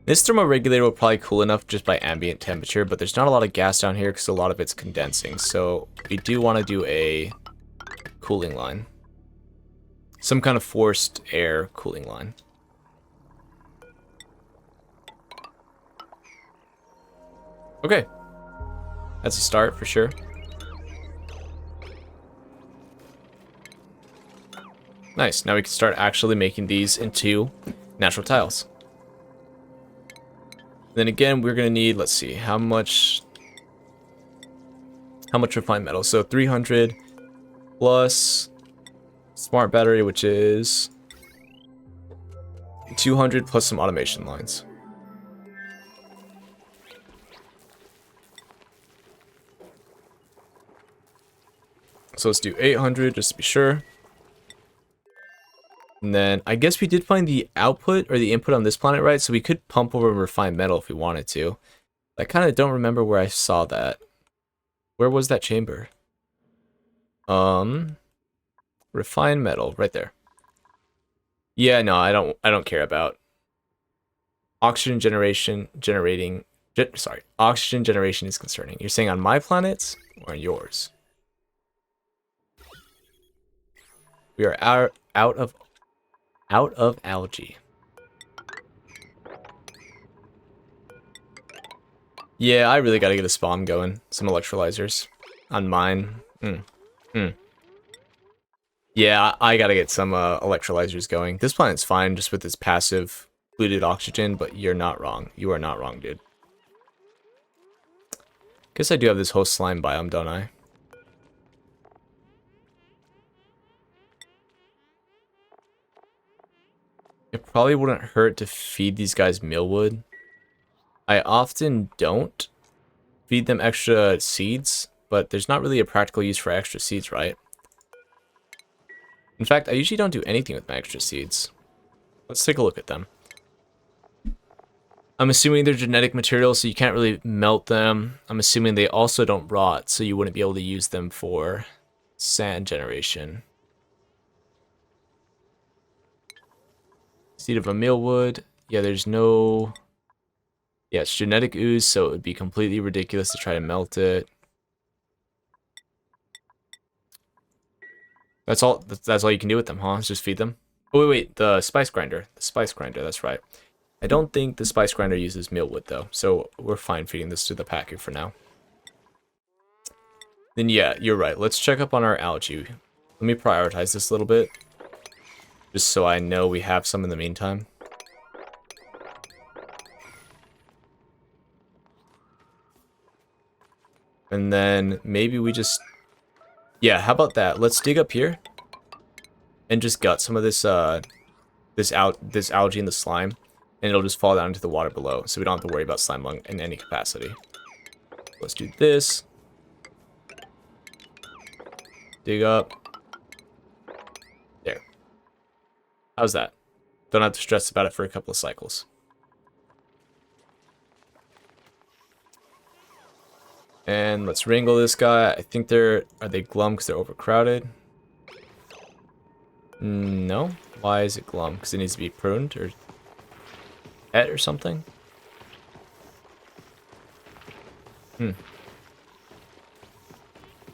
This thermoregulator will probably cool enough just by ambient temperature, but there's not a lot of gas down here because a lot of it's condensing. So we do want to do a cooling line. Some kind of forced air cooling line. Okay. That's a start for sure. Nice. Now we can start actually making these into natural tiles. Then again, we're going to need, let's see, how much refined metal. So 300 plus smart battery, which is 200 plus some automation lines. So let's do 800 just to be sure. And then I guess we did find the output or the input on this planet, right? So we could pump over refined metal if we wanted to. I kind of don't remember where I saw that. Where was that chamber? Refined metal right there. Yeah, no, I don't care about oxygen generation. Oxygen generation is concerning. You're saying on my planets or on yours? We are out of algae. Yeah, I really gotta get a spawn going. Some electrolyzers on mine. Yeah, I gotta get some electrolyzers going. This planet's fine just with its passive fluted oxygen, but you're not wrong. You are not wrong, dude. Guess I do have this whole slime biome, don't I? It probably wouldn't hurt to feed these guys mealwood. I often don't feed them extra seeds, but there's not really a practical use for extra seeds, right? In fact, I usually don't do anything with my extra seeds. Let's take a look at them. I'm assuming they're genetic material, so you can't really melt them. I'm assuming they also don't rot, so you wouldn't be able to use them for sand generation. Seed of a mealwood. Yeah, there's no... Yeah, it's genetic ooze, so it would be completely ridiculous to try to melt it. That's all you can do with them, huh? Just feed them? Oh, wait, the spice grinder. The spice grinder, that's right. I don't think the spice grinder uses mealwood, though, so we're fine feeding this to the packer for now. Then yeah, you're right. Let's check up on our algae. Let me prioritize this a little bit, just so I know we have some in the meantime. And then maybe we just... Yeah, how about that? Let's dig up here and just gut some of this this algae in the slime, and it'll just fall down into the water below, so we don't have to worry about slime lung in any capacity. Let's do this. Dig up. There. How's that? Don't have to stress about it for a couple of cycles. And let's wrangle this guy. I think are they glum because they're overcrowded? No. Why is it glum? Because it needs to be pruned or et or something?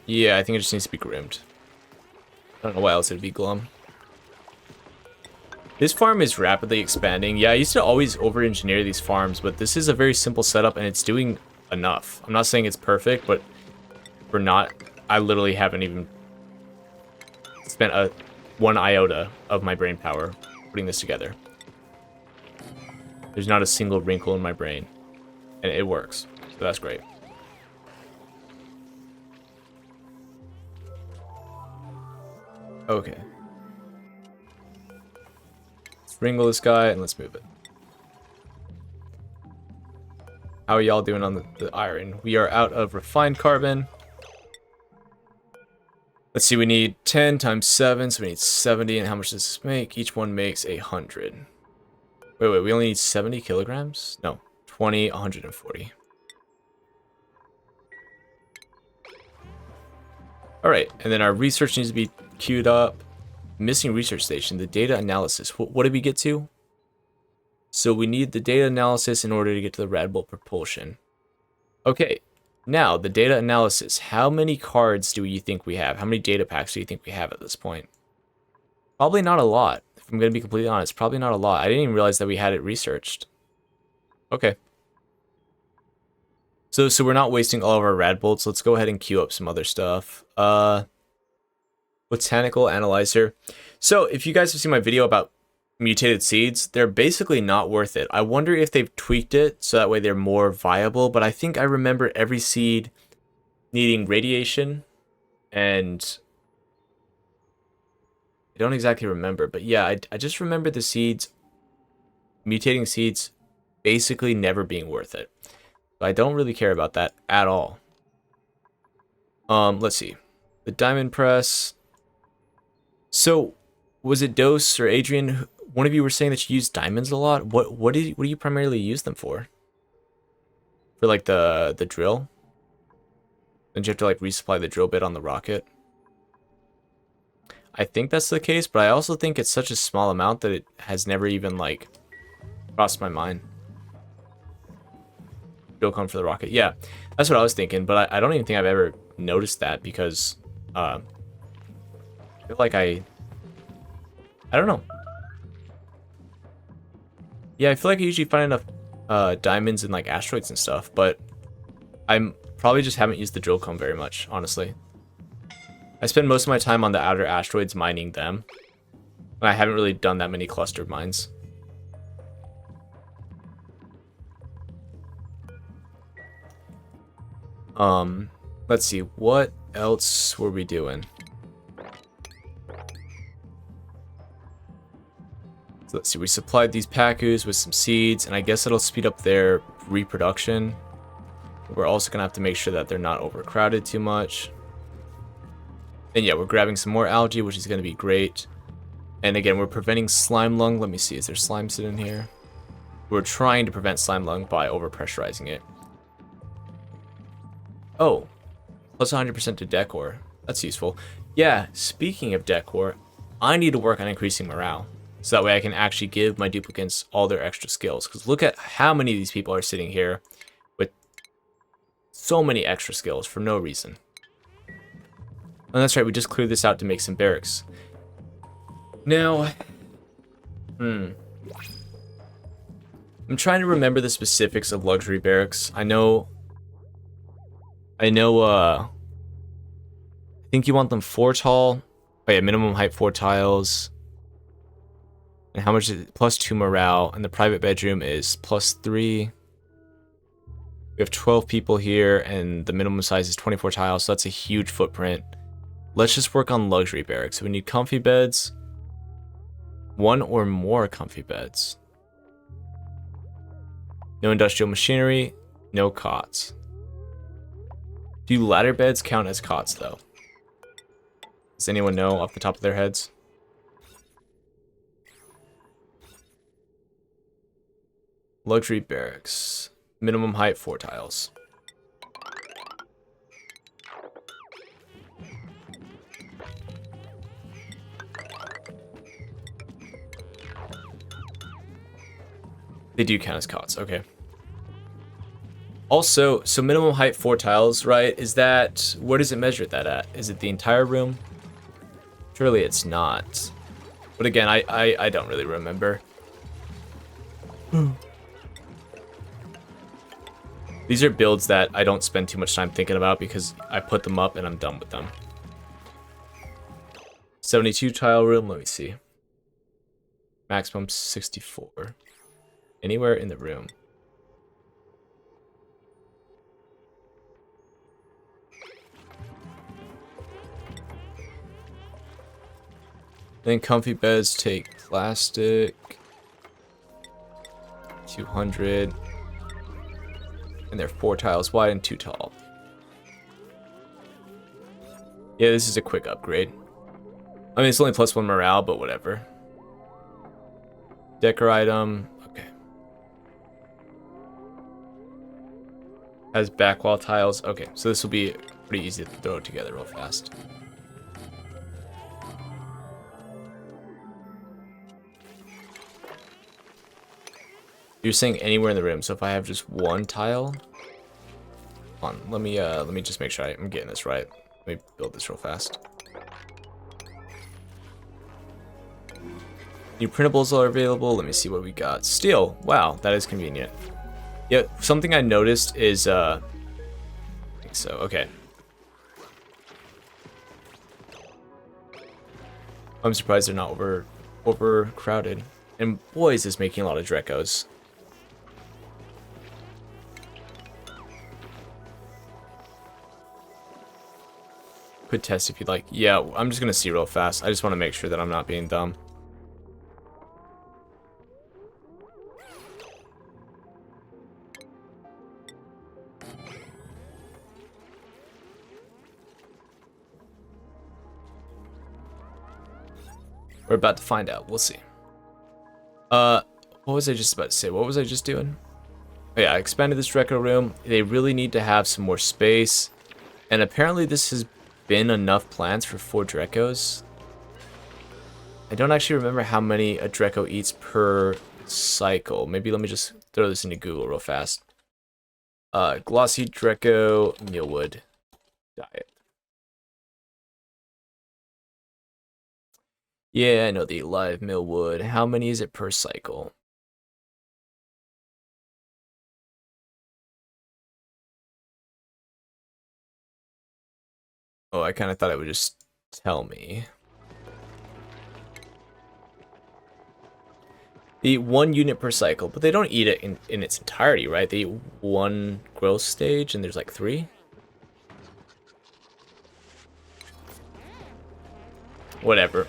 Yeah, I think it just needs to be groomed. I don't know why else it would be glum. This farm is rapidly expanding. Yeah, I used to always over-engineer these farms, but this is a very simple setup and it's doing enough. I'm not saying it's perfect, but for not, I literally haven't even spent one iota of my brain power putting this together. There's not a single wrinkle in my brain, and it works, so that's great. Okay. Let's wrangle this guy and let's move it. How are y'all doing on the iron? We are out of refined carbon. Let's see, we need 10 times 7, so we need 70. And how much does this make? Each one makes 100. Wait, we only need 70 kilograms? No, 20, 140. Alright, and then our research needs to be queued up. Missing research station, the data analysis. What did we get to? So we need the data analysis in order to get to the Radbolt propulsion. Okay, now the data analysis. How many cards do you think we have? How many data packs do you think we have at this point? Probably not a lot. If I'm going to be completely honest, probably not a lot. I didn't even realize that we had it researched. Okay. So we're not wasting all of our Radbolts. Let's go ahead and queue up some other stuff. Botanical analyzer. So if you guys have seen my video about mutated seeds, they're basically not worth it. I wonder if they've tweaked it so that way they're more viable, but I think I remember every seed needing radiation, and I don't exactly remember, but yeah, I just remember the seeds, mutating seeds, basically never being worth it. But I don't really care about that at all. Let's see. The diamond press. So, was it Dose or Adrian? One of you were saying that you use diamonds a lot. What do you primarily use them for? For like the drill? Don't you have to like resupply the drill bit on the rocket? I think that's the case, but I also think it's such a small amount that it has never even like crossed my mind. Drill come for the rocket. Yeah, that's what I was thinking, but I don't even think I've ever noticed that because I feel like I don't know. Yeah, I feel like I usually find enough diamonds and like asteroids and stuff, but I'm probably just haven't used the drill comb very much, honestly. I spend most of my time on the outer asteroids mining them, and I haven't really done that many clustered mines. Let's see, what else were we doing? So let's see, we supplied these Pacus with some seeds, and I guess it'll speed up their reproduction. We're also gonna have to make sure that they're not overcrowded too much. And yeah, we're grabbing some more algae, which is gonna be great. And again, we're preventing slime lung. Let me see, is there slime sitting here? We're trying to prevent slime lung by overpressurizing it. Oh, plus 100% to decor. That's useful. Yeah, speaking of decor, I need to work on increasing morale. So that way I can actually give my duplicants all their extra skills. Because look at how many of these people are sitting here with so many extra skills for no reason. And that's right, we just cleared this out to make some barracks. Now, I'm trying to remember the specifics of luxury barracks. I think you want them 4 tall. Oh yeah, minimum height 4 tiles. And how much is it? Plus 2 morale. And the private bedroom is plus 3. We have 12 people here, and the minimum size is 24 tiles, so that's a huge footprint. Let's just work on luxury barracks. So we need comfy beds. 1 or more comfy beds. No industrial machinery. No cots. Do ladder beds count as cots, though? Does anyone know off the top of their heads? Luxury barracks. Minimum height 4 tiles. They do count as cots, okay. Also, so minimum height 4 tiles, right? Is that, where does it measure that at? Is it the entire room? Surely it's not. But again, I don't really remember. These are builds that I don't spend too much time thinking about because I put them up and I'm done with them. 72 tile room, let me see. Maximum 64. Anywhere in the room. Then comfy beds take plastic. 200. And they're 4 tiles wide and 2 tall. Yeah, this is a quick upgrade. I mean, it's only plus 1 morale, but whatever. Decor item. Okay. Has back wall tiles. Okay, so this will be pretty easy to throw together real fast. You're saying anywhere in the room, so if I have just 1 tile, hold on, let me just make sure I'm getting this right. Let me build this real fast. New printables are available. Let me see what we got. Steel. Wow, that is convenient. Yeah, something I noticed is I think so. Okay. I'm surprised they're not overcrowded. And boy, is this making a lot of Drecos. Could test if you'd like. Yeah, I'm just gonna see real fast. I just want to make sure that I'm not being dumb. We're about to find out. We'll see. What was I just about to say? What was I just doing? Oh, yeah, I expanded this Dreco room. They really need to have some more space. And apparently this has been enough plants for 4 Drecos. I don't actually remember how many a Dreco eats per cycle. Maybe let me just throw this into Google real fast. Glossy Dreco mealwood diet. Yeah, I know the live mealwood. How many is it per cycle? Oh, I kind of thought it would just tell me. They eat 1 unit per cycle, but they don't eat it in its entirety, right? They eat 1 growth stage, and there's like 3? whatever.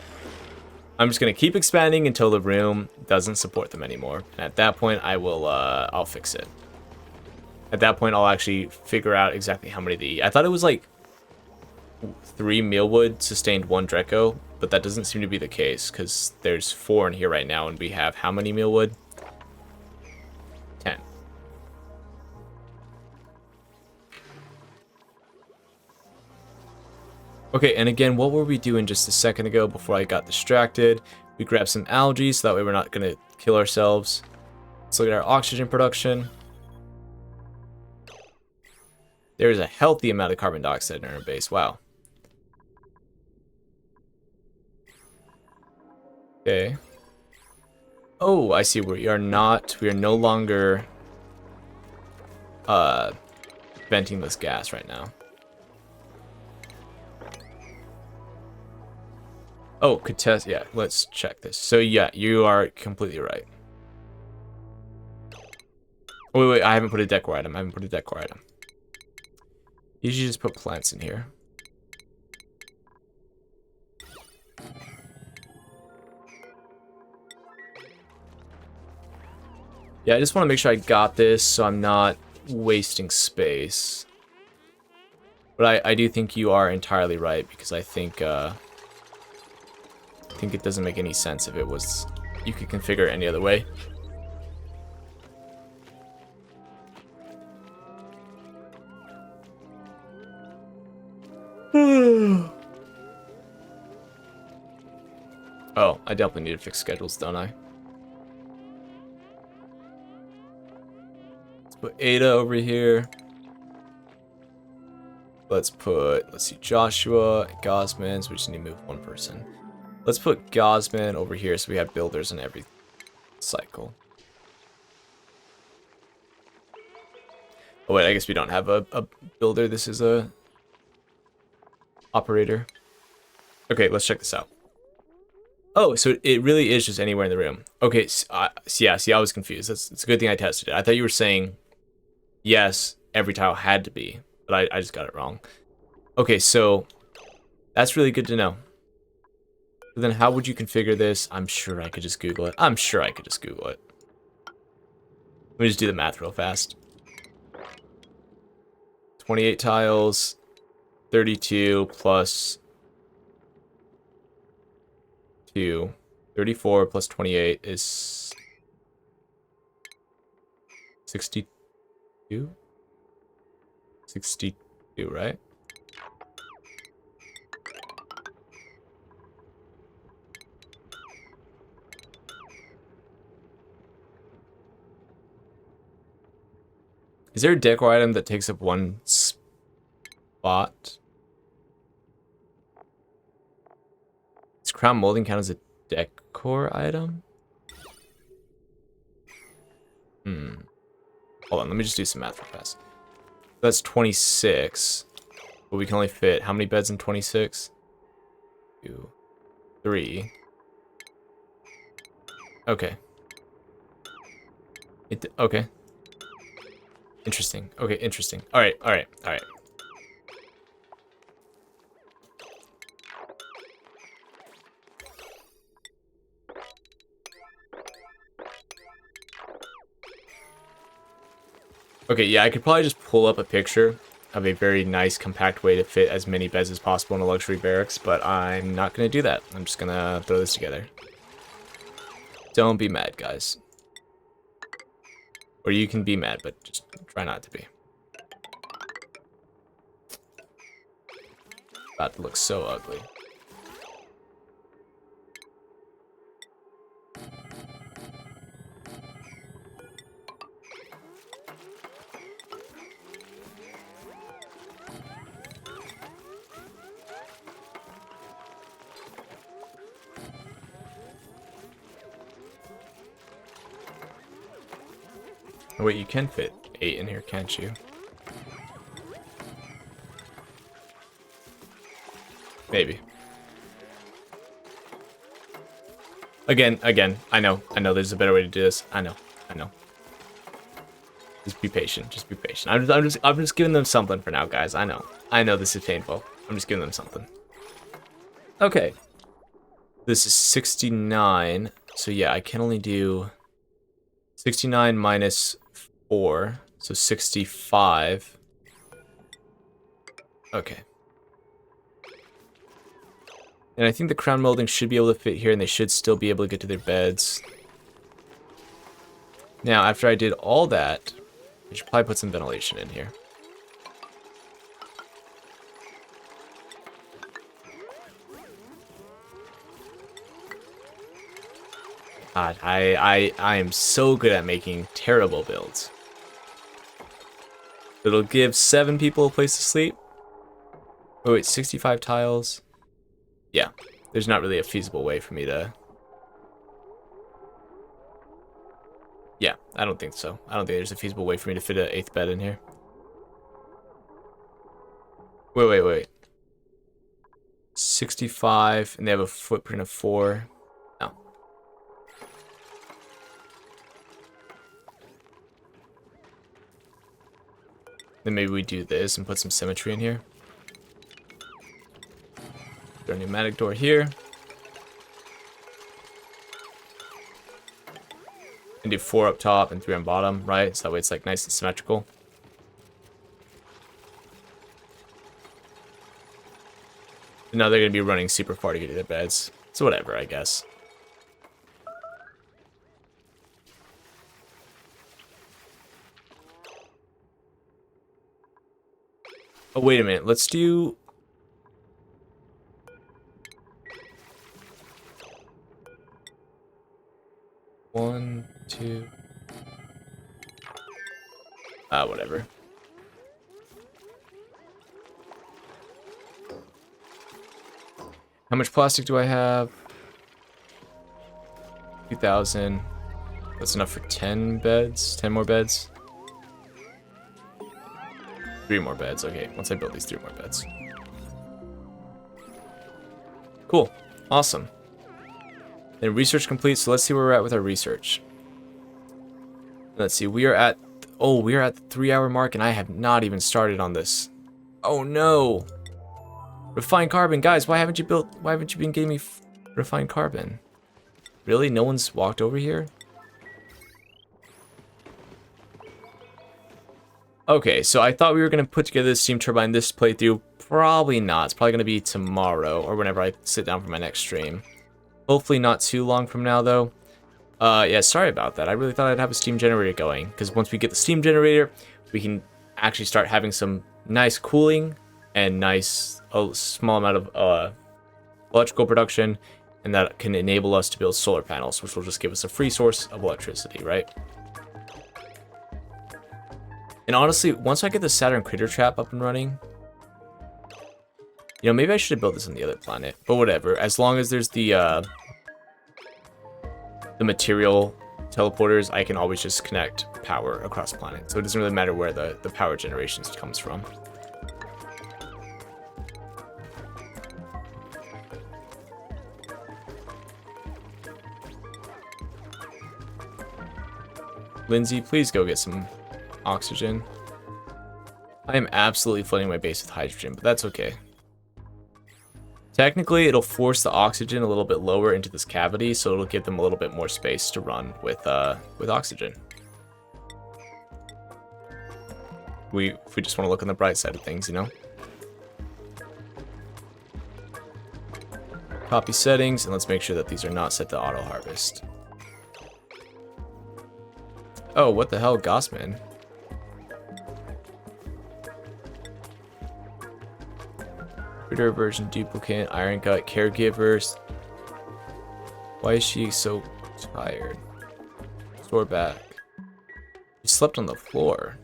I'm just gonna keep expanding until the room doesn't support them anymore. And at that point, I'll fix it. At that point, I'll actually figure out exactly how many I thought it was like 3 Mealwood sustained 1 Dreco, but that doesn't seem to be the case because there's 4 in here right now, and we have how many Mealwood? 10. Okay, and again, what were we doing just a second ago before I got distracted? We grabbed some algae so that way we're not going to kill ourselves. Let's look at our oxygen production. There's a healthy amount of carbon dioxide in our base. Wow. Okay. Oh, I see. We are no longer venting this gas right now. Oh, could test. Yeah, let's check this. So yeah, you are completely right. Oh, wait, I haven't put a decor item. Usually just put plants in here. Yeah, I just want to make sure I got this so I'm not wasting space. But I do think you are entirely right, because I think it doesn't make any sense if it was you could configure it any other way. Oh, I definitely need to fix schedules, don't I? Let's put Ada over here. Let's see, Joshua, Gosman, so we just need to move 1 person. Let's put Gosman over here so we have builders in every cycle. Oh wait, I guess we don't have a builder. This is a operator. Okay, let's check this out. Oh, so it really is just anywhere in the room. Okay, yeah, see, I was confused. It's a good thing I tested it. I thought you were saying, yes, every tile had to be, but I just got it wrong. Okay, so that's really good to know. But then how would you configure this? I'm sure I could just Google it. Let me just do the math real fast. 28 tiles, 32 plus 2, 34 plus 28 is 62? 62, right? Is there a decor item that takes up 1 spot? Does crown molding count as a decor item? Hold on, let me just do some math real fast. That's 26, but we can only fit how many beds in 26? 2, 3. Okay. Okay. Interesting. Okay, interesting. Alright. Okay, yeah, I could probably just pull up a picture of a very nice, compact way to fit as many beds as possible in a luxury barracks, but I'm not going to do that. I'm just going to throw this together. Don't be mad, guys. Or you can be mad, but just try not to be. About to look so ugly. Oh, wait, you can fit 8 in here, can't you? Maybe. Again, I know there's a better way to do this. I know. Just be patient, I'm just giving them something for now, guys. I know this is painful. I'm just giving them something. Okay. This is 69. So yeah, I can only do 69 minus 4. So 65. Okay. And I think the crown molding should be able to fit here, and they should still be able to get to their beds. Now, after I did all that, I should probably put some ventilation in here. God, I am so good at making terrible builds. It'll give 7 people a place to sleep. Oh wait, 65 tiles. Yeah, there's not really a feasible way for me to... Yeah, I don't think so. I don't think there's a feasible way for me to fit an 8th bed in here. Wait. 65, and they have a footprint of 4. No. Then maybe we do this and put some symmetry in here. Put our pneumatic door here. And do 4 up top and 3 on bottom, right? So that way it's like nice and symmetrical. And now they're going to be running super far to get to their beds. So whatever, I guess. Oh, wait a minute. Let's do... One, two... whatever. How much plastic do I have? 2,000. That's enough for 10 beds? 10 more beds? 3 more beds. Okay, once I build these 3 more beds. Cool. Awesome. Then research complete, so let's see where we're at with our research. Let's see, we are at... Oh, we are at the 3-hour mark, and I have not even started on this. Oh no! Refined carbon, guys, why haven't you been giving me refined carbon? Really? No one's walked over here? Okay, so I thought we were gonna put together this steam turbine this playthrough. Probably not. It's probably gonna be tomorrow or whenever I sit down for my next stream. Hopefully not too long from now, though. Yeah, sorry about that. I really thought I'd have a steam generator going, because once we get the steam generator, we can actually start having some nice cooling and nice small amount of electrical production, and that can enable us to build solar panels, which will just give us a free source of electricity, right? And honestly, once I get the Saturn Critter Trap up and running, you know, maybe I should have built this on the other planet, but whatever. As long as there's the material teleporters, I can always just connect power across planet. So it doesn't really matter where the power generation comes from. Lindsay, please go get some oxygen. I am absolutely flooding my base with hydrogen, but that's okay. Technically, it'll force the oxygen a little bit lower into this cavity, so it'll give them a little bit more space to run with oxygen. If we just want to look on the bright side of things, you know? Copy settings, and let's make sure that these are not set to auto harvest. Oh, what the hell, Gossman? Critter version duplicate, Iron Gut, caregivers. Why is she so tired? Store back. She slept on the floor.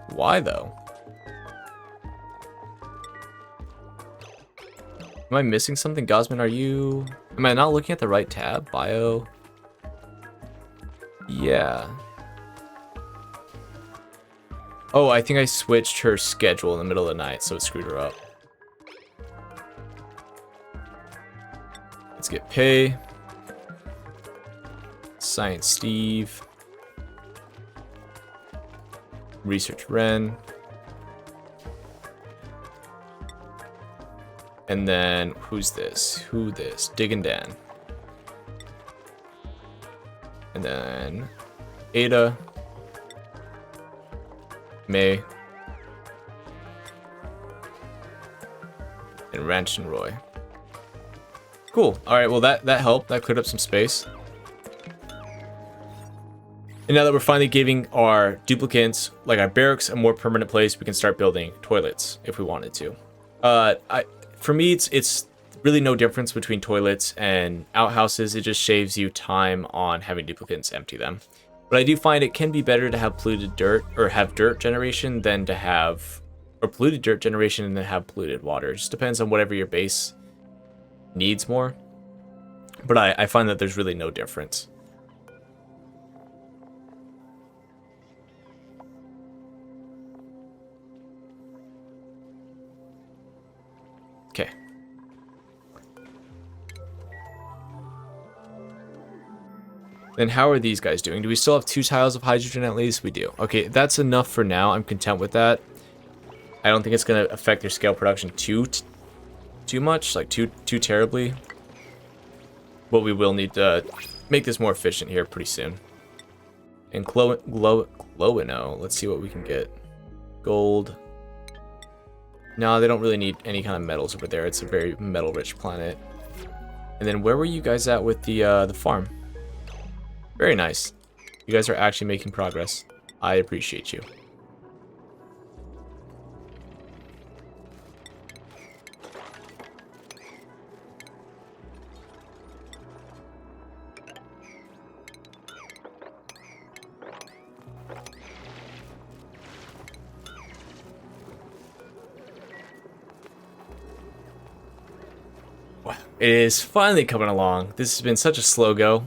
Why though? Am I missing something? Gosman, am I not looking at the right tab? Bio? Yeah. Oh, I think I switched her schedule in the middle of the night, so it screwed her up. Let's get pay. Science Steve. Research Ren. And then, who's this? Who this? Diggin' Dan. And then, Ada. May. And Ranch and Roy. Cool. Alright, well that helped. That cleared up some space. And now that we're finally giving our duplicants, like our barracks, a more permanent place, we can start building toilets if we wanted to. For me, it's really no difference between toilets and outhouses. It just shaves you time on having duplicants empty them. But I do find it can be better to have polluted dirt, or have dirt generation, than to have, or polluted dirt generation and then have polluted water. It just depends on whatever your base needs more. But I find that there's really no difference. Okay. Then how are these guys doing? Do we still have 2 tiles of hydrogen at least? We do. Okay, that's enough for now. I'm content with that. I don't think it's going to affect their scale production too much, like too terribly. But we will need to make this more efficient here pretty soon. And Glowino, let's see what we can get. Gold. No, they don't really need any kind of metals over there. It's a very metal-rich planet. And then where were you guys at with the farm? Very nice. You guys are actually making progress. I appreciate you. It is finally coming along. This has been such a slow go.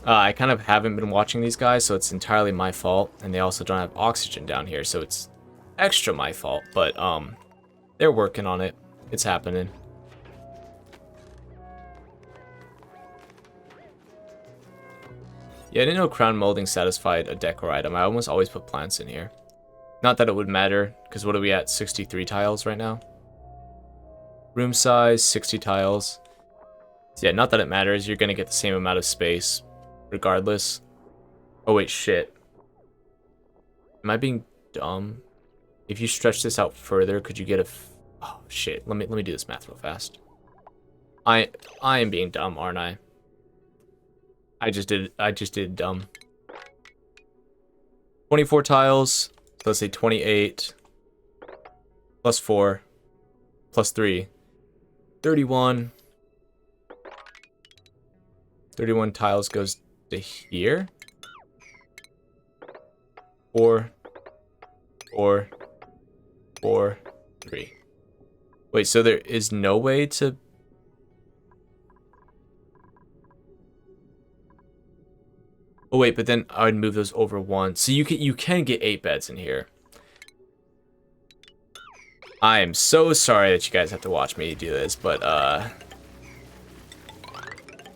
I kind of haven't been watching these guys, so it's entirely my fault. And they also don't have oxygen down here, so it's extra my fault. But they're working on it. It's happening. Yeah, I didn't know crown molding satisfied a decor item. I almost always put plants in here. Not that it would matter, because what are we at? 63 tiles right now? Room size, 60 tiles. So yeah, not that it matters. You're going to get the same amount of space regardless. Oh, wait, shit. Am I being dumb? If you stretch this out further, could you get a... Oh, shit. Let me do this math real fast. I am being dumb, aren't I? I just did dumb. 24 tiles. So let's say 28. Plus 4. Plus 3. 31. 31 tiles goes to here. 4. 4. 4. 3. Wait, so there is no way to... Oh wait, but then I would move those over 1. So you can get 8 beds in here. I am so sorry that you guys have to watch me do this, but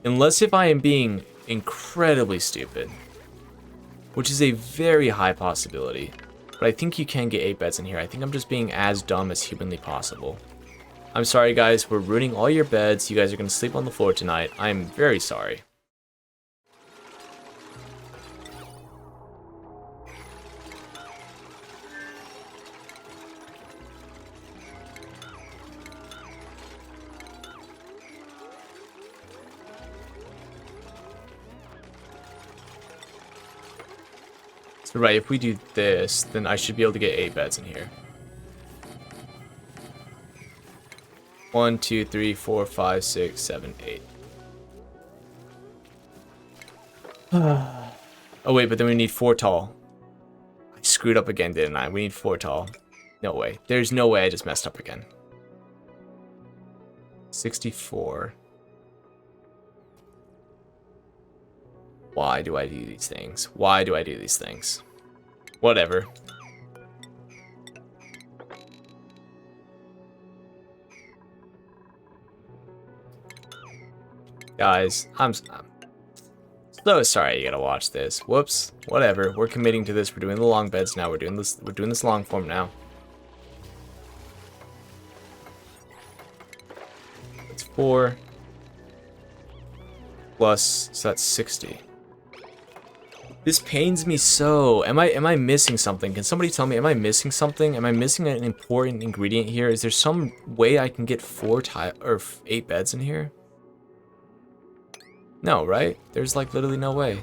unless if I am being incredibly stupid, which is a very high possibility, but I think you can get 8 beds in here. I think I'm just being as dumb as humanly possible. I'm sorry guys, we're ruining all your beds. You guys are going to sleep on the floor tonight. I am very sorry. So right, if we do this, then I should be able to get 8 beds in here. 1, 2, 3, 4, 5, 6, 7, 8. Oh wait, but then we need 4 tall. I screwed up again, didn't I? We need 4 tall. No way. There's no way I just messed up again. 64. Why do I do these things? Why do I do these things? Whatever. Guys, I'm so sorry you gotta watch this. Whoops. Whatever. We're committing to this. We're doing the long beds now. We're doing this long form now. 4 plus, so that's 60. This pains me so. Am I missing something? Can somebody tell me, am I missing something? Am I missing an important ingredient here? Is there some way I can get 8 beds in here? No, right? There's like literally no way.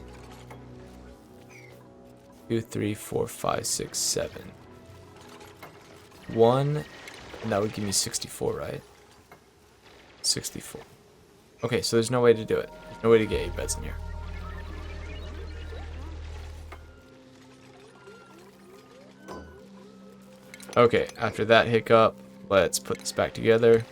2, 3, 4, 5, 6, 7. 1, and that would give me 64, right? 64. Okay, so there's no way to do it. There's no way to get 8 beds in here. Okay, after that hiccup, let's put this back together.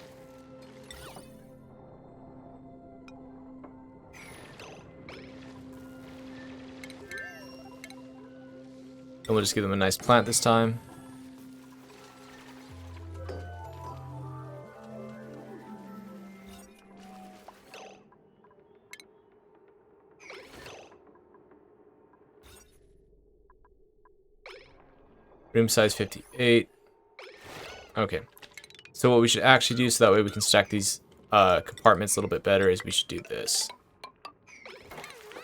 And we'll just give them a nice plant this time. Room size 58. Okay. So what we should actually do so that way we can stack these compartments a little bit better is we should do this.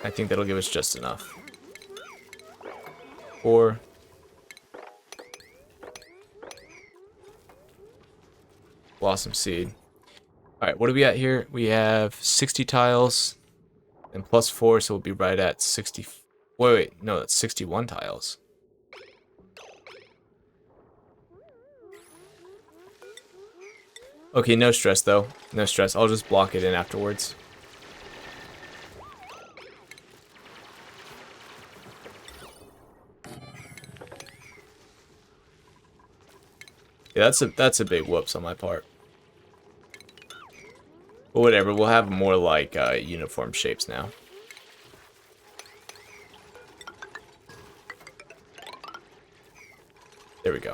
I think that'll give us just enough. 4. Blossom seed. Alright, what are we at here? We have 60 tiles and plus 4, so we'll be right at 60. Wait, no, that's 61 tiles. Okay, no stress though. No stress. I'll just block it in afterwards. Yeah, that's a big whoops on my part. But whatever, we'll have more like uniform shapes now. There we go.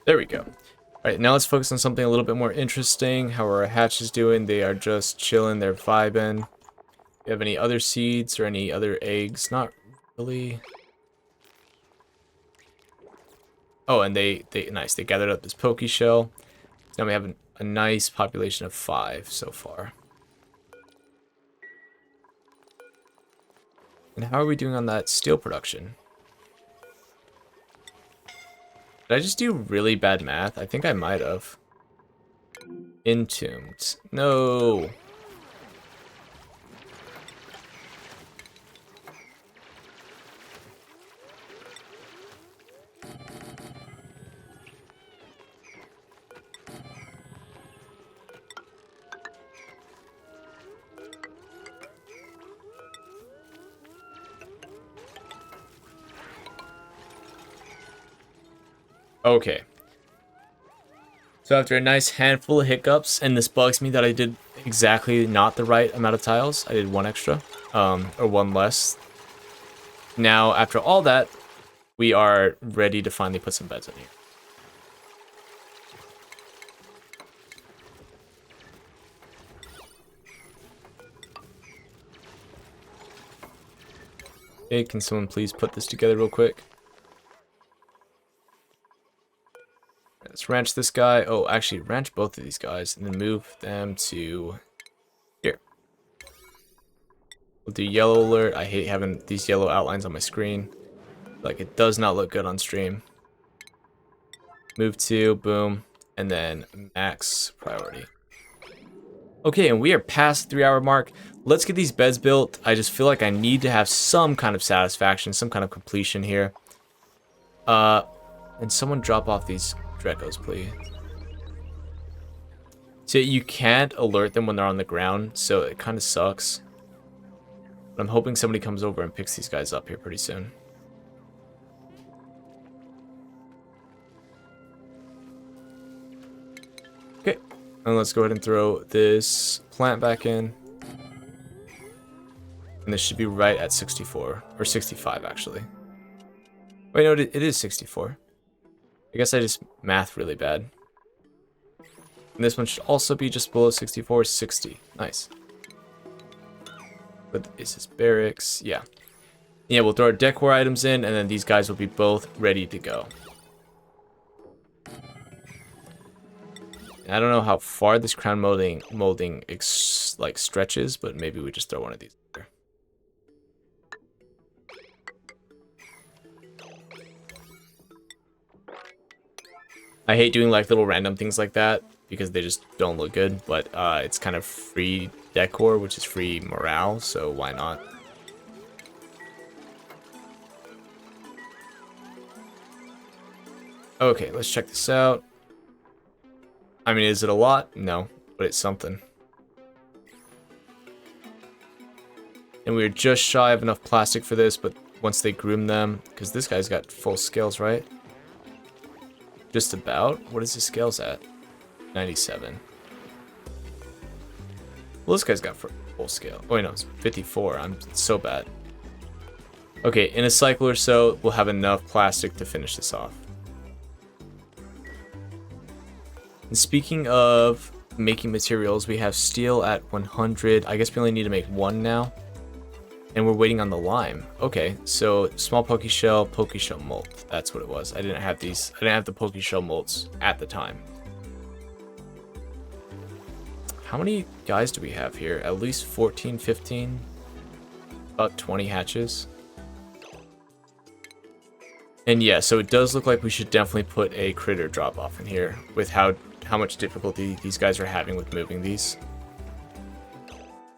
There we go. Alright, now let's focus on something a little bit more interesting. How are our hatches doing? They are just chilling, they're vibing. Do you have any other seeds or any other eggs? Not really. Oh, and they nice, they gathered up this Poke Shell. Now we have a nice population of 5 so far. And how are we doing on that steel production? Did I just do really bad math? I think I might have. Entombed. No. Okay. So after a nice handful of hiccups, and this bugs me that I did exactly not the right amount of tiles. I did 1 extra, or 1 less. Now, after all that, we are ready to finally put some beds in here. Okay, can someone please put this together real quick? Let's ranch this guy. Oh, actually, ranch both of these guys and then move them to here. We'll do yellow alert. I hate having these yellow outlines on my screen. Like, it does not look good on stream. Move to, boom, and then max priority. Okay, and we are past the 3-hour mark. Let's get these beds built. I just feel like I need to have some kind of satisfaction, some kind of completion here. And someone drop off these Drekos, please. So you can't alert them when they're on the ground, so it kind of sucks. But I'm hoping somebody comes over and picks these guys up here pretty soon. Okay, and let's go ahead and throw this plant back in. And this should be right at 64, or 65 actually. Wait, no, it is 64. I guess I just math really bad. And this one should also be just below 64, 60. Nice. But is this barracks? Yeah. Yeah, we'll throw our decor items in, and then these guys will be both ready to go. And I don't know how far this crown molding like stretches, but maybe we just throw one of these there. I hate doing like little random things like that because they just don't look good, but it's kind of free decor, which is free morale, so why not? Okay, let's check this out. I mean, is it a lot? No, but it's something. And we were just shy of enough plastic for this, but once they groom them, because this guy's got full scales, right? Just about? What is his scales at? 97. Well, this guy's got full scale. Oh, wait, no, it's 54. I'm so bad. Okay, in a cycle or so, we'll have enough plastic to finish this off. And speaking of making materials, we have steel at 100. I guess we only need to make one now. And we're waiting on the lime. Okay, so small pokeshell mold. That's what it was. I didn't have these. I didn't have the pokeshell molds at the time. How many guys do we have here? At least 14, 15? About 20 hatches. And yeah, so it does look like we should definitely put a critter drop off in here with how much difficulty these guys are having with moving these.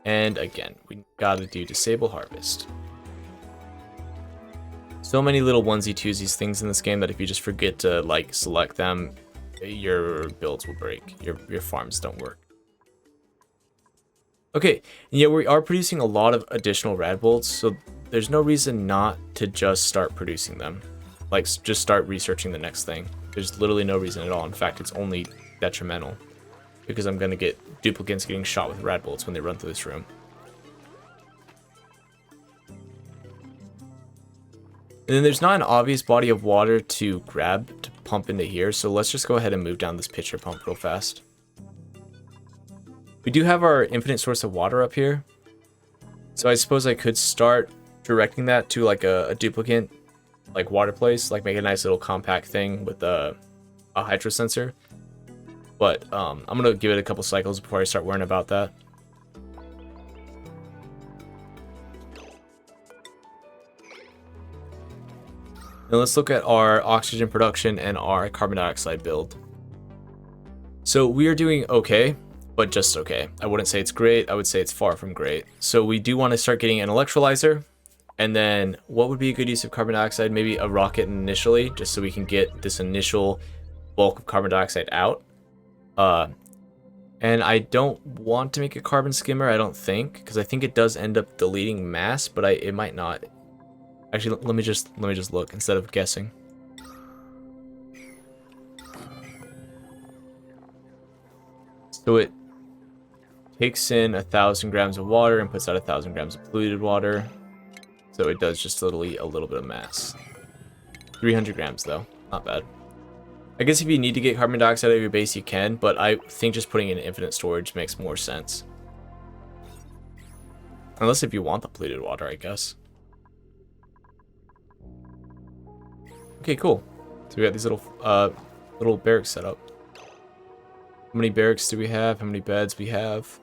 And again, we gotta do disable harvest. So many little onesie twosies things in this game that if you just forget to like select them, your builds will break. Your farms don't work. Okay, and yeah, we are producing a lot of additional rad bolts, so there's no reason not to just start producing them. Like, just start researching the next thing. There's literally no reason at all. In fact, it's only detrimental. Because I'm going to get duplicates getting shot with rad bolts when they run through this room. And then there's not an obvious body of water to grab to pump into here, so let's just go ahead and move down this pitcher pump real fast. We do have our infinite source of water up here. So I suppose I could start directing that to like a duplicate like water place, like make a nice little compact thing with a hydro sensor. But I'm going to give it a couple cycles before I start worrying about that. Now let's look at our oxygen production and our carbon dioxide build. So we are doing okay, but just okay. I wouldn't say it's great. I would say it's far from great. So we do want to start getting an electrolyzer. And then what would be a good use of carbon dioxide? Maybe a rocket initially, just so we can get this initial bulk of carbon dioxide out. And I don't want to make a carbon skimmer, I don't think, because I think it does end up deleting mass, but it might not. Actually, let me just look instead of guessing. So it takes in 1,000 grams of water and puts out 1,000 grams of polluted water. So it does just delete a little bit of mass. 300 grams though, not bad. I guess if you need to get carbon dioxide out of your base, you can, but I think just putting in infinite storage makes more sense. Unless if you want the polluted water, I guess. Okay, cool. So we got these little barracks set up. How many barracks do we have? How many beds we have?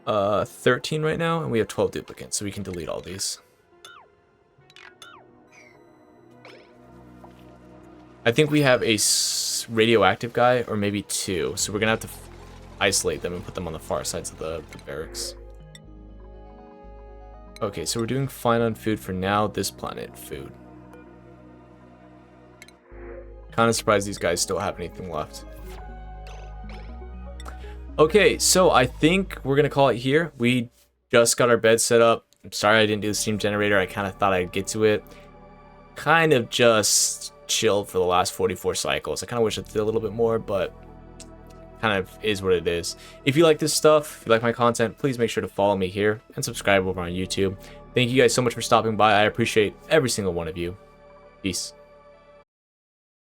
13 right now, and we have 12 duplicates, so we can delete all these. I think we have a radioactive guy, or maybe two, so we're gonna have to isolate them and put them on the far sides of the barracks. Okay, so we're doing fine on food for now. This planet, food. Kind of surprised these guys still have anything left. Okay, so I think we're gonna call it here. We just got our bed set up. I'm sorry I didn't do the steam generator. I kind of thought I'd get to it. Kind of just chilled for the last 44 cycles. I kind of wish I did a little bit more, but kind of is what it is. If you like this stuff, if you like my content, please make sure to follow me here and subscribe over on YouTube. Thank you guys so much for stopping by. I appreciate every single one of you. Peace.